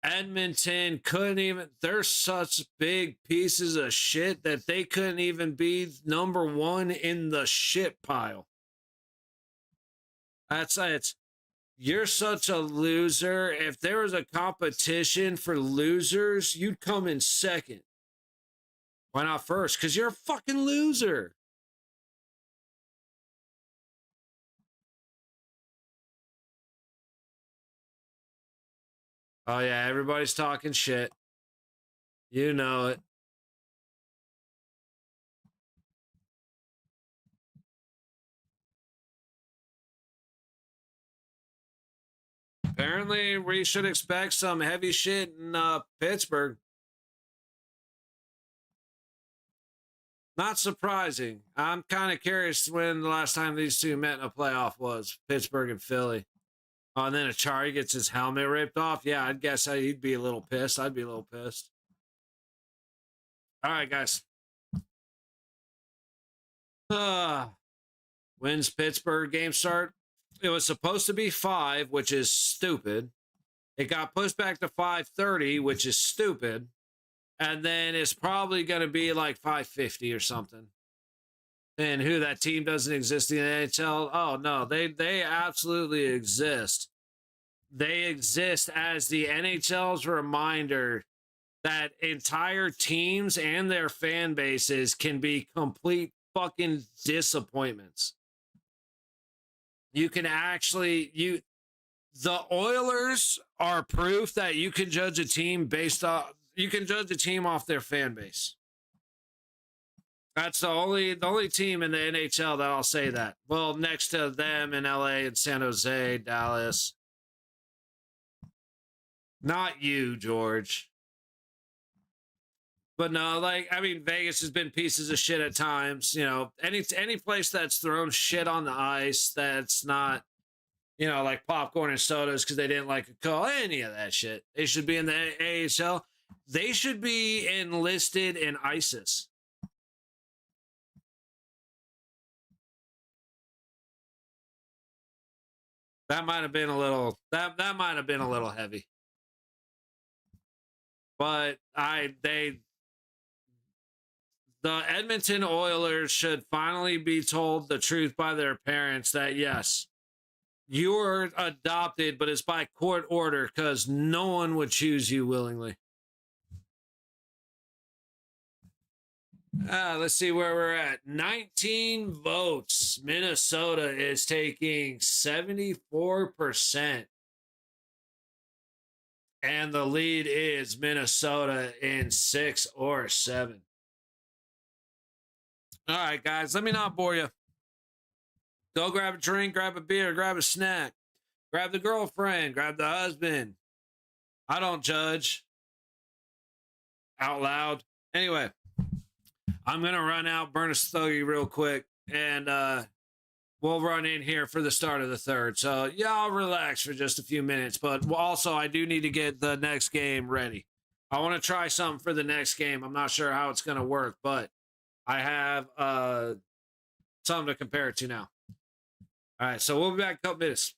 Edmonton couldn't even, they're such big pieces of shit that they couldn't even be number one in the shit pile. That's it. You're such a loser. If there was a competition for losers, you'd come in second. Why not first? Because you're a fucking loser. Oh, yeah, everybody's talking shit. You know it. Apparently, we should expect some heavy shit in Pittsburgh. Not surprising. I'm kind of curious when the last time these two met in a playoff was. Pittsburgh and Philly. Oh, and then Achari gets his helmet ripped off. Yeah, I'd guess he'd be a little pissed. I'd be a little pissed. All right, guys. When's Pittsburgh game start? It was supposed to be 5, which is stupid. It got pushed back to 5:30, which is stupid. And then it's probably going to be like 5:50 or something. And who, that team doesn't exist in the NHL? Oh, no, they absolutely exist. They exist as the NHL's reminder that entire teams and their fan bases can be complete fucking disappointments. You can actually, the Oilers are proof that you can judge a team off their fan base. That's the only team in the NHL that I'll say that. Well, next to them in LA and San Jose, Dallas. Not you, George. But no, Vegas has been pieces of shit at times. You know, any place that's thrown shit on the ice that's not, like popcorn and sodas because they didn't like a call, any of that shit. They should be in the AHL. They should be enlisted in ISIS. That might have been a little heavy. But the Edmonton Oilers should finally be told the truth by their parents that yes, you were adopted, but it's by court order because no one would choose you willingly. Let's see where we're at. 19 votes. Minnesota is taking 74%. And the lead is Minnesota in 6 or 7. All right, guys, let me not bore you. Go grab a drink, grab a beer, grab a snack. Grab the girlfriend, grab the husband. I don't judge. Out loud. Anyway, I'm going to run out, burn a stogie real quick, and we'll run in here for the start of the third. So, y'all relax for just a few minutes. But also, I do need to get the next game ready. I want to try something for the next game. I'm not sure how it's going to work, but I have something to compare it to now. All right, so we'll be back in a couple minutes.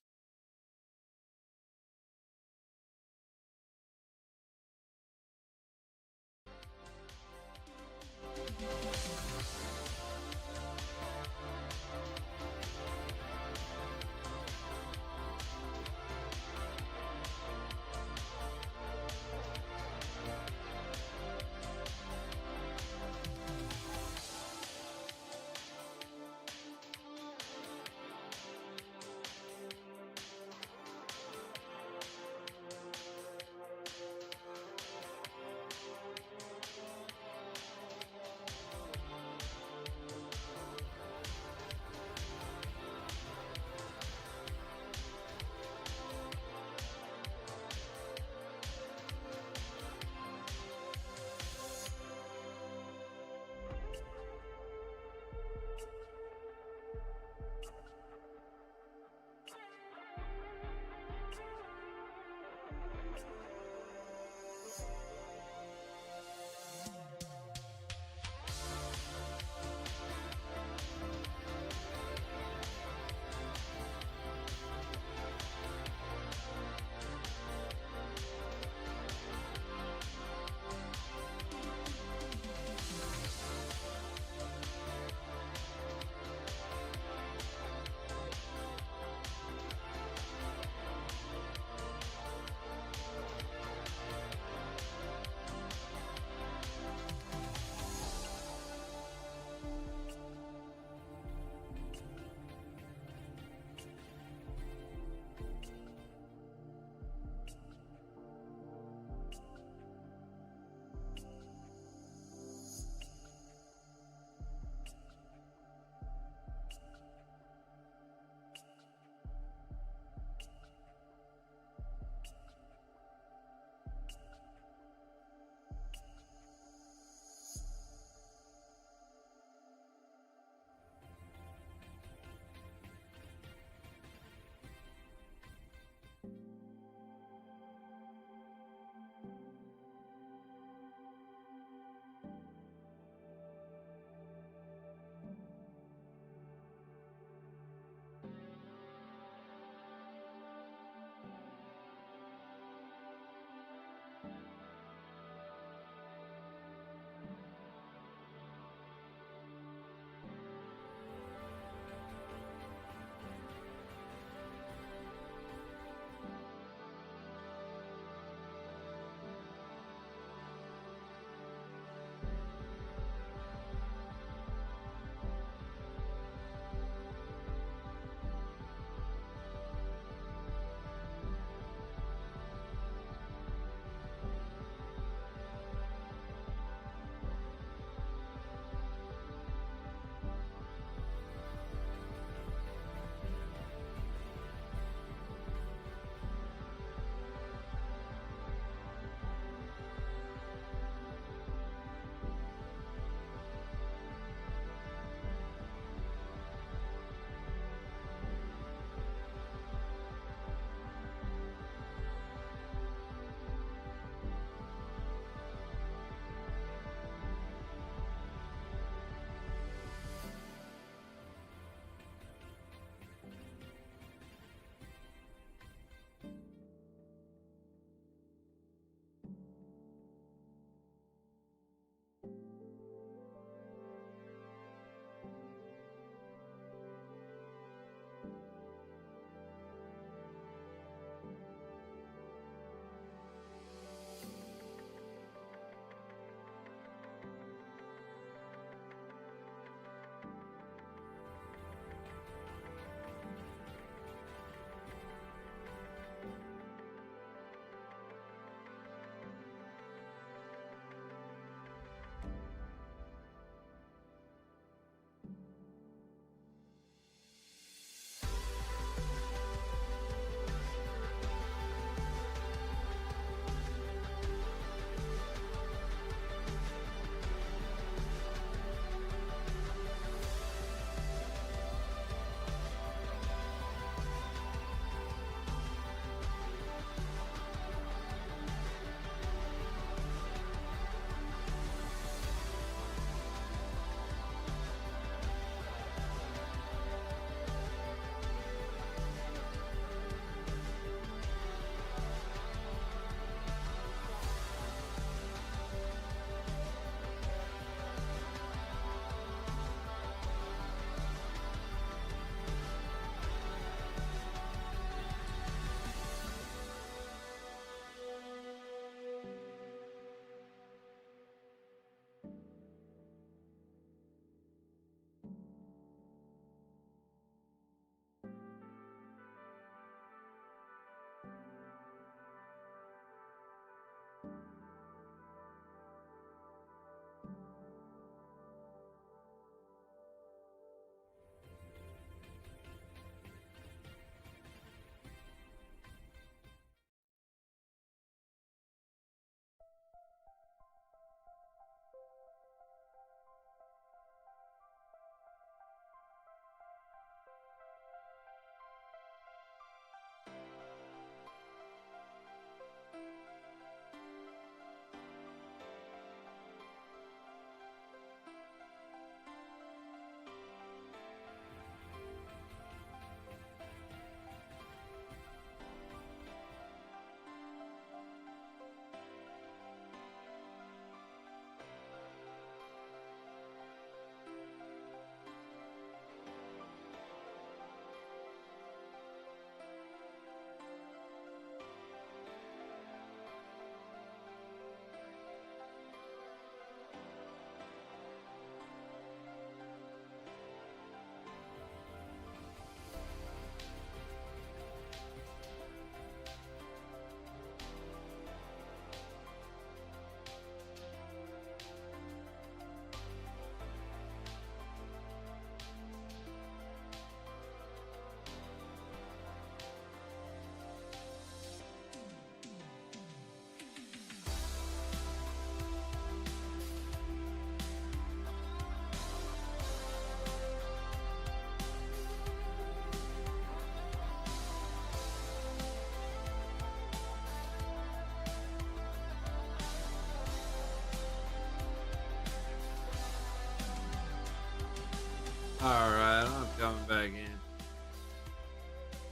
All right, I'm coming back in.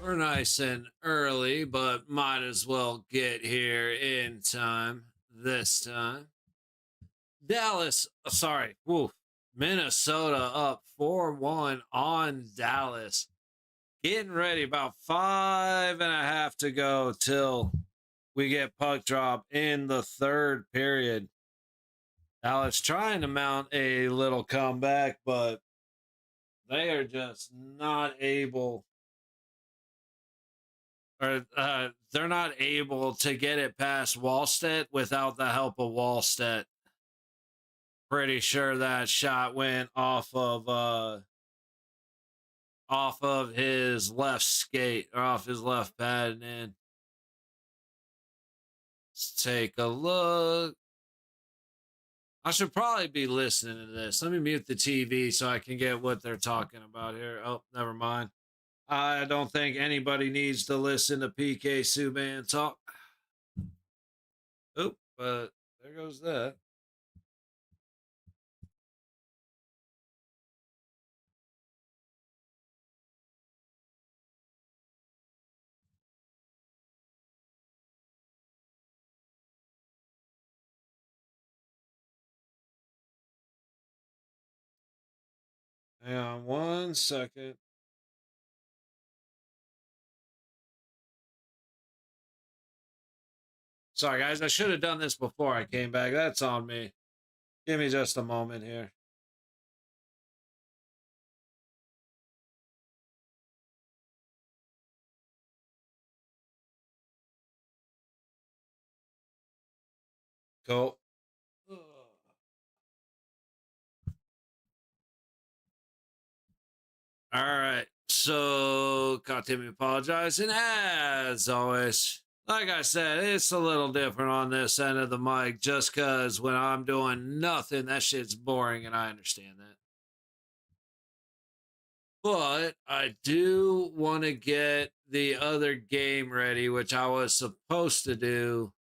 We're nice and early, but might as well get here in time this time. Dallas, sorry, woof. Minnesota up 4-1 on Dallas. Getting ready, about 5.5 to go till we get puck drop in the third period. Dallas trying to mount a little comeback, but they are just not able, or they're not able to get it past Wallstedt without the help of Wallstedt. Pretty sure that shot went off of his left skate or off his left pad and in. Let's take a look. I should probably be listening to this. Let me mute the TV so I can get what they're talking about here. Oh, never mind. I don't think anybody needs to listen to PK Subban talk. Oop, but there goes that. Hang on 1 second. Sorry, guys. I should have done this before I came back. That's on me. Give me just a moment here. Cool. All right. So, continue apologizing. As always, like I said, it's a little different on this end of the mic just because when I'm doing nothing, that shit's boring, and I understand that. But I do want to get the other game ready, which I was supposed to do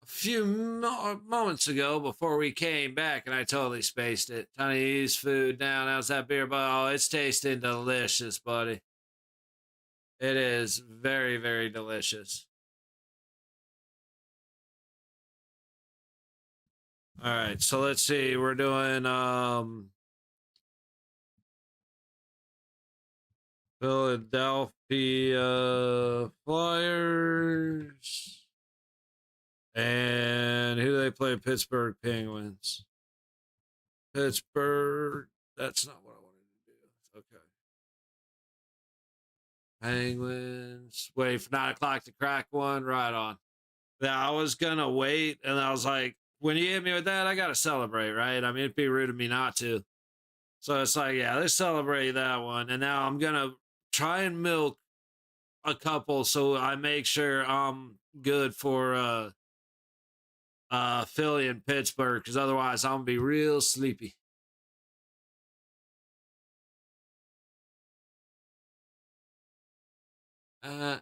a few moments ago before we came back, and I totally spaced it. Chinese food down. How's that beer? Oh, it's tasting delicious, buddy. It is very, very delicious. All right, so let's see. We're doing Philadelphia Flyers. And who do they play? Pittsburgh Penguins. Pittsburgh. That's not what I wanted to do. Okay. Penguins. Wait for 9 o'clock to crack one. Right on. Yeah, I was gonna wait, and I was like, when you hit me with that, I gotta celebrate, right? I mean, it'd be rude of me not to. So it's like, yeah, let's celebrate that one. And now I'm gonna try and milk a couple so I make sure I'm good for Philly and Pittsburgh, because otherwise I'm gonna be real sleepy. Uh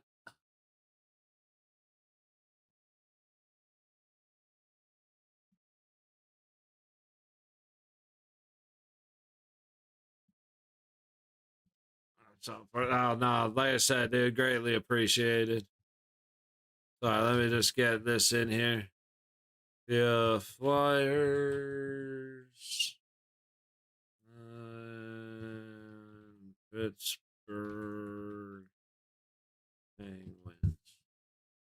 so oh no, like I said, dude, greatly appreciated. Sorry, let me just get this in here. Yeah, Flyers. Pittsburgh Penguins.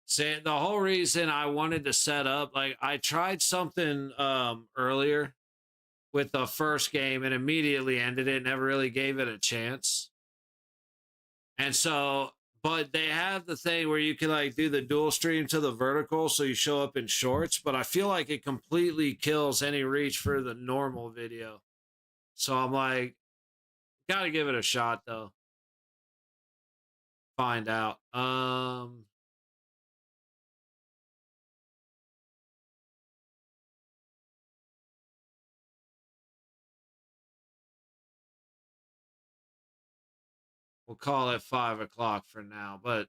See, the whole reason I wanted to set up, like, I tried something earlier with the first game and immediately ended it, never really gave it a chance. And so, but they have the thing where you can like do the dual stream to the vertical so you show up in shorts, but I feel like it completely kills any reach for the normal video. So I'm like, gotta give it a shot though. Find out. We'll call it 5 o'clock for now, but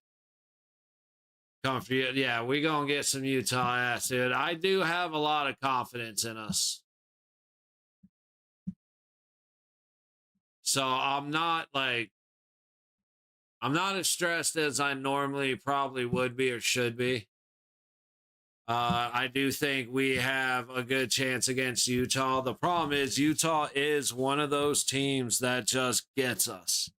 comfy. Yeah, we gonna get some Utah ass, dude. I do have a lot of confidence in us. So I'm not as stressed as I normally probably would be or should be. I do think we have a good chance against Utah. The problem is Utah is one of those teams that just gets us.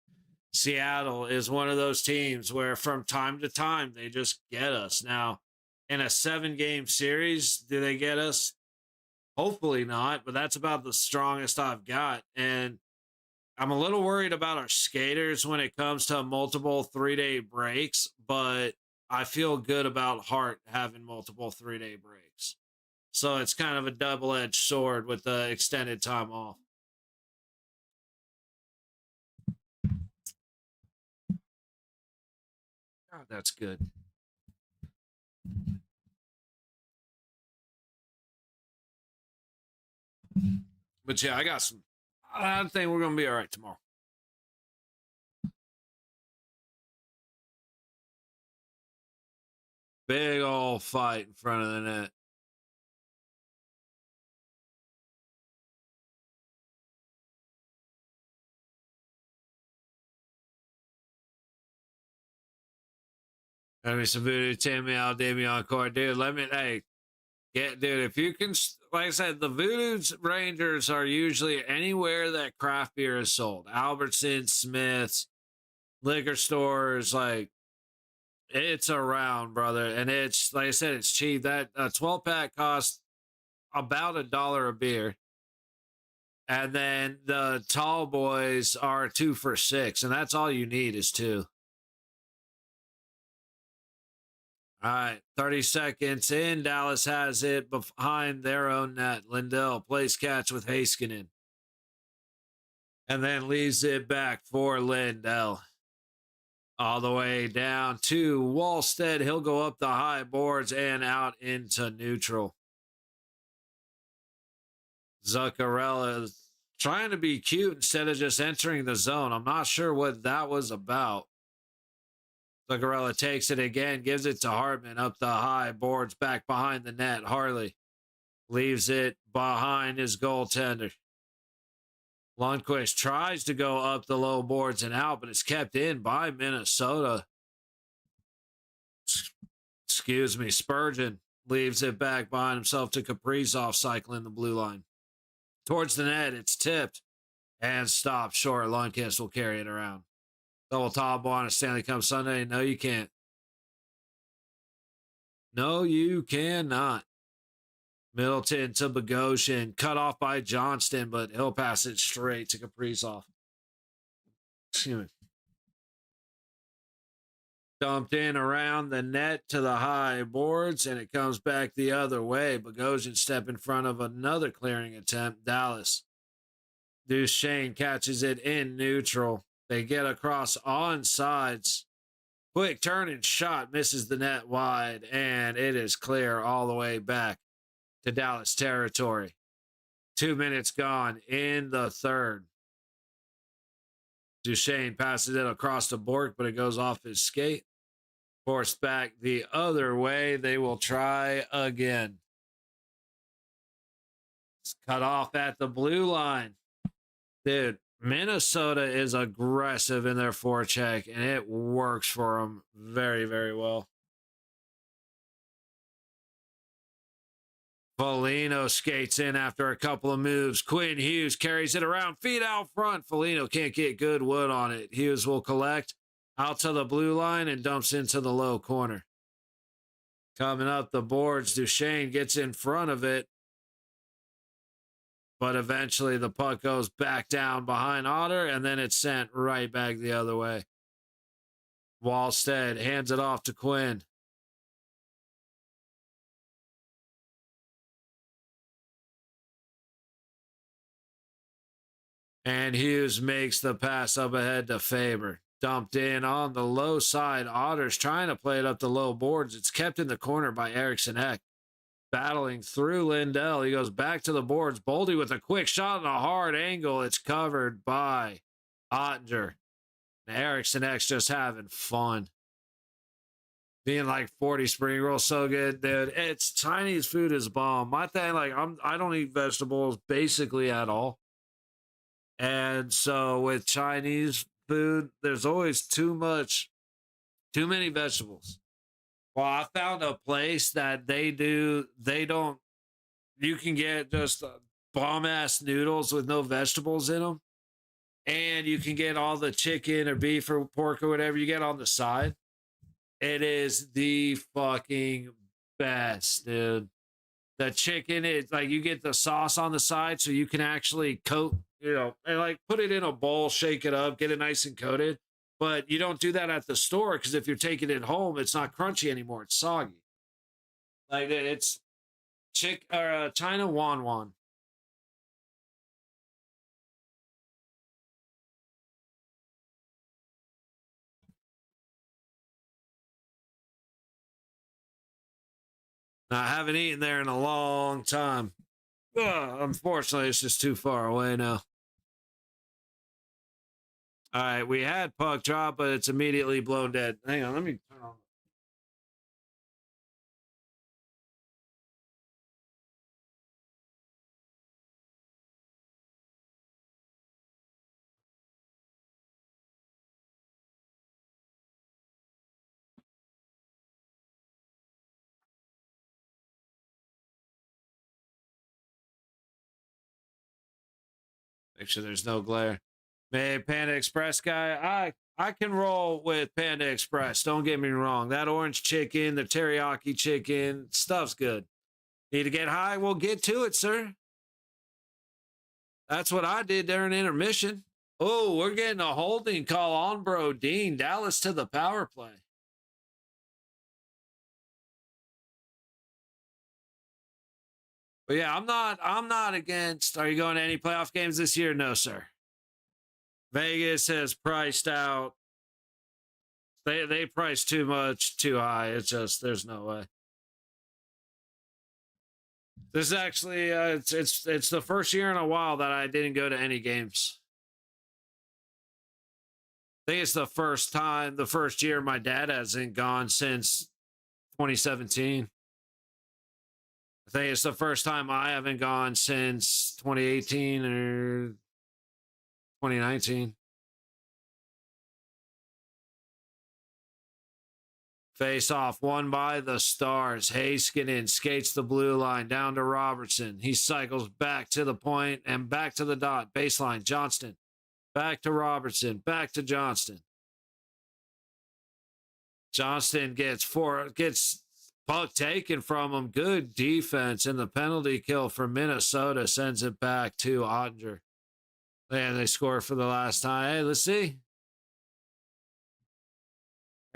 Seattle is one of those teams where from time to time they just get us. Now, in a 7-game series, do they get us? Hopefully not, but that's about the strongest I've got. And I'm a little worried about our skaters when it comes to multiple 3-day breaks, but I feel good about Hart having multiple 3-day breaks. So it's kind of a double-edged sword with the extended time off. God, that's good. But yeah, I think we're going to be all right tomorrow. Big old fight in front of the net. Enemy Sabudu, Timmy, Al Damian Court. Dude, dude, if you can, like I said, the Voodoo's Rangers are usually anywhere that craft beer is sold. Albertsons, Smith's, liquor stores, like, it's around, brother. And it's, like I said, it's cheap. That 12-pack costs about $1 a beer. And then the tall boys are 2 for $6. And that's all you need is 2. All right, 30 seconds in. Dallas has it behind their own net. Lindell plays catch with Heiskanen. And then leaves it back for Lindell. All the way down to Wallstead. He'll go up the high boards and out into neutral. Zuccarello trying to be cute instead of just entering the zone. I'm not sure what that was about. Zuccarello takes it again, gives it to Hartman up the high boards back behind the net. Harley leaves it behind his goaltender. Lundqvist tries to go up the low boards and out, but it's kept in by Minnesota. Excuse me. Spurgeon leaves it back behind himself to Kaprizov, cycling the blue line. Towards the net, it's tipped and stopped short. Lundqvist will carry it around. Double top on a Stanley Cup Sunday. No, you can't. No, you cannot. Middleton to Bogosian. Cut off by Johnston, but he'll pass it straight to Kaprizov. Excuse me. Dumped in around the net to the high boards, and it comes back the other way. Bogosian step in front of another clearing attempt. Dallas. Duchesne catches it in neutral. They get across on sides. Quick turn and shot misses the net wide, and it is clear all the way back to Dallas territory. 2 minutes gone in the third. Duchesne passes it across the board, but it goes off his skate. Forced back the other way. They will try again. It's cut off at the blue line. Dude, Minnesota is aggressive in their forecheck, and it works for them very, very well. Foligno skates in after a couple of moves. Quinn Hughes carries it around, feet out front. Foligno can't get good wood on it. Hughes will collect out to the blue line and dumps into the low corner. Coming up the boards, Duchesne gets in front of it. But eventually the puck goes back down behind Otter, and then it's sent right back the other way. Wallstead hands it off to Quinn. And Hughes makes the pass up ahead to Faber. Dumped in on the low side. Otter's trying to play it up the low boards. It's kept in the corner by Eriksson Ek. Battling through Lindell. He goes back to the boards. Boldy with a quick shot and a hard angle. It's covered by Ottinger. And Eriksson Ek's just having fun. Being like 40 spring rolls so good, dude. It's Chinese food is bomb. My thing, like, I don't eat vegetables basically at all. And so with Chinese food, there's always too many vegetables. Well, I found a place that they don't, you can get just bomb ass noodles with no vegetables in them. And you can get all the chicken or beef or pork or whatever you get on the side. It is the fucking best, dude. The chicken is like you get the sauce on the side so you can actually coat, and like put it in a bowl, shake it up, get it nice and coated. But you don't do that at the store because if you're taking it home, it's not crunchy anymore. It's soggy. Like it's China Wan. I haven't eaten there in a long time. Unfortunately, it's just too far away now. All right, we had puck drop, but it's immediately blown dead. Hang on, let me turn on. Make sure there's no glare. Hey, Panda Express guy, I can roll with Panda Express. Don't get me wrong. That orange chicken, the teriyaki chicken, stuff's good. Need to get high? We'll get to it, sir. That's what I did during intermission. Oh, we're getting a holding call on Bro Dean. Dallas to the power play. But yeah, I'm not against. Are you going to any playoff games this year? No, sir. Vegas has priced out. They price too much, too high. It's just there's no way. This is actually it's the first year in a while that I didn't go to any games. I think it's the first year my dad hasn't gone since 2017. I think it's the first time I haven't gone since 2018 or 2019. Face off won by the Stars. Heiskanen skates the blue line down to Robertson. He cycles back to the point and back to the dot. Baseline, Johnston. Back to Robertson. Back to Johnston. Johnston gets puck taken from him. Good defense, and the penalty kill for Minnesota sends it back to Ottinger. And they score for the last time. Hey, let's see.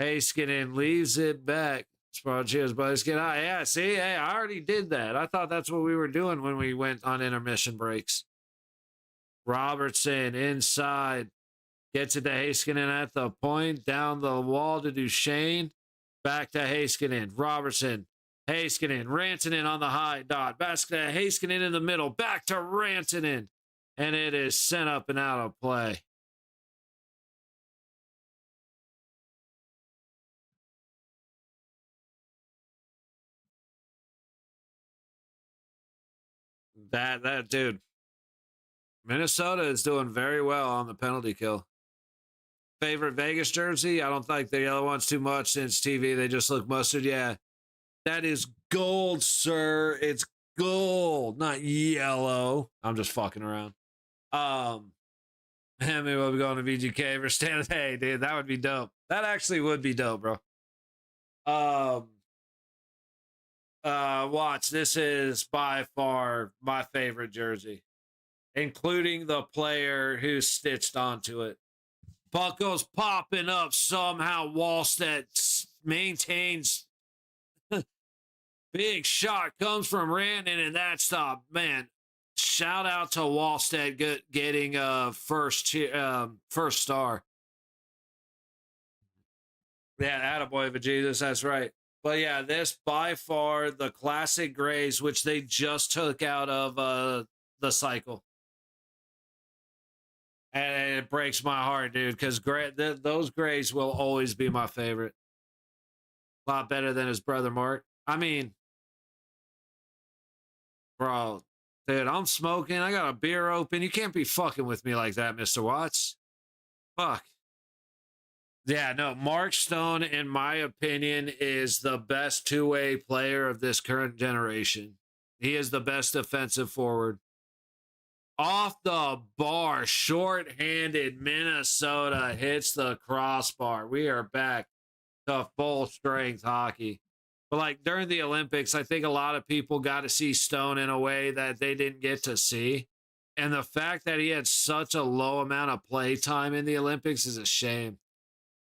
Heiskanen leaves it back. Cheers, buddies. Get out. Yeah, see, hey, I already did that. I thought that's what we were doing when we went on intermission breaks. Robertson inside. Gets it to Heiskanen at the point. Down the wall to Duchesne. Back to Heiskanen. Robertson. Heiskanen. Rantanen on the high dot. Back to Heiskanen in the middle. Back to Rantanen. And it is sent up and out of play. That dude. Minnesota is doing very well on the penalty kill. Favorite Vegas jersey? I don't like the yellow ones too much since TV. They just look mustard. Yeah. That is gold, sir. It's gold, not yellow. I'm just fucking around. Maybe we'll be going to VGK for Stanley. Hey, dude, that would be dope. That actually would be dope, bro. Watch. This is by far my favorite jersey, including the player who stitched onto it. Puck goes popping up somehow. Wallstedt maintains. Big shot comes from Rantanen, and that stop. Man, shout out to Wallstedt getting first star. Yeah, attaboy of Jesus, that's right. But yeah, this by far the classic grays, which they just took out of the cycle. And it breaks my heart, dude, because those grays will always be my favorite. A lot better than his brother Mark. I mean, bro, Dude, I'm smoking. I got a beer open. You can't be fucking with me like that, Mr. Watts. Fuck. Yeah, no, Mark Stone, in my opinion, is the best two-way player of this current generation. He is the best defensive forward. Off the bar, short-handed, Minnesota hits the crossbar. We are back to full-strength hockey. But like during the Olympics, I think a lot of people got to see Stone in a way that they didn't get to see. And the fact that he had such a low amount of play time in the Olympics is a shame.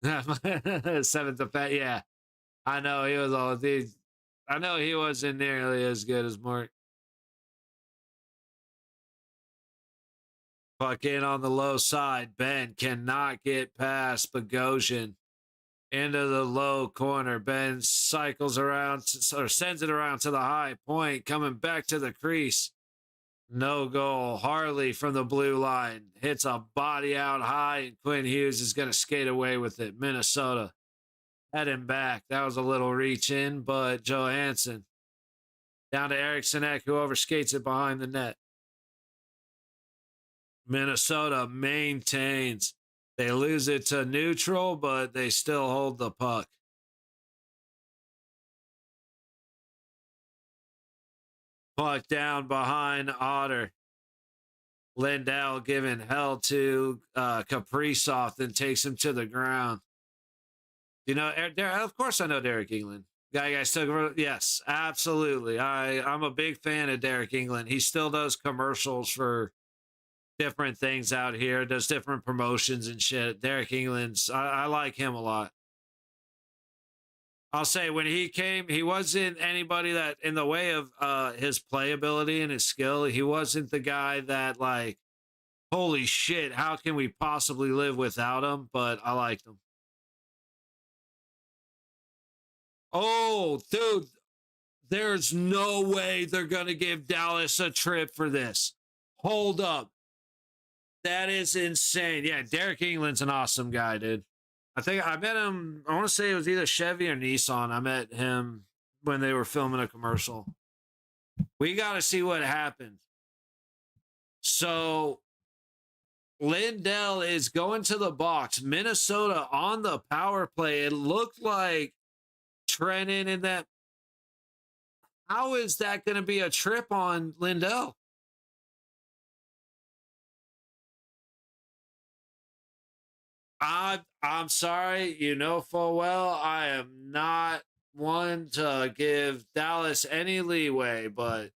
Seventh effect, yeah. I know he was all these. I know he wasn't nearly as good as Mark. Puck in on the low side. Ben cannot get past Bogosian into the low corner. Ben cycles around or sends it around to the high point, coming back to the crease. No goal. Harley from the blue line hits a body out high, and Quinn Hughes is going to skate away with it. Minnesota heading back. That was a little reach in, but Johansson down to Eriksson Ek, who overskates it behind the net. Minnesota maintains. They lose it to neutral, but they still hold the puck. Puck down behind Otter. Lindell giving hell to Kaprizov, then takes him to the ground. You know, of course I know Derek England. Guy took, yes, absolutely. I'm a big fan of Derek England. He still does commercials for different things out here, does different promotions and shit. Derek England's, I like him a lot. I'll say when he came, he wasn't anybody that in the way of his playability and his skill, he wasn't the guy that like, holy shit, how can we possibly live without him? But I liked him. Oh, dude, there's no way they're going to give Dallas a trip for this. Hold up. That is insane. Yeah, Derek England's an awesome guy, dude. I think I met him, I want to say it was either Chevy or Nissan. I met him when they were filming a commercial. We got to see what happened. So Lindell is going to the box. Minnesota on the power play. It looked like Trennan and that. How is that going to be a trip on Lindell? I'm sorry, you know full well I am not one to give Dallas any leeway, but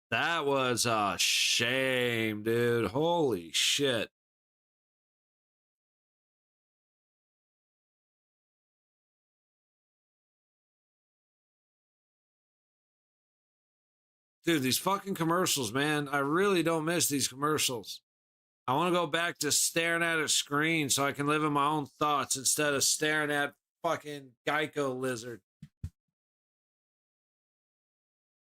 that was a shame, dude. Holy shit. Dude, these fucking commercials, man. I really don't miss these commercials. I want to go back to staring at a screen so I can live in my own thoughts instead of staring at fucking Geico Lizard.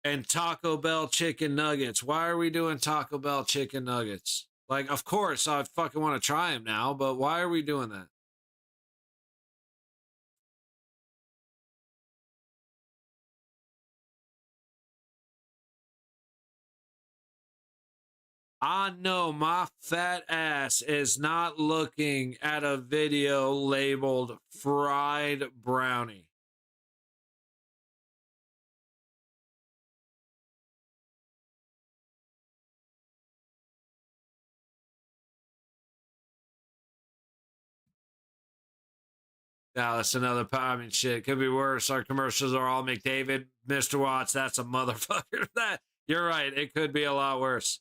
And Taco Bell chicken nuggets. Why are we doing Taco Bell chicken nuggets? Like, of course, I fucking want to try them now, but why are we doing that? I know my fat ass is not looking at a video labeled fried brownie. Now that's another, I mean, shit, could be worse. Our commercials are all McDavid. Mr. Watts, that's a motherfucker. That, you're right. It could be a lot worse.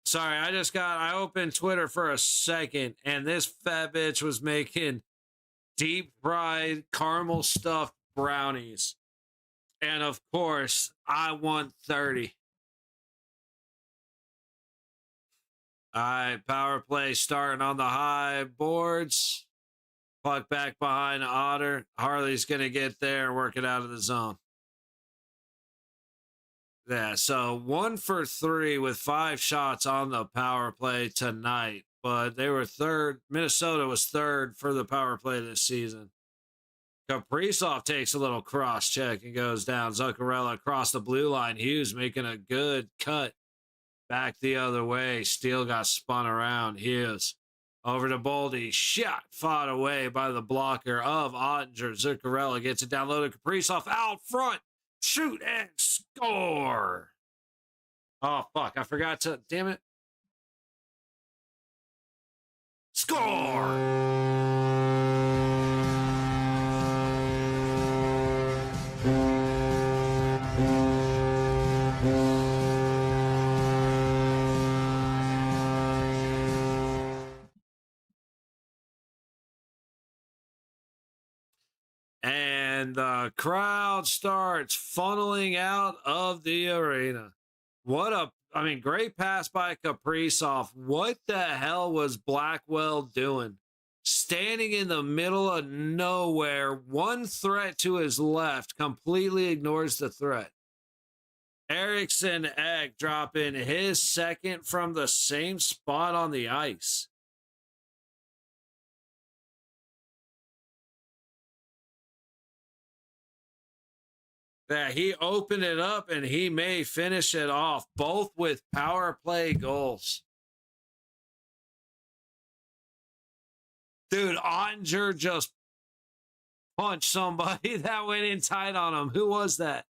Sorry, I opened Twitter for a second, and this fat bitch was making deep fried caramel stuffed brownies. And of course, I want 30. All right, power play starting on the high boards. Puck back behind Otter. Harley's going to get there and work it out of the zone. Yeah, so 1 for 3 with 5 shots on the power play tonight. but they were third. Minnesota was third for the power play this season. Kaprizov takes a little cross check and goes down. Zuccarello across the blue line. Hughes making a good cut back the other way. Steele got spun around. Hughes over to Boldy. Shot fought away by the blocker of Ottinger. Zuccarello gets it down low to Kaprizov. Out front. Shoot and score. Oh, fuck. I forgot to. Damn it. Score. And the crowd starts funneling out of the arena. Great pass by Kaprizov. What the hell was Blackwell doing? Standing in the middle of nowhere, one threat to his left, completely ignores the threat. Eriksson Ek dropping his second from the same spot on the ice. That he opened it up and he may finish it off, both with power play goals. Dude, Ottinger just punched somebody that went in tight on him. Who was that?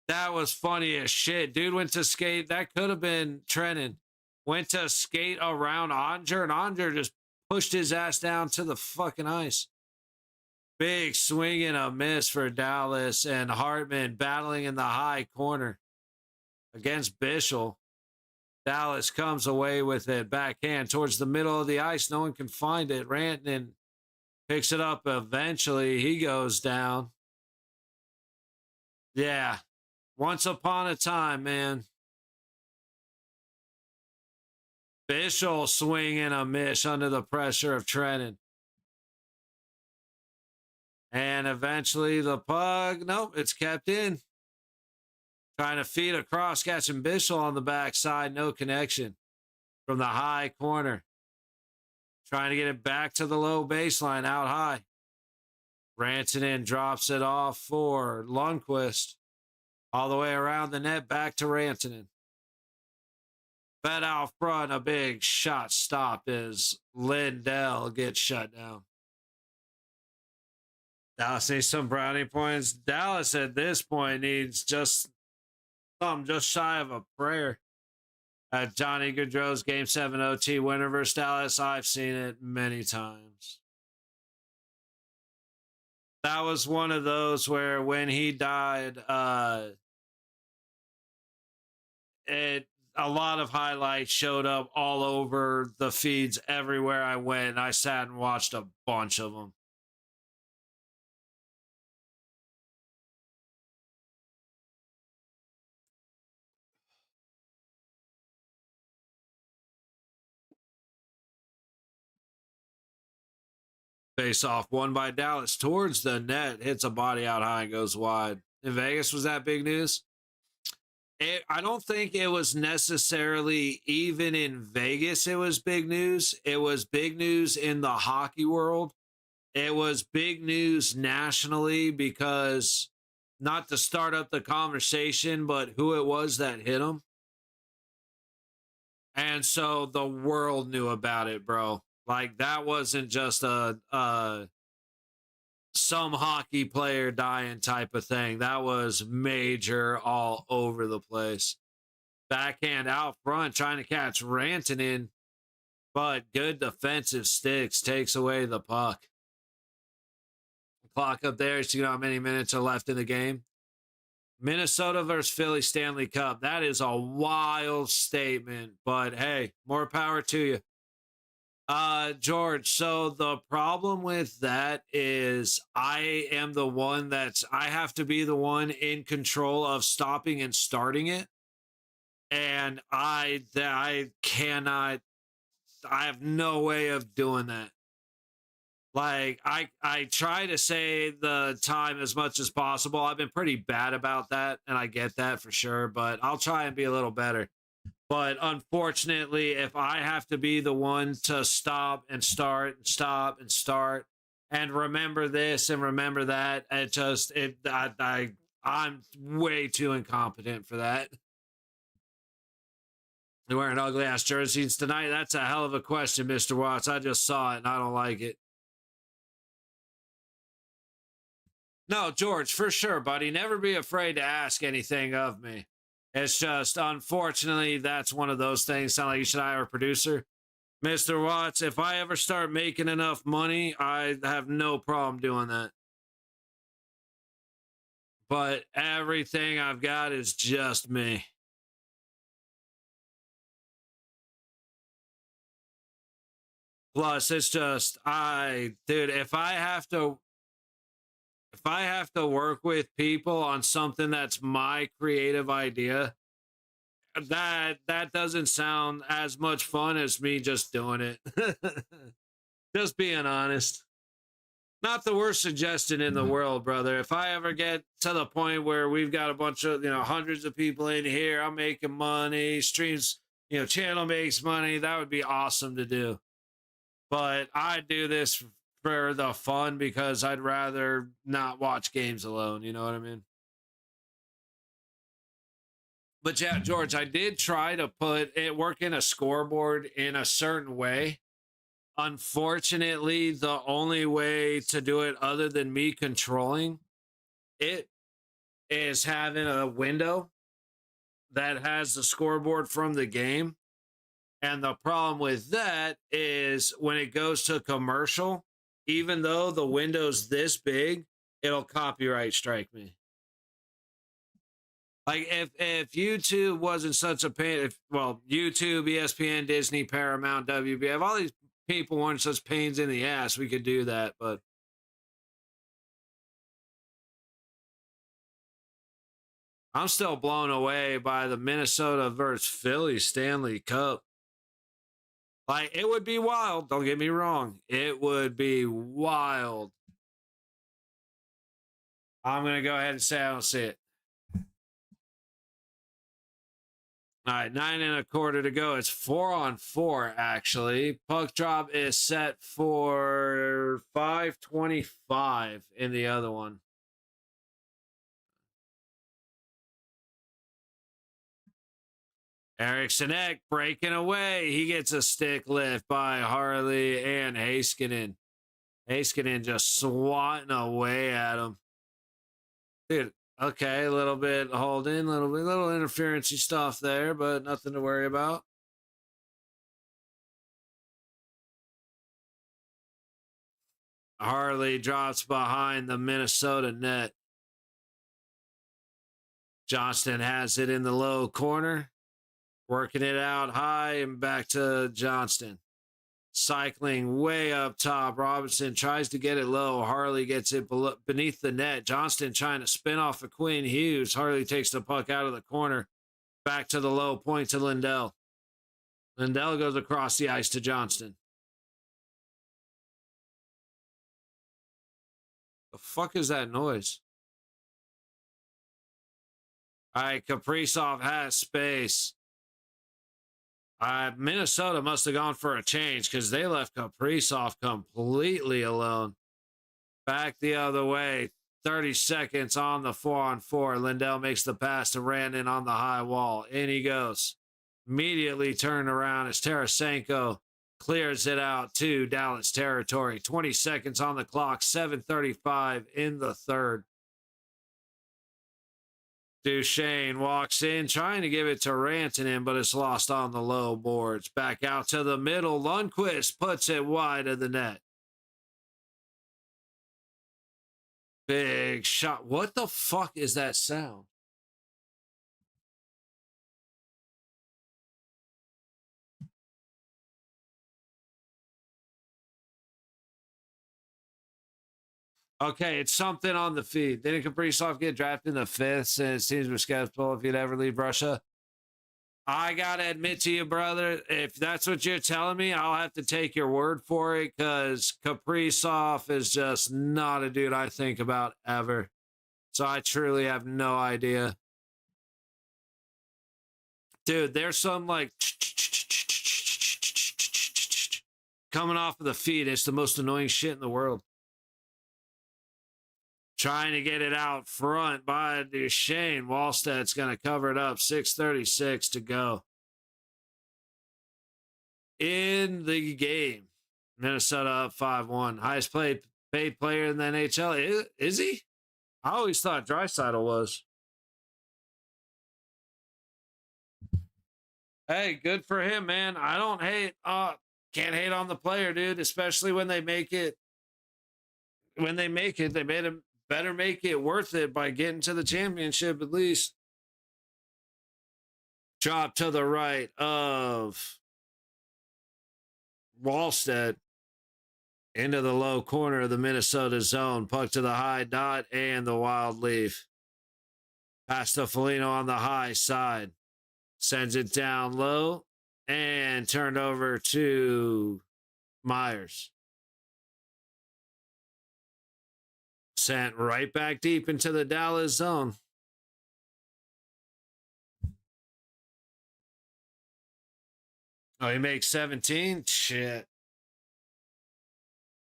That was funny as shit. Dude went to skate. That could have been Trennan. Went to skate around Ottinger, and Ottinger just pushed his ass down to the fucking ice. Big swing and a miss for Dallas, and Hartman battling in the high corner against Bischel. Dallas comes away with it, backhand towards the middle of the ice. No one can find it. Rantanen picks it up eventually. He goes down. Yeah, once upon a time, man. Bischel swing and a miss under the pressure of Trennan. And eventually the puck, nope, it's kept in. Trying to feed across, catching Bischel on the backside, no connection from the high corner. Trying to get it back to the low baseline, out high. Rantanen drops it off for Lundqvist. All the way around the net, back to Rantanen. Fed out front, a big shot stopped as Lindell gets shut down. Dallas needs some brownie points. Dallas at this point needs just something just shy of a prayer. Johnny Gaudreau's Game 7 OT winner versus Dallas. I've seen it many times. That was one of those where when he died, a lot of highlights showed up all over the feeds everywhere I went. I sat and watched a bunch of them. Face off, won by Dallas towards the net, hits a body out high and goes wide. In Vegas, was that big news? I don't think it was necessarily even in Vegas. It was big news. It was big news in the hockey world. It was big news nationally because, not to start up the conversation, but who it was that hit him. And so the world knew about it, bro. Like, that wasn't just a some hockey player dying type of thing. That was major all over the place. Backhand out front, trying to catch Rantanen, but good defensive sticks, takes away the puck. Clock up there, so you know how many minutes are left in the game. Minnesota versus Philly Stanley Cup. That is a wild statement, but hey, more power to you. George, so the problem with that is I have to be the one in control of stopping and starting it. And I have no way of doing that. Like, I try to say the time as much as possible. I've been pretty bad about that, and I get that for sure, but I'll try and be a little better. But unfortunately, if I have to be the one to stop and start and stop and start and remember this and remember that, I'm way too incompetent for that. They're wearing ugly ass jerseys tonight. That's a hell of a question, Mr. Watts. I just saw it and I don't like it. No, George, for sure, buddy. Never be afraid to ask anything of me. It's just, unfortunately, that's one of those things. Sound like you should hire a producer. Mr. Watts, if I ever start making enough money, I have no problem doing that. But everything I've got is just me. Plus, it's just, dude, if I have to work with people on something that's my creative idea, that doesn't sound as much fun as me just doing it. Just being honest. Not the worst suggestion in the world, brother. If I ever get to the point where we've got a bunch of, hundreds of people in here, I'm making money, streams, channel makes money, that would be awesome to do. But I do this for the fun because I'd rather not watch games alone. You know what I mean? But yeah, George, I did try to work in a scoreboard in a certain way. Unfortunately, the only way to do it other than me controlling it is having a window that has the scoreboard from the game. And the problem with that is when it goes to commercial, even though the window's this big, it'll copyright strike me. Like if YouTube wasn't such a pain, YouTube, ESPN, Disney, Paramount, WB, if all these people weren't such pains in the ass, we could do that. But I'm still blown away by the Minnesota versus Philly Stanley Cup. Like, it would be wild. Don't get me wrong. It would be wild. I'm going to go ahead and say I don't see it. All right, 9.25 to go. It's 4-on-4, actually. Puck drop is set for 5:25 in the other one. Eriksson breaking away. He gets a stick lift by Harley and Heiskanen. Heiskanen just swatting away at him. Dude, okay, a little bit holding, little interference-y stuff there, but nothing to worry about. Harley drops behind the Minnesota net. Johnston has it in the low corner. Working it out high and back to Johnston. Cycling way up top. Robinson tries to get it low. Harley gets it beneath the net. Johnston trying to spin off of Quinn Hughes. Harley takes the puck out of the corner. Back to the low point to Lindell. Lindell goes across the ice to Johnston. The fuck is that noise? All right, Kaprizov has space. Minnesota must have gone for a change because they left Kaprizov completely alone. Back the other way. 30 seconds on the 4-on-4. Lindell makes the pass to Randon on the high wall. In he goes. Immediately turned around as Tarasenko clears it out to Dallas territory. 20 seconds on the clock. 7:35 in the third. Duchesne walks in, trying to give it to Rantanen, but it's lost on the low boards. Back out to the middle. Lundqvist puts it wide of the net. Big shot. What the fuck is that sound? Okay, it's something on the feed. Didn't Kaprizov get drafted in the 5th and it seems skeptical if he'd ever leave Russia? I gotta admit to you, brother, if that's what you're telling me, I'll have to take your word for it because Kaprizov is just not a dude I think about ever. So I truly have no idea. Dude, there's some like coming off of the feed. It's the most annoying shit in the world. Trying to get it out front by Duchesne. Wallstedt's going to cover it up. 6:36 to go in the game. Minnesota up 5-1. Highest paid player in the NHL. Is he? I always thought Draisaitl was. Hey, good for him, man. I don't hate. Can't hate on the player, dude. Especially when they make it. When they make it, they made him better make it worth it by getting to the championship at least. Drop to the right of Wallstedt into the low corner of the Minnesota zone. Puck to the high dot and the wild leaf. Pass to Foligno on the high side. Sends it down low and turned over to Myers. Sent right back deep into the Dallas zone. Oh, he makes 17? Shit.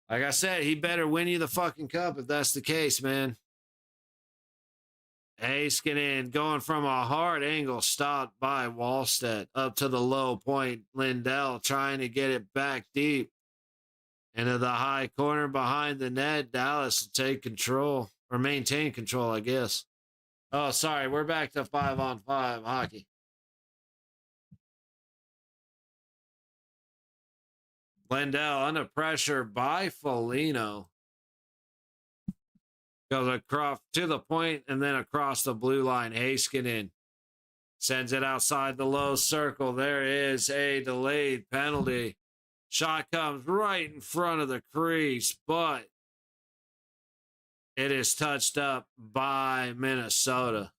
Like I said, he better win you the fucking cup if that's the case, man. Heiskanen going from a hard angle, stopped by Wallstedt. Up to the low point. Lindell trying to get it back deep. Into the high corner behind the net. Dallas will take control. Or maintain control, I guess. Oh, sorry. We're back to 5-on-5 hockey. Lindell under pressure by Foligno. Goes across to the point and then across the blue line. Heiskanen sends it outside the low circle. There is a delayed penalty. Shot comes right in front of the crease, but it is touched up by Minnesota.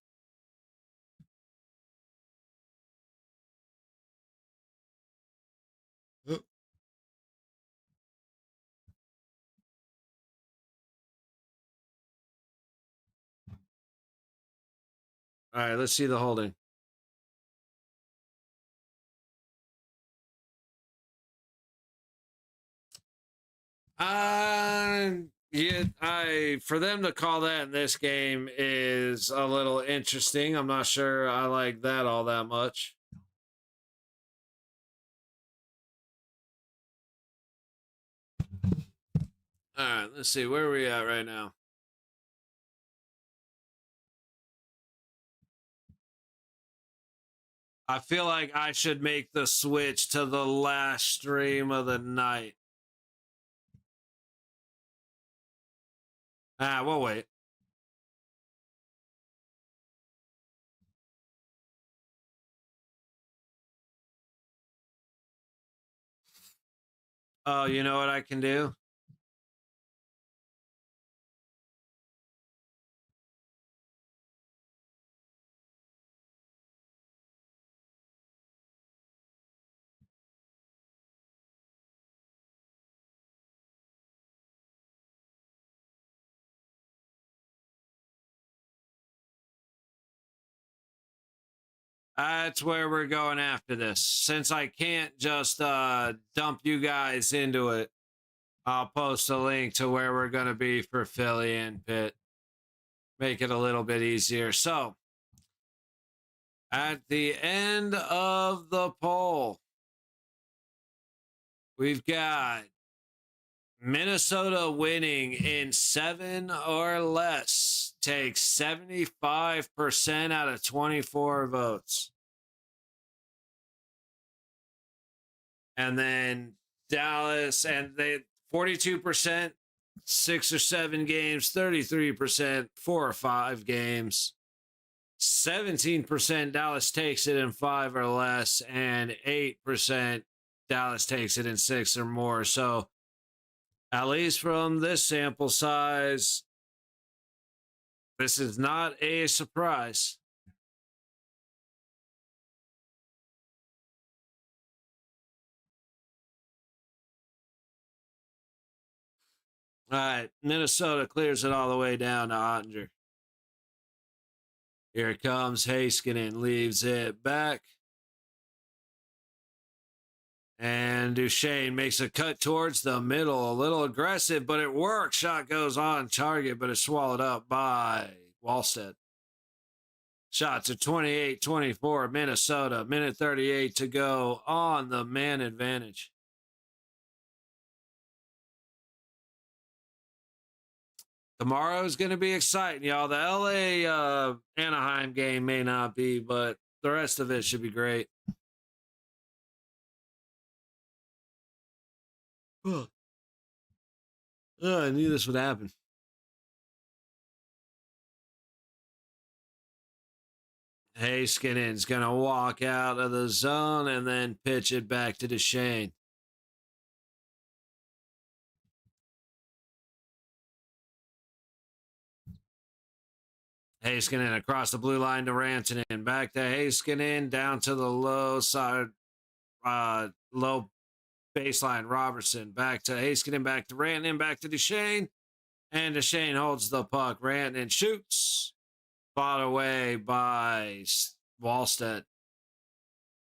All right, let's see the holding. For them to call that in this game is a little interesting. I'm not sure I like that all that much. All right, let's see. Where are we at right now? I feel like I should make the switch to the last stream of the night. We'll wait. Oh, you know what I can do? That's where we're going after this. Since I can't just dump you guys into it, I'll post a link to where we're going to be for Philly and Pitt. Make it a little bit easier. So, at the end of the poll, we've got Minnesota winning in 7 or less takes 75% out of 24 votes. And then Dallas, and they 42%, 6 or 7 games, 33%, 4 or 5 games. 17% Dallas takes it in 5 or less, and 8% Dallas takes it in 6 or more. So, at least from this sample size, this is not a surprise. All right, Minnesota clears it all the way down to Ottinger. Here comes Heiskanen, leaves it back. And Duchesne makes a cut towards the middle, a little aggressive, but it works. Shot goes on target, but it's swallowed up by Wallstead. Shots at 28-24, Minnesota. Minute 38 to go on the man advantage. Tomorrow's going to be exciting, y'all. The LA Anaheim game may not be, but the rest of it should be great. Oh, I knew this would happen. Heiskanen's going to walk out of the zone and then pitch it back to Duchesne. Heiskanen across the blue line to Rantanen. Back to Heiskanen, down to the low side, low baseline. Robertson. Back to Heiskanen, back to Rantanen, back to Duchesne. And Duchesne holds the puck. Rantanen shoots. Fought away by Wallstedt.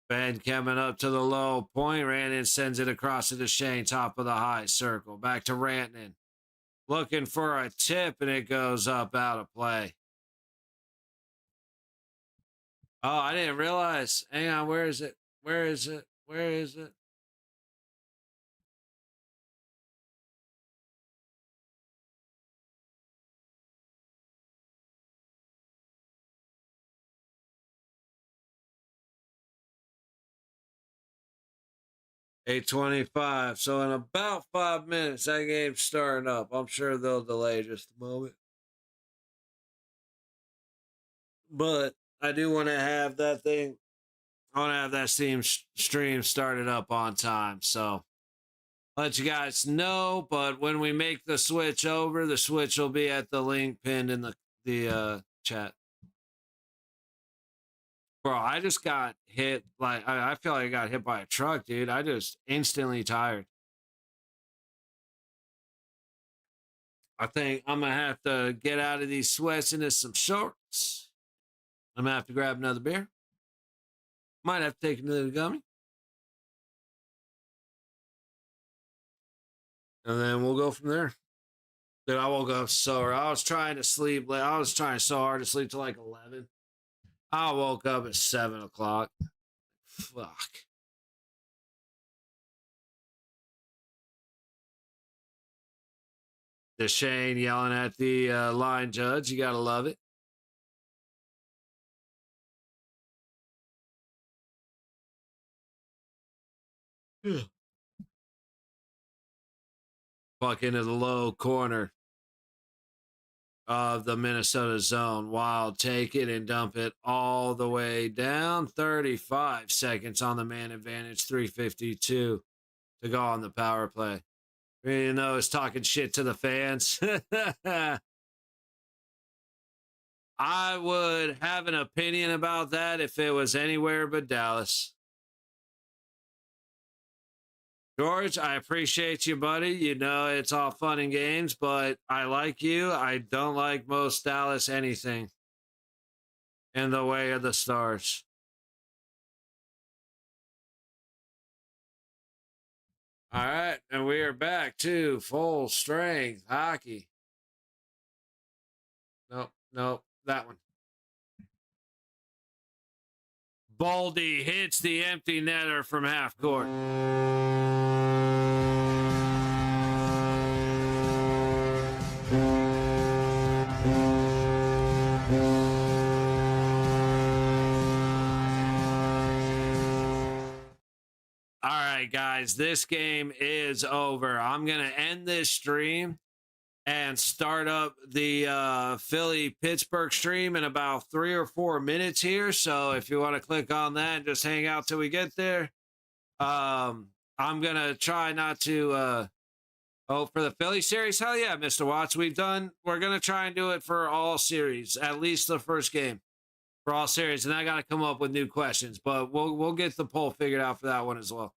Ben coming up to the low point. Rantanen sends it across to Duchesne, top of the high circle. Back to Rantanen. Looking for a tip, and it goes up out of play. Oh, I didn't realize. Hang on, where is it? Where is it? Where is it? $8:25. So in about 5 minutes, that game's starting up. I'm sure they'll delay just a moment. But I do want to have that thing. I want to have that stream started up on time. So let you guys know. But when we make the switch over, the switch will be at the link pinned in the chat. Bro, I just got hit. Like, I feel like I got hit by a truck, dude. I just instantly tired. I think I'm going to have to get out of these sweats into some shorts. I'm going to have to grab another beer. Might have to take another gummy. And then we'll go from there. Dude, I woke up so early. I was trying to sleep. I was trying so hard to sleep till like 11. I woke up at 7 o'clock. Fuck. Duchesne yelling at the line judge. You got to love it. Fuck into the low corner of the Minnesota zone. Wild, take it and dump it all the way down. 35 seconds on the man advantage. 3:52 to go on the power play. You know, it's talking shit to the fans. I would have an opinion about that if it was anywhere but Dallas. George, I appreciate you, buddy. You know, it's all fun and games, but I like you. I don't like most Dallas anything in the way of the Stars. All right, and we are back to full strength hockey. Nope, that one. Baldy hits the empty netter from half court. All right, guys, this game is over. I'm going to end this stream and start up the Philly-Pittsburgh stream in about 3 or 4 minutes here. So if you want to click on that and just hang out till we get there. I'm going to try not to... for the Philly series? Hell yeah, Mr. Watts. We're going to try and do it for all series, at least the first game for all series. And I got to come up with new questions, but we'll get the poll figured out for that one as well.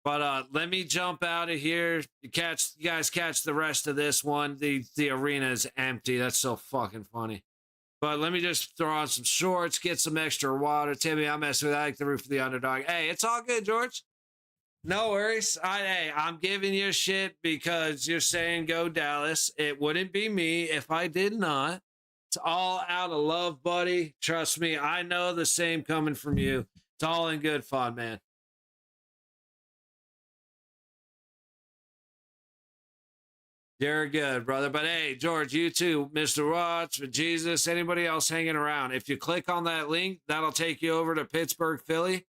But let me jump out of here. You guys catch the rest of this one. The arena is empty. That's so fucking funny. But let me just throw on some shorts, get some extra water. Timmy, I'm messing with. I like the root for the underdog. Hey, it's all good, George. No worries. Hey, I'm giving you shit because you're saying go Dallas. It wouldn't be me if I did not. It's all out of love, buddy. Trust me, I know the same coming from you. It's all in good fun, man. You're good, brother. But hey, George, you too, Mr. Watts, Jesus, anybody else hanging around. If you click on that link, that'll take you over to Pittsburgh, Philly.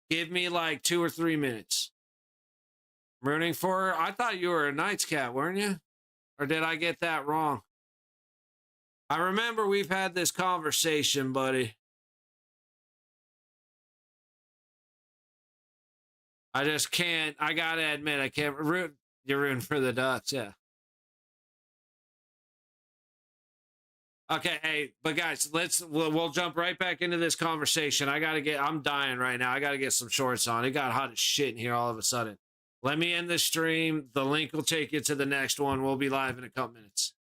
Give me like 2 or 3 minutes. I'm rooting for her. I thought you were a Knights cat, weren't you? Or did I get that wrong? I remember we've had this conversation, buddy. I just can't. I gotta admit, I can't root. You're rooting for the Ducks, yeah. Okay, hey, but guys, we'll jump right back into this conversation. I'm dying right now. I gotta get some shorts on. It got hot as shit in here all of a sudden. Let me end the stream. The link will take you to the next one. We'll be live in a couple minutes.